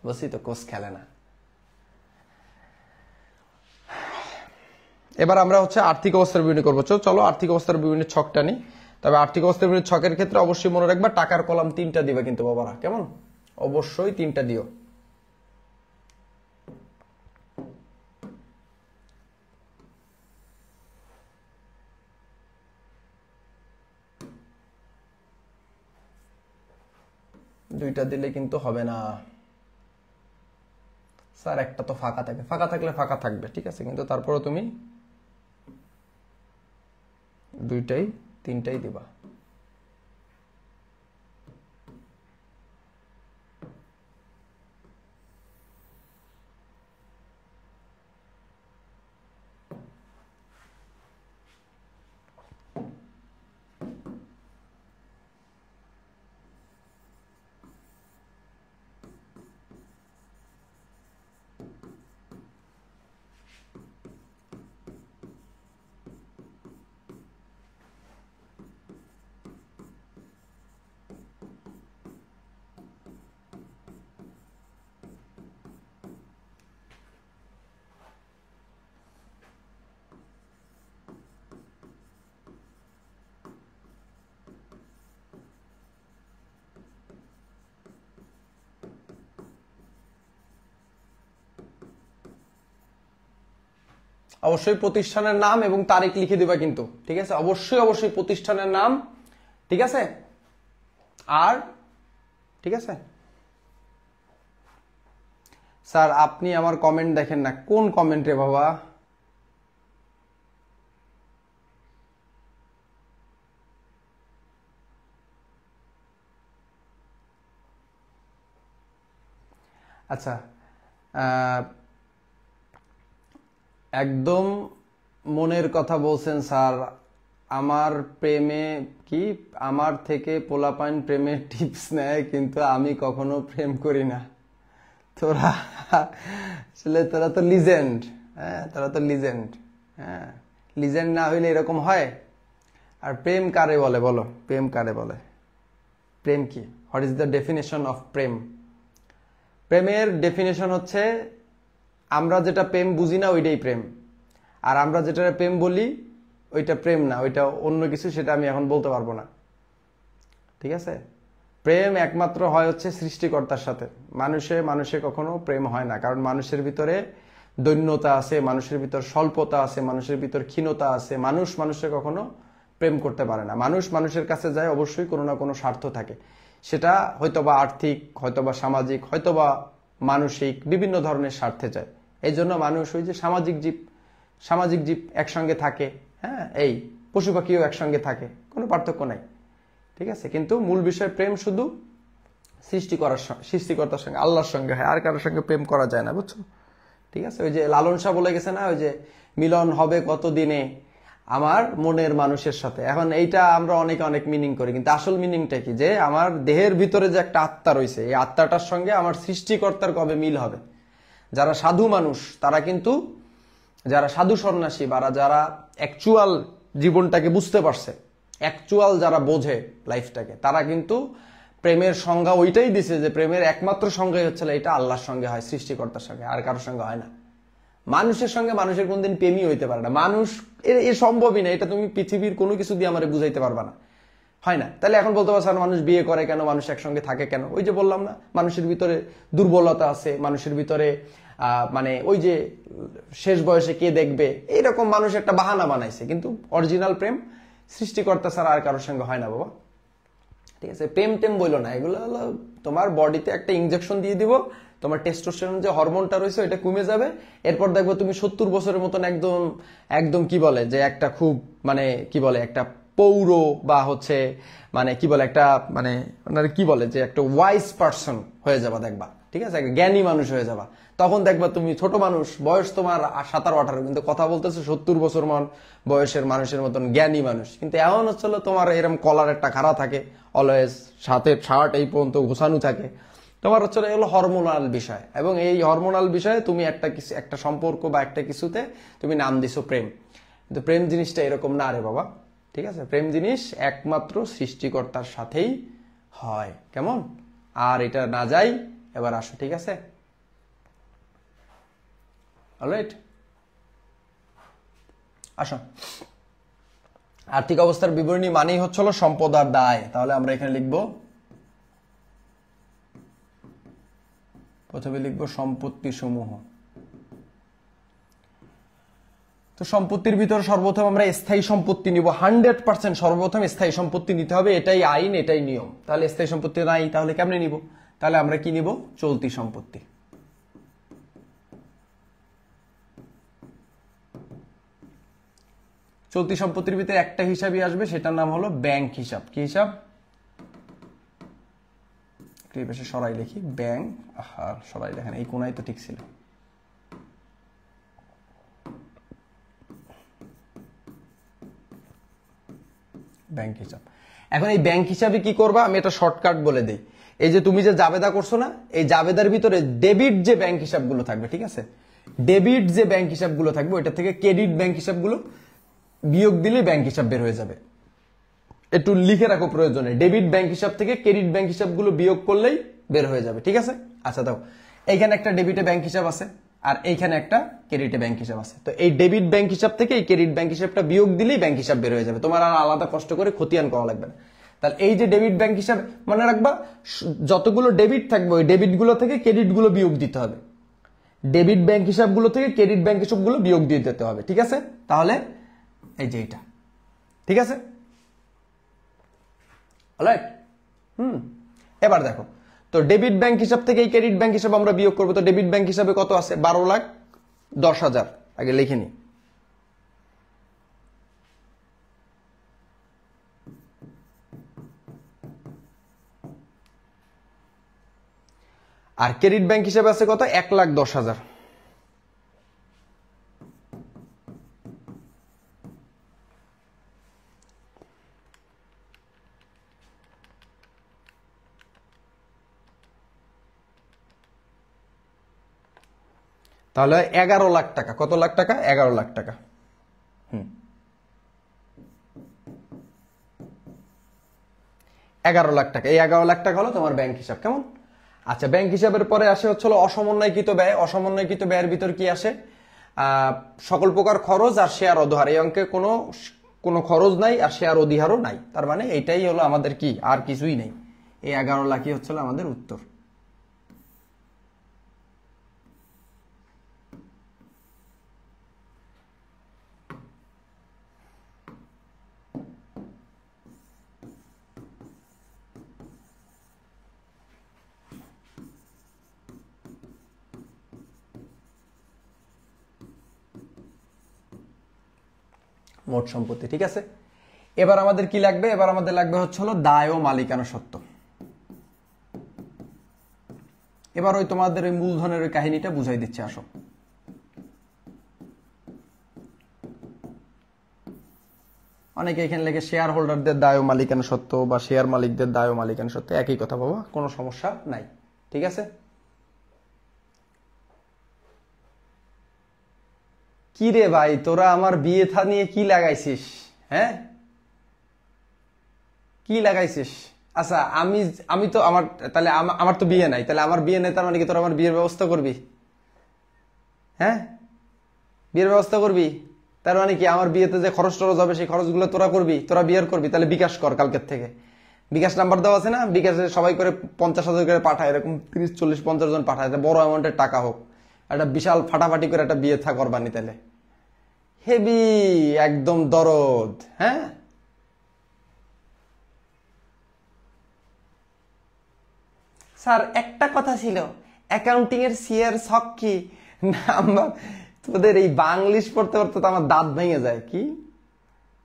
বসি তো কোচ খেলে না। এবার আমরা হচ্ছে আর্থিক অবস্থার বিবরণী করবো। চলো আর্থিক অবস্থার বিবরণীর ছকটা নিই। তবে আর্থিক অবস্থার বিবরণীর ছকের ক্ষেত্রে অবশ্যই মনে রাখবা টাকার কলাম 3টা দিবা কিন্তু বাবারা, কেমন? অবশ্যই 3টা দিও। দুইটা দিলে কিন্তু হবে না স্যার, একটা তো ফাঁকা থাকে। ফাঁকা থাকলে ফাঁকা থাকবে, ঠিক আছে, কিন্তু তারপরে তুমি 2টাই 3টাই দিবা। অবশ্যই প্রতিষ্ঠানের নাম এবং তারিখ লিখে দিবা কিন্তু, ঠিক আছে? অবশ্যই প্রতিষ্ঠানের নাম, ঠিক আছে? আর ঠিক আছে স্যার, আপনি আমার কমেন্ট দেখেন না। কোন কমেন্টে বাবা? আচ্ছা, একদম মনের কথা বলছেন স্যার। আমার প্রেমে কি, আমার থেকে পোলাপাইন প্রেমের টিপস নেয়, কিন্তু আমি কখনো প্রেম করি না। তোরা আসলে তোরা তো লিজেন্ড। হ্যাঁ, তোরা তো লিজেন্ড। হ্যাঁ, লিজেন্ড না হইলে এরকম হয়। আর প্রেম কারে বলে বলো? প্রেম কারে বলে? প্রেম কি? What is the definition of prem? প্রেমের ডেফিনেশন হচ্ছে আমরা যেটা প্রেম বুঝি না ওইটাই প্রেম, আর আমরা যেটা প্রেম বলি ওইটা প্রেম না, ওইটা অন্য কিছু, সেটা আমি এখন বলতে পারবো না। ঠিক আছে? প্রেম একমাত্র হয় হচ্ছে সৃষ্টিকর্তার সাথে। মানুষে কখনো প্রেম হয় না, কারণ মানুষের ভিতরে দৈন্যতা আছে, মানুষের ভিতর স্বল্পতা আছে, মানুষের ভিতর ক্ষীণতা আছে। মানুষের কখনো প্রেম করতে পারে না। মানুষের কাছে যায় অবশ্যই কোনো না কোনো স্বার্থ থাকে, সেটা হয়তোবা আর্থিক, হয়তোবা সামাজিক, হয়তোবা মানসিক, বিভিন্ন ধরনের স্বার্থে যায়। এই জন্য মানুষ ওই যে সামাজিক জীব একসঙ্গে থাকে। হ্যাঁ, এই পশু পাখিও একসঙ্গে থাকে, কোনো পার্থক্য নাই। ঠিক আছে? কিন্তু মূল বিষয় প্রেম শুধু সৃষ্টিকর্তার সঙ্গে, আল্লাহর সঙ্গে হয়, আর কারোর সঙ্গে প্রেম করা যায় না, বুঝছো? ঠিক আছে? ওই যে লালন শাহ বলে গেছে না, ওই যে মিলন হবে কত দিনে আমার মনের মানুষের সাথে। এখন এইটা আমরা অনেক মিনিং করি, কিন্তু আসল মিনিংটা কি? যে আমার দেহের ভিতরে যে একটা আত্মা রয়েছে, এই আত্মাটার সঙ্গে আমার সৃষ্টিকর্তার কবে মিল হবে। যারা সাধু মানুষ, তারা কিন্তু, যারা সাধু সন্ন্যাসী বা যারা অ্যাকচুয়াল জীবনটাকে বুঝতে পারছে, অ্যাকচুয়াল যারা বোঝে লাইফটাকে, তারা কিন্তু প্রেমের সংজ্ঞা ওইটাই দিছে যে প্রেমের একমাত্র সংজ্ঞাই হচ্ছে এটা আল্লাহর সঙ্গে হয়, সৃষ্টিকর্তার সঙ্গে, আর কারোর সঙ্গে হয় না। মানুষের সঙ্গে মানুষের কোনদিন প্রেমই হইতে পারে না। মানুষ এর সম্ভবই না, এটা তুমি পৃথিবীর কোনো কিছু দিয়ে আমার বুঝাইতে পারবা না, হয় না। তাহলে এখন বলতে পারছো মানুষ বিয়ে করে কেন, মানুষ একসঙ্গে থাকে কেন? ওই যে বললাম না, মানুষের ভিতরে দুর্বলতা আছে, মানুষের ভিতরে মানে ওই যে শেষ বয়সে কে দেখবে, এইরকম মানুষ একটা বাহানা বানাইছে। কিন্তু অরিজিনাল প্রেম সৃষ্টিকর্তা ছাড়া আর কারোর সঙ্গে হয় না বাবা। ঠিক আছে? প্রেম টেম বইলো না, এগুলো হলো তোমার বডিতে একটা ইনজেকশন দিয়ে দিব, তোমার টেস্টোস্টেরন যে হরমোনটা রয়েছে ওইটা কমে যাবে। এরপর দেখবো তুমি 70 বছরের মতন একদম একদম কি বলে যে একটা খুব মানে কি বলে একটা পৌর বা হচ্ছে মানে কি বলে একটা মানে কি বলে যে একটা ওয়াইজ পার্সন হয়ে যাবা দেখবা। ঠিক আছে? একটা জ্ঞানী মানুষ হয়ে যাবা। তখন দেখবা তুমি ছোট মানুষ, বয়স তোমার 17-18, কিন্তু কথা বলতেছো 70 বছর বয়সের মানুষের মতন জ্ঞানী মানুষ। কিন্তু এমন হচ্ছিল তোমার এরকম কলার একটা খাড়া থাকে, অলওয়েজ সাথে শার্ট এই পর্যন্ত ঘোষানো থাকে। তোমার হচ্ছে এগুলো হরমোনাল বিষয়, এবং এই হরমোনাল বিষয়ে তুমি একটা সম্পর্ক বা একটা কিছুতে তুমি নাম দিছো প্রেম। কিন্তু প্রেম জিনিসটা এরকম না রে বাবা। ঠিক আছে? প্রেম জিনিস একমাত্র সৃষ্টিকর্তার সাথেই হয়। কেমন? আর এটা না যাই, এবার আসো। ঠিক আছে? অলরাইট, আসো। আর্থিক অবস্থার বিবরণী মানেই হচ্ছিল সম্পদ আর দায়। তাহলে আমরা এখানে লিখবো, প্রথমে লিখবো সম্পত্তি সমূহ। তো সম্পত্তির ভিতর সর্বপ্রথম আমরা স্থায়ী সম্পত্তি নিব। 100% সর্বপ্রথম স্থায়ী সম্পত্তি নিতে হবে, এটাই আইন, এটাই নিয়ম। তাহলে স্থায়ী সম্পত্তি নাই, তাহলে কেমনে নিব? তাহলে আমরা কি নিব? চলতি সম্পত্তি। চলতি সম্পত্তির ভিতরে একটা হিসাবই আসবে, সেটার নাম হলো ব্যাংক হিসাব। কি হিসাব? বেশি সরাই লিখি, ব্যাংক। আর সরাই দেখেন, এই কোনায় তো ঠিক ছিল। ব্যাংক হিসাব। এখন এই ব্যাংক হিসাবে কি করবা, আমি এটা শর্টকাট বলে দিই। এই যে তুমি যে জাবেদা করছো না, এই জাবেদার ভিতরে ডেবিট যে ব্যাংক হিসাবগুলো থাকবে, ঠিক আছে, ডেবিট যে ব্যাংক হিসাবগুলো থাকবে ওইটা থেকে ক্রেডিট ব্যাংক হিসাবগুলো বিয়োগ দিলে ব্যাংক হিসাব বের হয়ে যাবে। একটু লিখে রাখো প্রয়োজনে, ডেবিট ব্যাংক হিসাব থেকে ক্রেডিট ব্যাংক হিসাবগুলো বিয়োগ করলেই বের হয়ে যাবে। ঠিক আছে? আচ্ছা, দাও, এইখানে একটা ডেবিটে ব্যাংক হিসাব আছে আর এইখানে একটা ক্রেডিটে ব্যাংক হিসাব আছে। তো এই ডেবিট ব্যাংক হিসাব থেকে এই ক্রেডিট ব্যাংক হিসাবটা বিয়োগ দিলেই ব্যাংক হিসাব বের হয়ে যাবে, তোমার আর আলাদা কষ্ট করে খতিয়ান করা লাগবে না। তাহলে এই যে ডেবিট ব্যাংক হিসাব মনে রাখবা, যতগুলো ডেবিট থাকবে ওই ডেবিট গুলো থেকে ক্রেডিট গুলো বিয়োগ দিতে হবে, ডেবিট ব্যাংক হিসাবগুলো থেকে ক্রেডিট ব্যাংক হিসাবগুলো বিয়োগ দিয়ে দিতে হবে। ঠিক আছে? তাহলে এই যে এটা, ঠিক আছে? অলরাইট। এবার দেখো, তো ডেবিট ব্যাংক হিসাব থেকে এই ক্রেডিট ব্যাংক হিসাব আমরা বিয়োগ করবো। তো ডেবিট ব্যাংক হিসাবে কত আছে? 12,10,000। আগে লিখে নি। আর ক্রেডিট ব্যাংক হিসাবে আছে কত? 1,10,000। তাহলে 11 লাখ টাকা। কত লাখ টাকা? 11 লাখ টাকা। 11 লাখ টাকা। এই 11 লাখ টাকা হলো তোমার ব্যাংক হিসাব। কেমন? আচ্ছা, ব্যাংক হিসাবের পরে আসে হচ্ছে অসমন্বয়কৃত ব্যয়। অসমন্বয়কৃত ব্যয়ের ভিতর কি আসে? সকল প্রকার খরচ আর শেয়ার অধিহার। এই অঙ্কে কোনো খরচ নাই আর শেয়ার অধিহারও নাই। তার মানে এইটাই হলো আমাদের কি, আর কিছুই নেই। এই 11 লাখই হচ্ছিল আমাদের উত্তর। মোট সম্পত্তি। ঠিক আছে, এবার আমাদের কি লাগবে? এবার আমাদের লাগবে হচ্ছে দায় ও মালিকানা সত্ত্ব। এবার ওই তোমাদের ওই মূলধনের ওই কাহিনীটা বুঝাই দিচ্ছে, আসো। অনেকে এখানে লেগে শেয়ার হোল্ডারদের দায় ও মালিকানা সত্ত্ব বা শেয়ার মালিকদের দায় ও মালিকানা সত্ত্ব, একই কথা বাবা, কোনো সমস্যা নাই। ঠিক আছে, কি রে ভাই, তোরা আমার বিয়ে থা নিয়ে কি লাগাইছিস? হ্যাঁ, কি লাগাইছিস? আচ্ছা, আমি তো তাহলে আমার তো বিয়ে নাই, তাহলে আমার বিয়ে নেই, তার মানে কি তোরা আমার বিয়ের ব্যবস্থা করবি? হ্যাঁ, বিয়ের ব্যবস্থা করবি, তার মানে কি আমার বিয়েতে যে খরচ টরচ হবে সেই খরচগুলো তোরা করবি, তোরা বিয়ের করবি। তাহলে বিকাশ কর কালকের থেকে। বিকাশ নাম্বার দেওয়া আছে না? বিকাশে সবাই করে 50,000 করে পাঠায়, এরকম 30, 40, 50 জন পাঠায়, বড় অ্যামাউন্টের টাকা হোক, একটা বিশাল ফাটাফাটি করে একটা বিয়ে থা করবানি। তাহলে হেভি একদম দরদ। হ্যাঁ, স্যার একটা কথা ছিল, অ্যাকাউন্টিং এর সিএর শখ কি? নাম্বার, তোদের এই বাংলিশ পড়তে পড়তে তো আমার দাঁত ভেঙে যায়। কি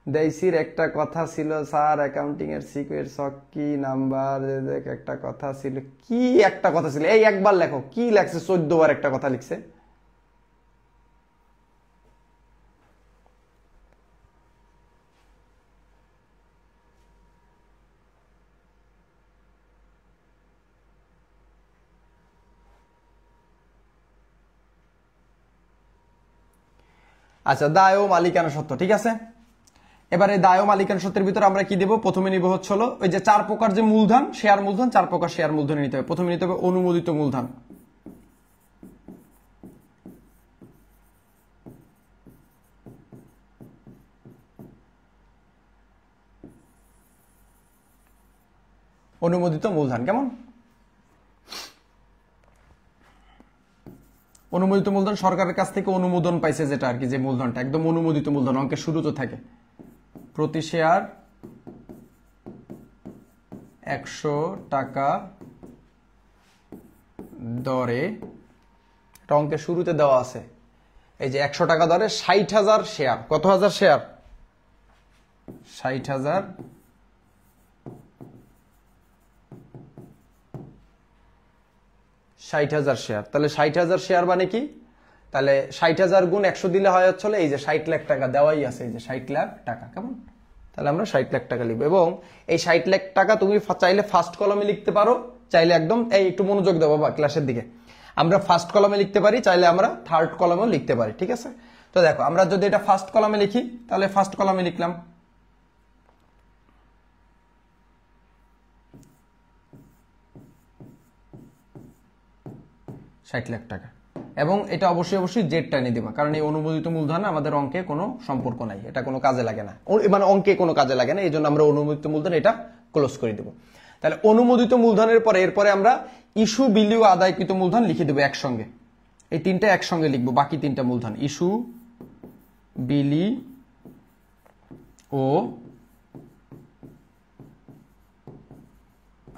দেশির একটা কথা ছিল স্যার, অ্যাকাউন্টিং এর সিকুয়ের শখ কি? নাম্বার একটা কথা ছিল, কি একটা কথা ছিল? এই একবার লেখো, কি লেখছে? 14 বার একটা কথা লিখছে। আচ্ছা, দায় ও মালিকানা সত্ত্ব। ঠিক আছে, এবারে দায় ও মালিকানা সত্ত্বের ভিতরে আমরা কি দেব? প্রথমে নিব হচ্ছে ওই যে 4 প্রকার যে মূলধন, শেয়ার মূলধন, 4 প্রকার শেয়ার মূলধন নিতে হবে। প্রথমে নিতে হবে অনুমোদিত মূলধন। অনুমোদিত মূলধন। কেমন? অনুমোদিত মূলধন সরকারের কাছ থেকে অনুমোদন পাইছে, যেটা আর কি, যে মূলধনটা একদম অনুমোদিত মূলধন, অঙ্কের শুরুতে থাকে। প্রতি শেয়ার 100 টাকা দরে, এটা অঙ্কের শুরুতে দেওয়া আছে। এই যে 100 টাকা দরে 60,000 শেয়ার। কত হাজার শেয়ার? 60,000 60,000 শেয়ার। তাহলে 60,000 শেয়ার মানে কি? তাহলে 60,000 গুণ 100 দিলে হয় হচ্ছে এই যে 60 লাখ টাকা দেওয়াই আছে, এই যে 60 লাখ টাকা। কেমন? তাহলে আমরা 60 লাখ টাকা লিখবো, এবং এই 60 লাখ টাকা তুমি চাইলে ফার্স্ট কলামে লিখতে পারো, চাইলে একদম, এই একটু মনোযোগ দেবো বাবা ক্লাসের দিকে, আমরা ফার্স্ট কলামে লিখতে পারি, চাইলে আমরা থার্ড কলামেও লিখতে পারি। ঠিক আছে, তো দেখো আমরা যদি এটা ফার্স্ট কলামে লিখি, তাহলে ফার্স্ট কলামে লিখলাম 60 লাখ টাকা, এবং এটা অবশ্যই জেড টাইনে দিবা, কারণ এই অনুমোদিত মূলধন আমাদের অঙ্কে কোনো সম্পর্ক নাই, এটা কোনো কাজে লাগে না, মানে অঙ্কে কোনো কাজে লাগে না, এই জন্য আমরা অনুমোদিত মূলধন এটা ক্লোজ করে দেবো। তাহলে অনুমোদিত মূলধনের পরে এরপরে আমরা ইস্যু, বিলি ও আদায়কৃত মূলধন লিখে দেবো একসঙ্গে। এই তিনটা একসঙ্গে লিখবো, বাকি তিনটা মূলধন, ইস্যু, বিলি ও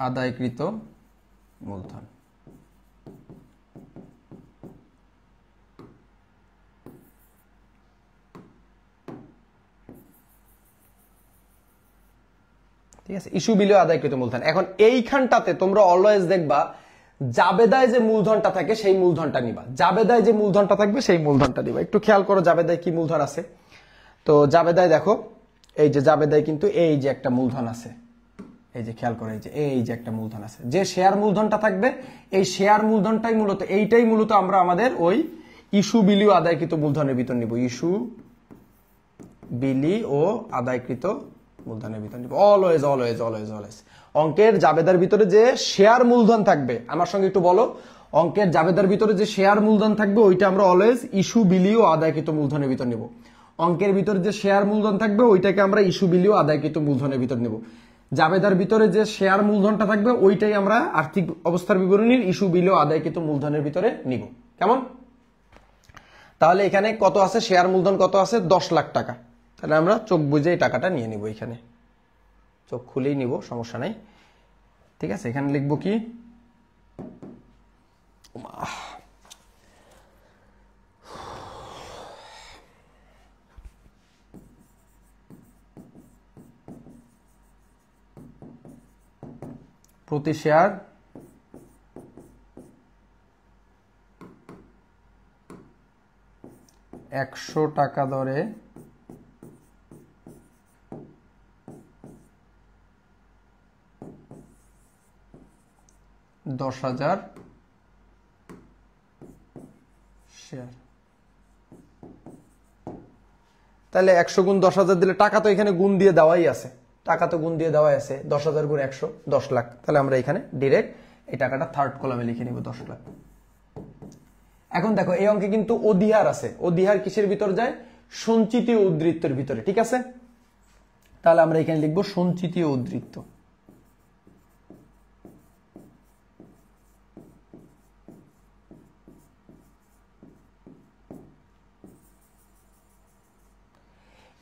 আদায়কৃত মূলধন। ঠিক আছে, ইস্যু, বিলি ও আদায়কৃত মূলধন। এখন এইখানটাতে তোমরা অলওয়েজ দেখবা জাবেদায় যে মূলধনটা থাকে সেই মূলধনটা নিবা, জাবেদায় যে মূলধনটা থাকবে সেই মূলধনটা নিবা। একটু খেয়াল করো জাবেদায় কি মূলধন আছে। তো জাবেদায় দেখো, এই যে জাবেদায় কিন্তু এই যে একটা মূলধন আছে, এই যে খেয়াল করো, এই যে একটা মূলধন আছে, যে শেয়ার মূলধনটা থাকবে এই শেয়ার মূলধনটাই মূলত, এইটাই মূলত আমরা আমাদের ওই ইস্যু বিলি ও আদায়কৃত মূলধনের ভিতর নিব, ইস্যু বিলি ও আদায়কৃত মূলধনের ভিতর নিব। অলওয়েজ অলওয়েজ অলওয়েজ অলওয়েজ অঙ্কের জাবেদার ভিতরে যে শেয়ার মূলধন থাকবে, আমার সঙ্গে একটু বলো, অঙ্কের জাবেদার ভিতরে যে শেয়ার মূলধন থাকবে ওইটা আমরা অলওয়েজ ইস্যু বিলি ও আদায়কৃত মূলধনের ভিতর নিব। অঙ্কের ভিতরে যে শেয়ার মূলধন থাকবে ওইটাকে আমরা ইস্যু বিলি ও আদায়কৃত মূলধনের ভিতর নিব। জাবেদার ভিতরে যে শেয়ার মূলধনটা থাকবে ওইটাই আমরা আর্থিক অবস্থার বিবরণীর ইস্যু বিলি ও আদায়কৃত মূলধনের ভিতরে নিব। কেমন? তাহলে এখানে কত আছে, শেয়ার মূলধন কত আছে, 10 লাখ টাকা। তাহলে আমরা চোখ বুঝে এই টাকাটা নিয়ে নিব, এখানে চোখ খুলেই নিব, সমস্যা নাই। ঠিক আছে, এখানে লিখবো কি, প্রতি শেয়ার 100 টাকা দরে 10,000 শেয়ার। তাহলে 100 গুণ 10,000 দিলে, টাকা তো এখানে গুণ দিয়ে দেওয়াই আছে, টাকা তো গুণ দিয়ে দেওয়াই আছে, 10,000 গুণ 100 10 লাখ। তাহলে আমরা এখানে ডিরেক্ট এই টাকাটা থার্ড কলামে লিখে নিব, 10 লাখ। এখন দেখো এই অঙ্কে কিন্তু অধিহার আছে, অধিহার কিসের ভিতর যায়, সঞ্চিতি ও উদ্ধৃত্যের ভিতরে। ঠিক আছে, তাহলে আমরা এখানে লিখবো সঞ্চিতি ও উদ্ধৃত্ত।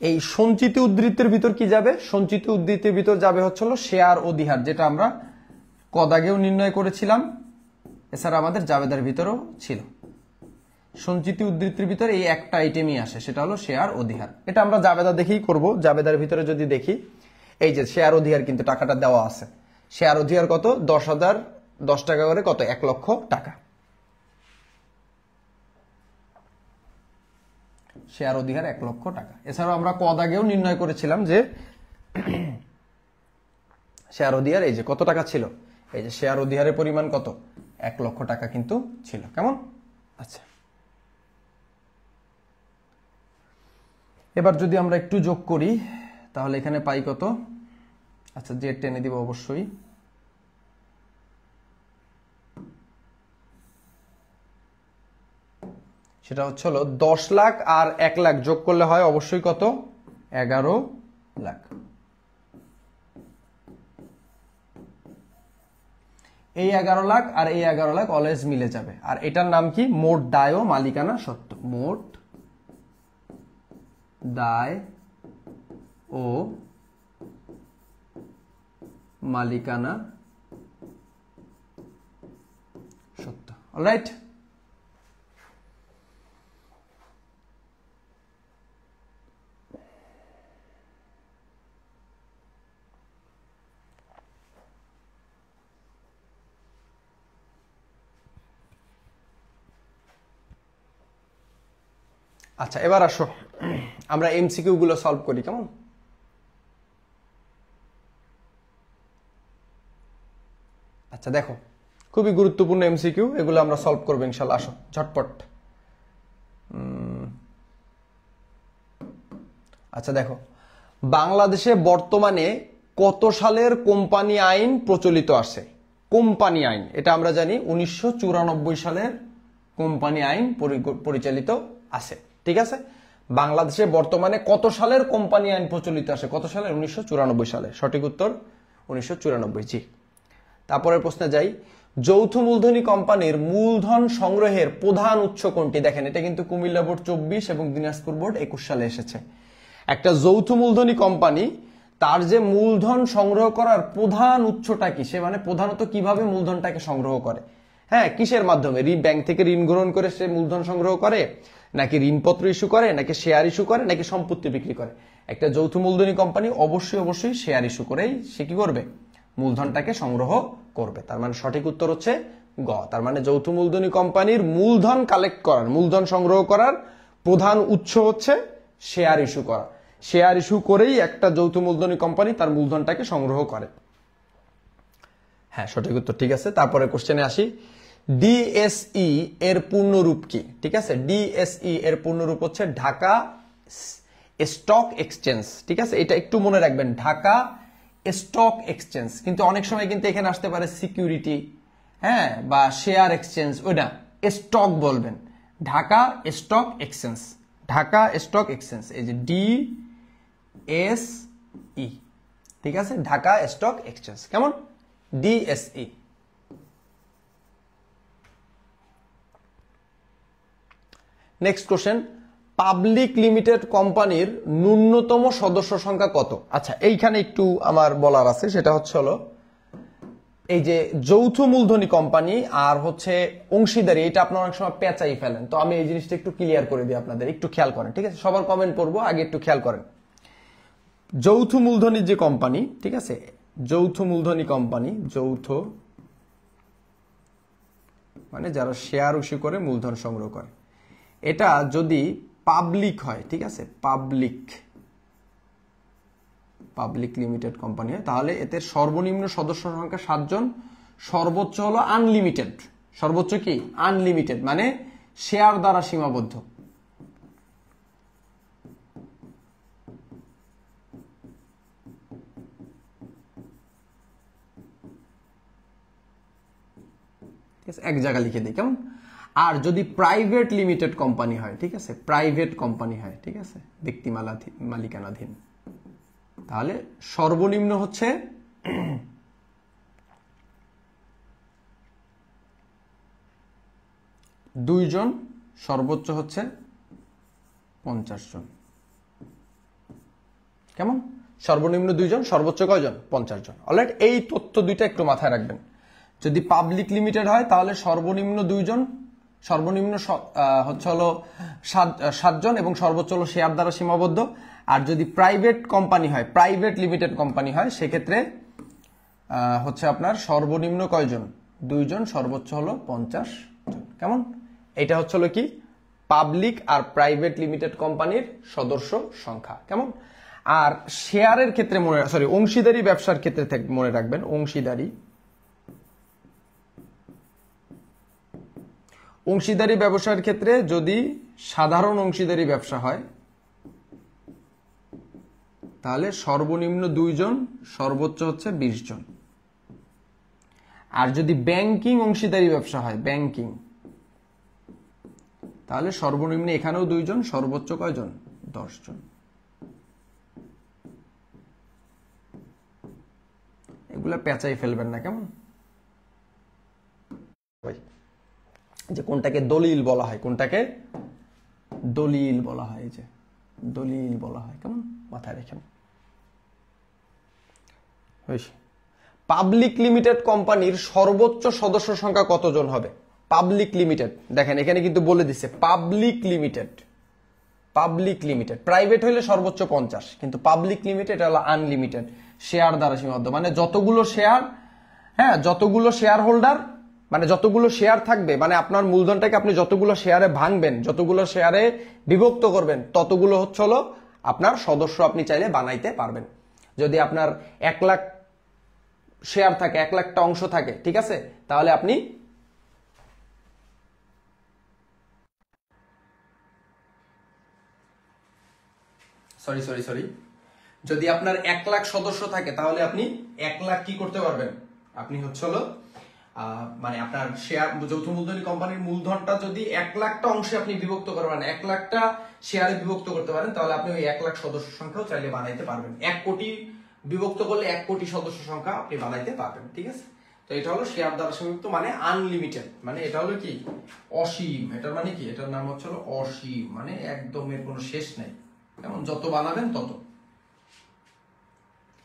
এই সঞ্চিতি উদ্ধৃতের ভিতর কি যাবে, সঞ্চিতি উদ্ধৃতের ভিতর যাবে হচ্ছে শেয়ার অধিহার, যেটা আমরা কদাগেও নির্ণয় করেছিলাম, এছাড়া আমাদের জাবেদার ভিতরেও ছিল। সঞ্চিতি উদ্ধৃতির ভিতরে এই একটা আইটেমই আসে, সেটা হলো শেয়ার অধিহার। এটা আমরা জাবেদা দেখেই করব। জাবেদার ভিতরে যদি দেখি, এই যে শেয়ার অধিহার কিন্তু টাকাটা দেওয়া আছে। শেয়ার অধিহার কত, 10,000 10 টাকা করে কত, 1 লক্ষ টাকা। শেয়ার অধিহার 1 লক্ষ টাকা। এছাড়াও আমরা কদাগেও নির্ণয় করেছিলাম যে শেয়ার অধিহার এই যে কত টাকা ছিল, এই যে শেয়ার অধিহারের পরিমাণ কত, 1 লক্ষ টাকা কিন্তু ছিল। কেমন? আচ্ছা, এবার যদি আমরা একটু যোগ করি তাহলে এখানে পাই কত, আচ্ছা জেড টেনে দিব অবশ্যই, সেটা হচ্ছে 10 লাখ আর 1 লাখ যোগ করলে হয় অবশ্যই কত, 11 লাখ। এই 11 লাখ আর এই 11 লাখ অলওয়েজ মিলে যাবে। আর এটার নাম কি, মোট দায় ও মালিকানা সত্ত্ব। মোট দায় ও মালিকানা সত্ত্ব। অলরাইট, আচ্ছা এবার আসো আমরা এমসিকিউ গুলো সলভ করি। কেমন? আচ্ছা দেখো, খুবই গুরুত্বপূর্ণ এমসিকিউ, এগুলো আমরা সলভ করবো ইনশাল্লাহ। আসো ঝটপট। আচ্ছা দেখো, বাংলাদেশে বর্তমানে কত সালের কোম্পানি আইন প্রচলিত আছে? কোম্পানি আইন, এটা আমরা জানি 1994 সালের কোম্পানি আইন পরিচালিত আছে। ঠিক আছে, বাংলাদেশে বর্তমানে কত সালের কোম্পানি আইন প্রচলিত আছে? কত সালের? 1994 সালে। সঠিক উত্তর 1994। জি, তারপরের প্রশ্নে যাই। যৌথ মূলধনী কোম্পানির মূলধন সংগ্রহের প্রধান উৎস কোনটি? দেখেন, এটা কিন্তু কুমিল্লা বোর্ড 24 এবং দিনাজপুর বোর্ড 21 সালে এসেছে। একটা যৌথ মূলধনী কোম্পানি, তার যে মূলধন সংগ্রহ করার প্রধান উৎসটা কি, সে মানে প্রধানত কিভাবে মূলধনটাকে সংগ্রহ করে। হ্যাঁ, কিসের মাধ্যমে? ব্যাংক থেকে ঋণ গ্রহণ করে সে মূলধন সংগ্রহ করে, নাকি ঋণপত্র ইস্যু করে, নাকি শেয়ার ইস্যু করে, নাকি সম্পত্তি বিক্রি করে? একটা যৌথ মূলধনী কোম্পানি অবশ্যই শেয়ার ইস্যু করেই সে কি করবে, মূলধনটাকে সংগ্রহ করবে। তার মানে সঠিক উত্তর হচ্ছে গ। তার মানে যৌথ মূলধনী কোম্পানির মূলধন কালেক্ট করার, মূলধন সংগ্রহ করার প্রধান উৎস হচ্ছে শেয়ার ইস্যু করা। শেয়ার ইস্যু করেই একটা যৌথ মূলধনী কোম্পানি তার মূলধনটাকে সংগ্রহ করে। হ্যাঁ, সঠিক উত্তর। ঠিক আছে, তারপরে কোশ্চেনে আসি। ডিএসই এর পূর্ণরূপ কি? ঠিক আছে, ডিএসই এর পূর্ণরূপ হচ্ছে ঢাকা স্টক এক্সচেঞ্জ। ঠিক আছে, এটা একটু মনে রাখবেন, ঢাকা স্টক এক্সচেঞ্জ। কিন্তু অনেক সময় কিন্তু এখানে আসতে পারে সিকিউরিটি, হ্যাঁ, বা শেয়ার এক্সচেঞ্জ, ওইটা স্টক বলবেন, Dhaka stock exchange, Dhaka stock exchange, এই যে ডিএসই। ঠিক আছে, ঢাকা স্টক এক্সচেঞ্জ, কেমন? DSE. Next question, public limited কোম্পানির ন্যূনতম সদস্য সংখ্যা কত? আচ্ছা, এইখানে একটু আমার বলার আছে, সেটা হচ্ছে হলো এই যে যৌথ মূলধনী কোম্পানি আর হচ্ছে অংশীদারি, এটা আপনারা অনেক সময় পেঁচাই ফেলেন, তো আমি এই জিনিসটা একটু ক্লিয়ার করে দিই আপনাদের, একটু খেয়াল করেন। ঠিক আছে, সবার কমেন্ট পড়বো, আগে একটু খেয়াল করেন। যৌথ মূলধনী যে কোম্পানি, ঠিক আছে, যৌথ মূলধনী কোম্পানি, যৌথ মানে যারা শেয়ার ইস্যু করে মূলধন সংগ্রহ করে, এটা যদি পাবলিক হয়, ঠিক আছে, পাবলিক লিমিটেড কোম্পানি হয়, তাহলে এতে সর্বনিম্ন সদস্য সংখ্যা 7 জন, সর্বোচ্চ হলো আনলিমিটেড। সর্বোচ্চ কি? আনলিমিটেড, মানে শেয়ার দ্বারা সীমাবদ্ধ। ঠিক আছে, এক জায়গা লিখে দিই, কেমন? আর যদি প্রাইভেট লিমিটেড কোম্পানি হয়, ঠিক আছে, প্রাইভেট কোম্পানি হয়, ঠিক আছে, ব্যক্তি মালিকানাধীন, তাহলে সর্বনিম্ন হচ্ছে 2 জন, সর্বোচ্চ হচ্ছে 50 জন। কেমন? সর্বনিম্ন 2 জন, সর্বোচ্চ কয়জন? 50 জন। অলরাইট, এই তথ্য দুইটা একটু মাথায় রাখবেন। যদি পাবলিক লিমিটেড হয় তাহলে সর্বনিম্ন 2 জন, সর্বনিম্ন হচ্ছে হলো 7 জন, এবং সর্বোচ্চ হলো শেয়ার দ্বারা সীমাবদ্ধ। আর যদি প্রাইভেট কোম্পানি হয়, প্রাইভেট লিমিটেড কোম্পানি হয়, সেক্ষেত্রে হচ্ছে আপনার সর্বনিম্ন কয়জন? 2 জন, সর্বোচ্চ হলো 50 জন। কেমন? এটা হচ্ছে হলো কি পাবলিক আর প্রাইভেট লিমিটেড কোম্পানির সদস্য সংখ্যা। কেমন? আর শেয়ারের ক্ষেত্রে অংশীদারি ব্যবসার ক্ষেত্রে মনে রাখবেন, অংশীদারি ব্যবসার ক্ষেত্রে যদি সাধারণ অংশীদারি ব্যবসা হয় তাহলে সর্বনিম্ন 2 জন, সর্বোচ্চ হচ্ছে 20 জন। আর যদি ব্যাংকিং অংশীদারি ব্যবসা হয়, ব্যাংকিং, তাহলে সর্বনিম্ন এখানেও 2 জন, সর্বোচ্চ কয়জন? 10 জন। এগুলা পেঁচাই ফেলবেন না, কেমন? যে কোনটাকে দলিল বলা হয়, কোনটাকে দলিল বলা হয়, যে দলিল বলা হয়, কেমন? মাথায় রেখেন। পাবলিক লিমিটেড কোম্পানির সর্বোচ্চ সদস্য সংখ্যা কতজন হবে? পাবলিক লিমিটেড, দেখেন এখানে কিন্তু বলে দিচ্ছে পাবলিক লিমিটেড, প্রাইভেট হলে সর্বোচ্চ 50, কিন্তু পাবলিক লিমিটেড হলো আনলিমিটেড, শেয়ার দ্বারা সীমাবদ্ধ, মানে যতগুলো শেয়ার, হ্যাঁ, যতগুলো শেয়ার হোল্ডার, মানে যতগুলো শেয়ার থাকবে, মানে আপনার মূলধনটাকে আপনি যতগুলো শেয়ারে ভাঙবেন, যতগুলো শেয়ারে বিভক্ত করবেন, ততগুলো হচ্ছে হলো আপনার সদস্য আপনি চাইলে বানাইতে পারবেন। যদি আপনার 1 লাখ শেয়ার থাকে, 1 লাখটা অংশ থাকে, ঠিক আছে, তাহলে আপনি যদি আপনার 1 লাখ সদস্য থাকে তাহলে আপনি 1 লাখ কি করতে পারবেন? আপনি হচ্ছে হলো মানে আপনার শেয়ার, যৌথ মূলধনী কোম্পানির মূলধনটা যদি 1 লাখটা অংশে আপনি বিভক্ত করবেন, 1 লাখটা শেয়ারে বিভক্ত করতে পারেন, তাহলে আপনি ওই 1 লাখ সদস্য সংখ্যাও চাইলে বানাইতে পারবেন। 1 কোটি বিভক্ত করলে 1 কোটি সদস্য সংখ্যা আপনি বানাইতে পারবেন। ঠিক আছে, তো এটা হলো শেয়ার দ্বারা সীমিত, মানে আনলিমিটেড, মানে এটা হলো কি অসীম। এটার মানে কি? এটার নাম হচ্ছে হলো অসীম, মানে একদম এর কোনো শেষ নাই, যেমন যত বানাবেন তত।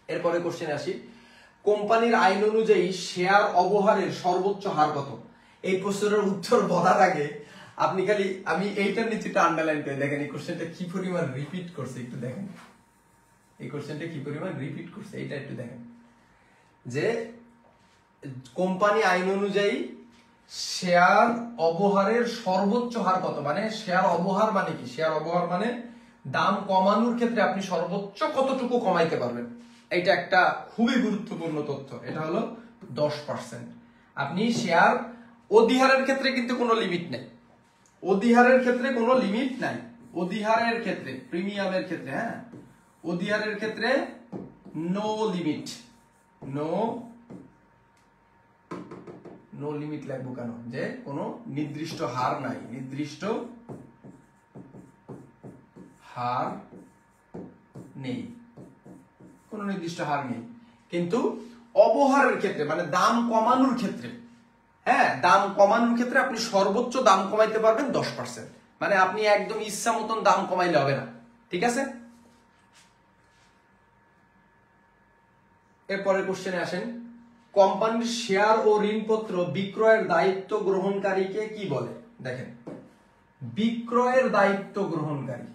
এরপরে কোশ্চেনে আসি, কোম্পানির আইন অনুযায়ী শেয়ার অবহারের সর্বোচ্চ হার কত? এই প্রশ্নের উত্তর বলার আগে আপনি খালি, আমি এইটার নিচে একটা আন্ডারলাইন করে দেখেন এই কোশ্চেনটা কি পরিমাণ রিপিট করছে, একটু দেখেন এই কোশ্চেনটা কি পরিমাণ রিপিট করছে, এটা একটু দেখেন। যে কোম্পানি আইন অনুযায়ী শেয়ার অবহারের সর্বোচ্চ হার কত, মানে শেয়ার অবহার মানে কি? শেয়ার অবহার মানে দাম কমানোর ক্ষেত্রে আপনি সর্বোচ্চ কতটুকু কমাইতে পারবেন। এটা একটা খুবই গুরুত্বপূর্ণ তথ্য, এটা হলো 10%। আপনি শেয়ার অধিহারের ক্ষেত্রে কিন্তু কোনো লিমিট নেই, অধিহারের ক্ষেত্রে কোনো লিমিট নাই, অধিহারের ক্ষেত্রে প্রিমিয়ামের ক্ষেত্রে, হ্যাঁ অধিহারের ক্ষেত্রে নো লিমিট, নো লিমিট লাগবো কেন, যে কোনো নির্দিষ্ট হার নাই, নির্দিষ্ট হার নেই, কোনো নির্দিষ্ট হার নেই। কিন্তু অবহারের ক্ষেত্রে মানে দাম কমানোর ক্ষেত্রে, হ্যাঁ দাম কমানোর ক্ষেত্রে আপনি সর্বোচ্চ দাম কমাইতে পারবেন 10%, মানে আপনি একদম ইচ্ছা মতন দাম কমাইলে হবে না, ঠিক আছে। এরপরের কোশ্চেনে আসেন, কোম্পানির শেয়ার ও ঋণপত্র বিক্রয়ের দায়িত্ব গ্রহণকারীকে কি বলে? দেখেন, বিক্রয়ের দায়িত্ব গ্রহণকারী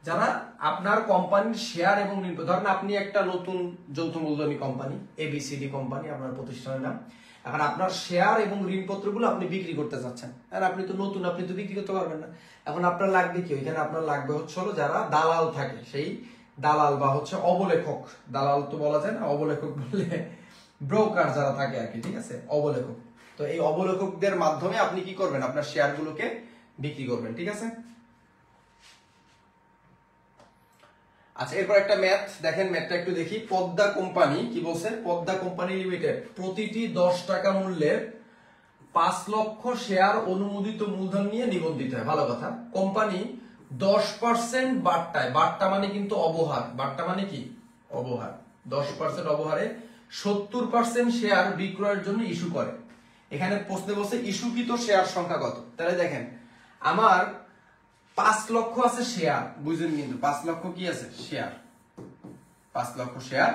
যারা আপনার কোম্পানির শেয়ার এবং ঋণপত্র, ধরেন আপনি একটা নতুন যৌথ মূলধনী কোম্পানি, এবিসিডি কোম্পানি আপনার প্রতিষ্ঠানের নাম, এখন আপনার শেয়ার এবং ঋণপত্রগুলো আপনি বিক্রি করতে যাচ্ছেন, আর আপনি তো নতুন, আপনি তো বিক্রি করতে পারবেন না। এখন আপনার লাগবে কি, এখানে আপনার লাগবে হচ্ছে হলো যারা দালাল থাকে, সেই দালাল বা হচ্ছে অবলেখক, দালাল তো বলা যায় না, অবলেখক বললে ব্রোকার যারা থাকে আর কি, ঠিক আছে, অবলেখক। তো এই অবলেখকদের মাধ্যমে আপনি কি করবেন, আপনার শেয়ারগুলোকে বিক্রি করবেন, ঠিক আছে। আচ্ছা, এরপর একটা ম্যাথ দেখেন, ম্যাথটা একটু দেখি। পদ্মা কোম্পানি কি বলছে, পদ্মা কোম্পানি লিমিটেড প্রতিটি 10 টাকা মূল্যের 5 লক্ষ শেয়ার অনুমোদিত মূলধন নিয়ে নিবন্ধিত হয়, ভালো কথা। কোম্পানি 10% বাট্টায়, বাট্টা মানে কিন্তু অবহার, বাট্টা মানে কি অবহার, 10% অবহারে 70% শেয়ার বিক্রয়ের জন্য ইস্যু করে। এখানে প্রশ্নে বলছে ইস্যুকৃত শেয়ার সংখ্যা কত, তাহলে দেখেন আমার 5 লক্ষ আছে শেয়ার, বুঝলেন, কিন্তু 5 লক্ষ কি আছে শেয়ার, 5 লক্ষ শেয়ার,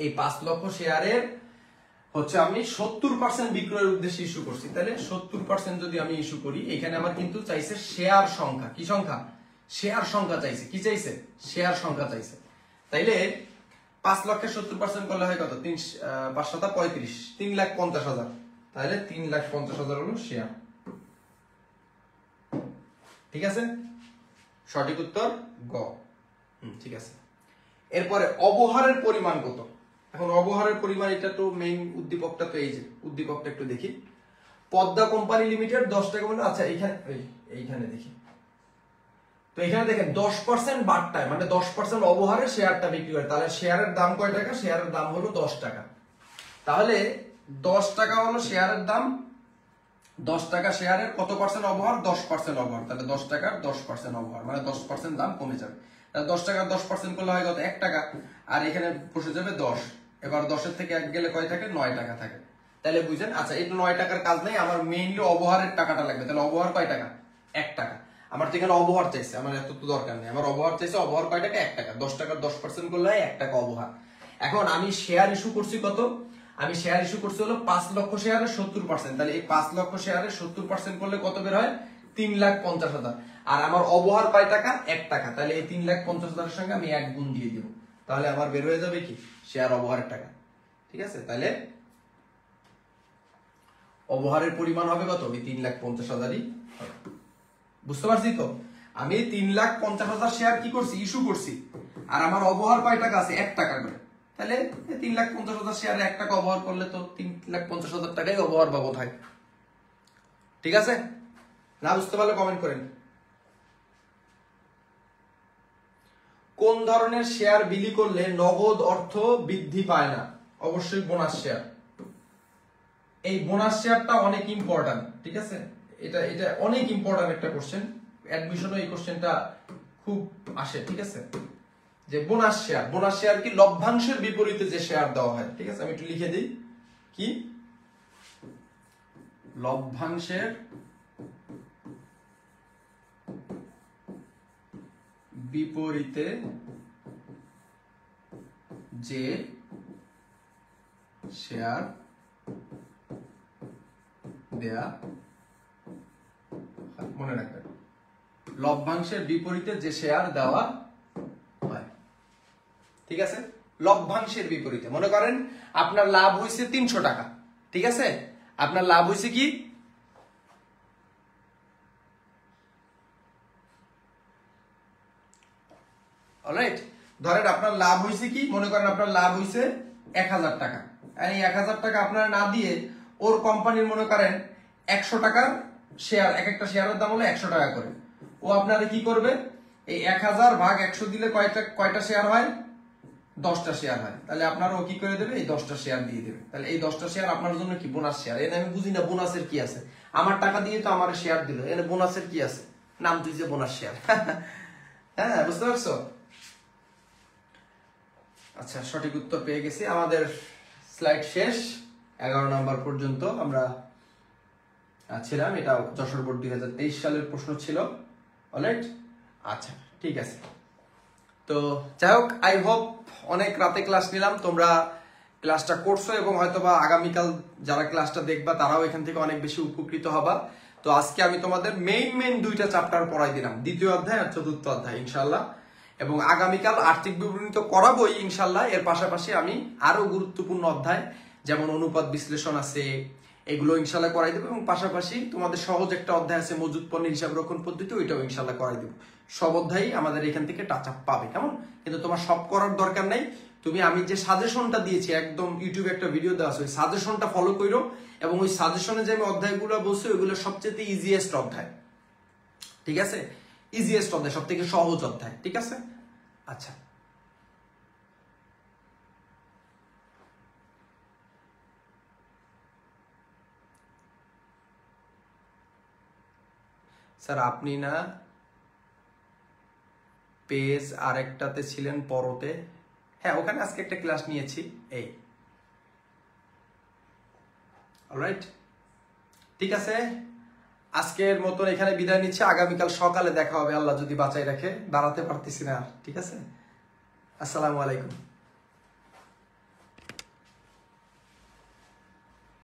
এই 5 লক্ষ শেয়ারের হচ্ছে আমি 70% বিক্রয়ের উদ্দেশ্যে ইস্যু করছি, তাহলে 70% যদি আমি ইস্যু করি, এখানে আমার কিন্তু চাইছে শেয়ার সংখ্যা, কি সংখ্যা, শেয়ার সংখ্যা চাইছে, কি চাইছে শেয়ার সংখ্যা চাইছে। তাইলে 5 লক্ষের 70% করলে হয় কত, 5 7 35, 3,50,000, তাহলে 3,50,000 হলো শেয়ার, ঠিক আছে, সঠিক উত্তর গ। ঠিক আছে। এরপরে অবহারের পরিমাণ কত, এখন অবহারের পরিমাণ, এটা তো মেইন উদ্দীপকটা, তো এই যে উদ্দীপকটা একটু দেখি। পদ্মা কোম্পানি লিমিটেড 10 টাকা মানে, আচ্ছা এইখানে দেখি, তো এখানে দেখেন 10% বাট্টায় মানে 10% অবহারে শেয়ারটা বিক্রি করে, তাহলে শেয়ারের দাম কয় টাকা, শেয়ারের দাম হলো 10 টাকা, তাহলে 10 টাকা হলো শেয়ারের দাম, 10 টাকা শেয়ারের কত পার্সেন্ট অবহার, 10% অবহার, তাহলে 10 টাকার 10% অবহার মানে 10% দাম কমে যাবে, তাহলে 10 টাকার 10% করলে হয় কত 1 টাকা, আর এখানে বসে যাবে 10, এবার 10-এর থেকে 1 গেলে কয় থাকে, 9 টাকা থাকে, তাহলে বুঝেন। আচ্ছা, এই 9 টাকার কাজ নেই, আমার মেইনলি অবহারের টাকাটা লাগবে, তাহলে অবহার কয় টাকা, 1 টাকা, আমার তো এখানে অবহার চাইছে, আমার এত তো দরকার নেই, আমার অবহার চাইছে, অবহার কয় টাকা, 1 টাকা, 10 টাকার 10% করলে হয় 1 টাকা অবহার। এখন আমি শেয়ার ইস্যু করছি কত, আমি শেয়ার ইস্যু করছি হলো 5 লক্ষ শেয়ারের 70%, তাহলে এই 5 লক্ষ শেয়ারের 70% করলে কত বের হয়, 3,50,000, আর আমার অবহার কয় টাকা, 1 টাকা, তাহলে এই 3,50,000 এর সঙ্গে আমি 1 গুণ দিয়ে দিব, তাহলে আমার বের হয়ে যাবে কি শেয়ার অবহারের টাকা, ঠিক আছে। তাহলে অবহারের পরিমাণ হবে কত, ওই 3,50,000ই হবে, বুঝতে পারছি তো। আমি 3,50,000 শেয়ার কি করছি, ইস্যু করছি, আর আমার অবহার কয় টাকা আছে, 1 টাকা করে, তাহলে 3,50,000 শেয়ারে 1 টাকা অবহার করলে তো 3,50,000 টাকাই অবহার বাবদ হয়, ঠিক আছে। না বুঝতে পারলে কমেন্ট করেন। কোন ধরনের শেয়ার বিলি করলে নগদ অর্থ বৃদ্ধি পায় না, অবশ্যই বোনাস শেয়ার। এই বোনাস শেয়ারটা অনেক ইম্পর্টেন্ট, ঠিক আছে, এটা অনেক ইম্পর্টেন্ট একটা কোশ্চেন, অ্যাডমিশনে এই কোশ্চেনটা খুব আসে, ঠিক আছে, যে বোনাস শেয়ার, বোনাস শেয়ার কি লভ্যাংশের বিপরীতে যে শেয়ার দেওয়া হয়, ঠিক আছে, আমি একটু লিখে দিই, কি লভ্যাংশের বিপরীতে যে শেয়ার দেয়া, মনে রাখবেন, লভ্যাংশের বিপরীতে যে শেয়ার দেওয়া হয়, ঠিক আছে, লভ্যাংশের বিপরীতে। মনে করেন আপনার লাভ হয়েছে 300 টাকা, ঠিক আছে, আপনার লাভ হয়েছে কি, অলরাইট, ধরেন আপনার লাভ হয়েছে কি, মনে করেন আপনার লাভ হয়েছে 1,000 টাকা, এই 1,000 টাকা আপনার না দিয়ে ওর কোম্পানির মনে করেন 100 টাকার শেয়ার, এক একটা শেয়ারের দাম হলো 100 টাকা করে। ও আপনারা কি করবে, এই 1000 ভাগ 100 দিলে কয়টা শেয়ার হয়? 10টা শেয়ার হয়। তাহলে আপনারা ও কি করে দেবে, এই 10টা শেয়ার দিয়ে দেবে। তাহলে এই 10টা শেয়ার আপনার জন্য কি বোনাস শেয়ার। এনে আমি বুঝি না বোনাসের কি আছে, আমার টাকা দিয়ে তো আমার শেয়ার দিল, এনে বোনাসের কি আছে, নাম তুই যে বোনাস শেয়ার। হ্যাঁ, বুঝতে পারছো? আচ্ছা, সঠিক উত্তর পেয়ে গেছি। আমাদের স্লাইড শেষ, 11 নম্বর পর্যন্ত আমরা ছিলাম। এটা যশোর বোর্ড 2023 সালের প্রশ্ন ছিল। অলরাইট, আচ্ছা ঠিক আছে। তো যাই হোক, আই হোপ অনেক রাতে ক্লাস নিলাম, তোমরা ক্লাসটা করছো এবং হয়তোবা আগামীকাল যারা ক্লাসটা দেখবা তারাও এখান থেকে অনেক বেশি উপকৃত হবা। তো আজকে আমি তোমাদের মেইন দুইটা চ্যাপ্টার পড়াই দিলাম, দ্বিতীয় অধ্যায় আর চতুর্থ অধ্যায় ইনশাল্লাহ। এবং আগামীকাল আর্থিক বিবরণী তো করাবোই ইনশাল্লাহ, এর পাশাপাশি আমি আরো গুরুত্বপূর্ণ অধ্যায় যেমন অনুপাত বিশ্লেষণ আছে, এগুলো ইনশাল্লাহ করাই দেবো। এবং পাশাপাশি তোমাদের সহজ একটা অধ্যায় আছে মজুদ পণ্যের হিসাব রক্ষণ পদ্ধতি, ওইটাও ইনশাল্লাহ করাই দেবো। সব অধ্যায়ই আমাদের এখান থেকে টাচ আপ পাবে, কেমন? কিন্তু তোমার সব করার দরকার নেই, তুমি আমি যে সাজেশনটা দিয়েছি, একদম ইউটিউবে একটা ভিডিও দেওয়া আছে, ওই সাজেশনটা ফলো করো। এবং ওই সাজেশনে যে আমি অধ্যায়গুলো বলছি ওইগুলো সবচেয়ে ইজিয়েস্ট অধ্যায়, ঠিক আছে? ইজিয়েস্ট অধ্যায়, সব থেকে সহজ অধ্যায়, ঠিক আছে? আচ্ছা, স্যার আপনি না পেজ আরেকটাতে ছিলেন পরতে? হ্যাঁ, ওখানে আজকে একটা ক্লাস নিয়েছি। এই অলরাইট, ঠিক আছে, আজকের মতন এখানে বিদায় নিচ্ছে। আগামীকাল সকালে দেখা হবে, আল্লাহ যদি বাঁচাই রাখে। দাঁড়াতে পারতেছি না, ঠিক আছে? আসসালামু আলাইকুম।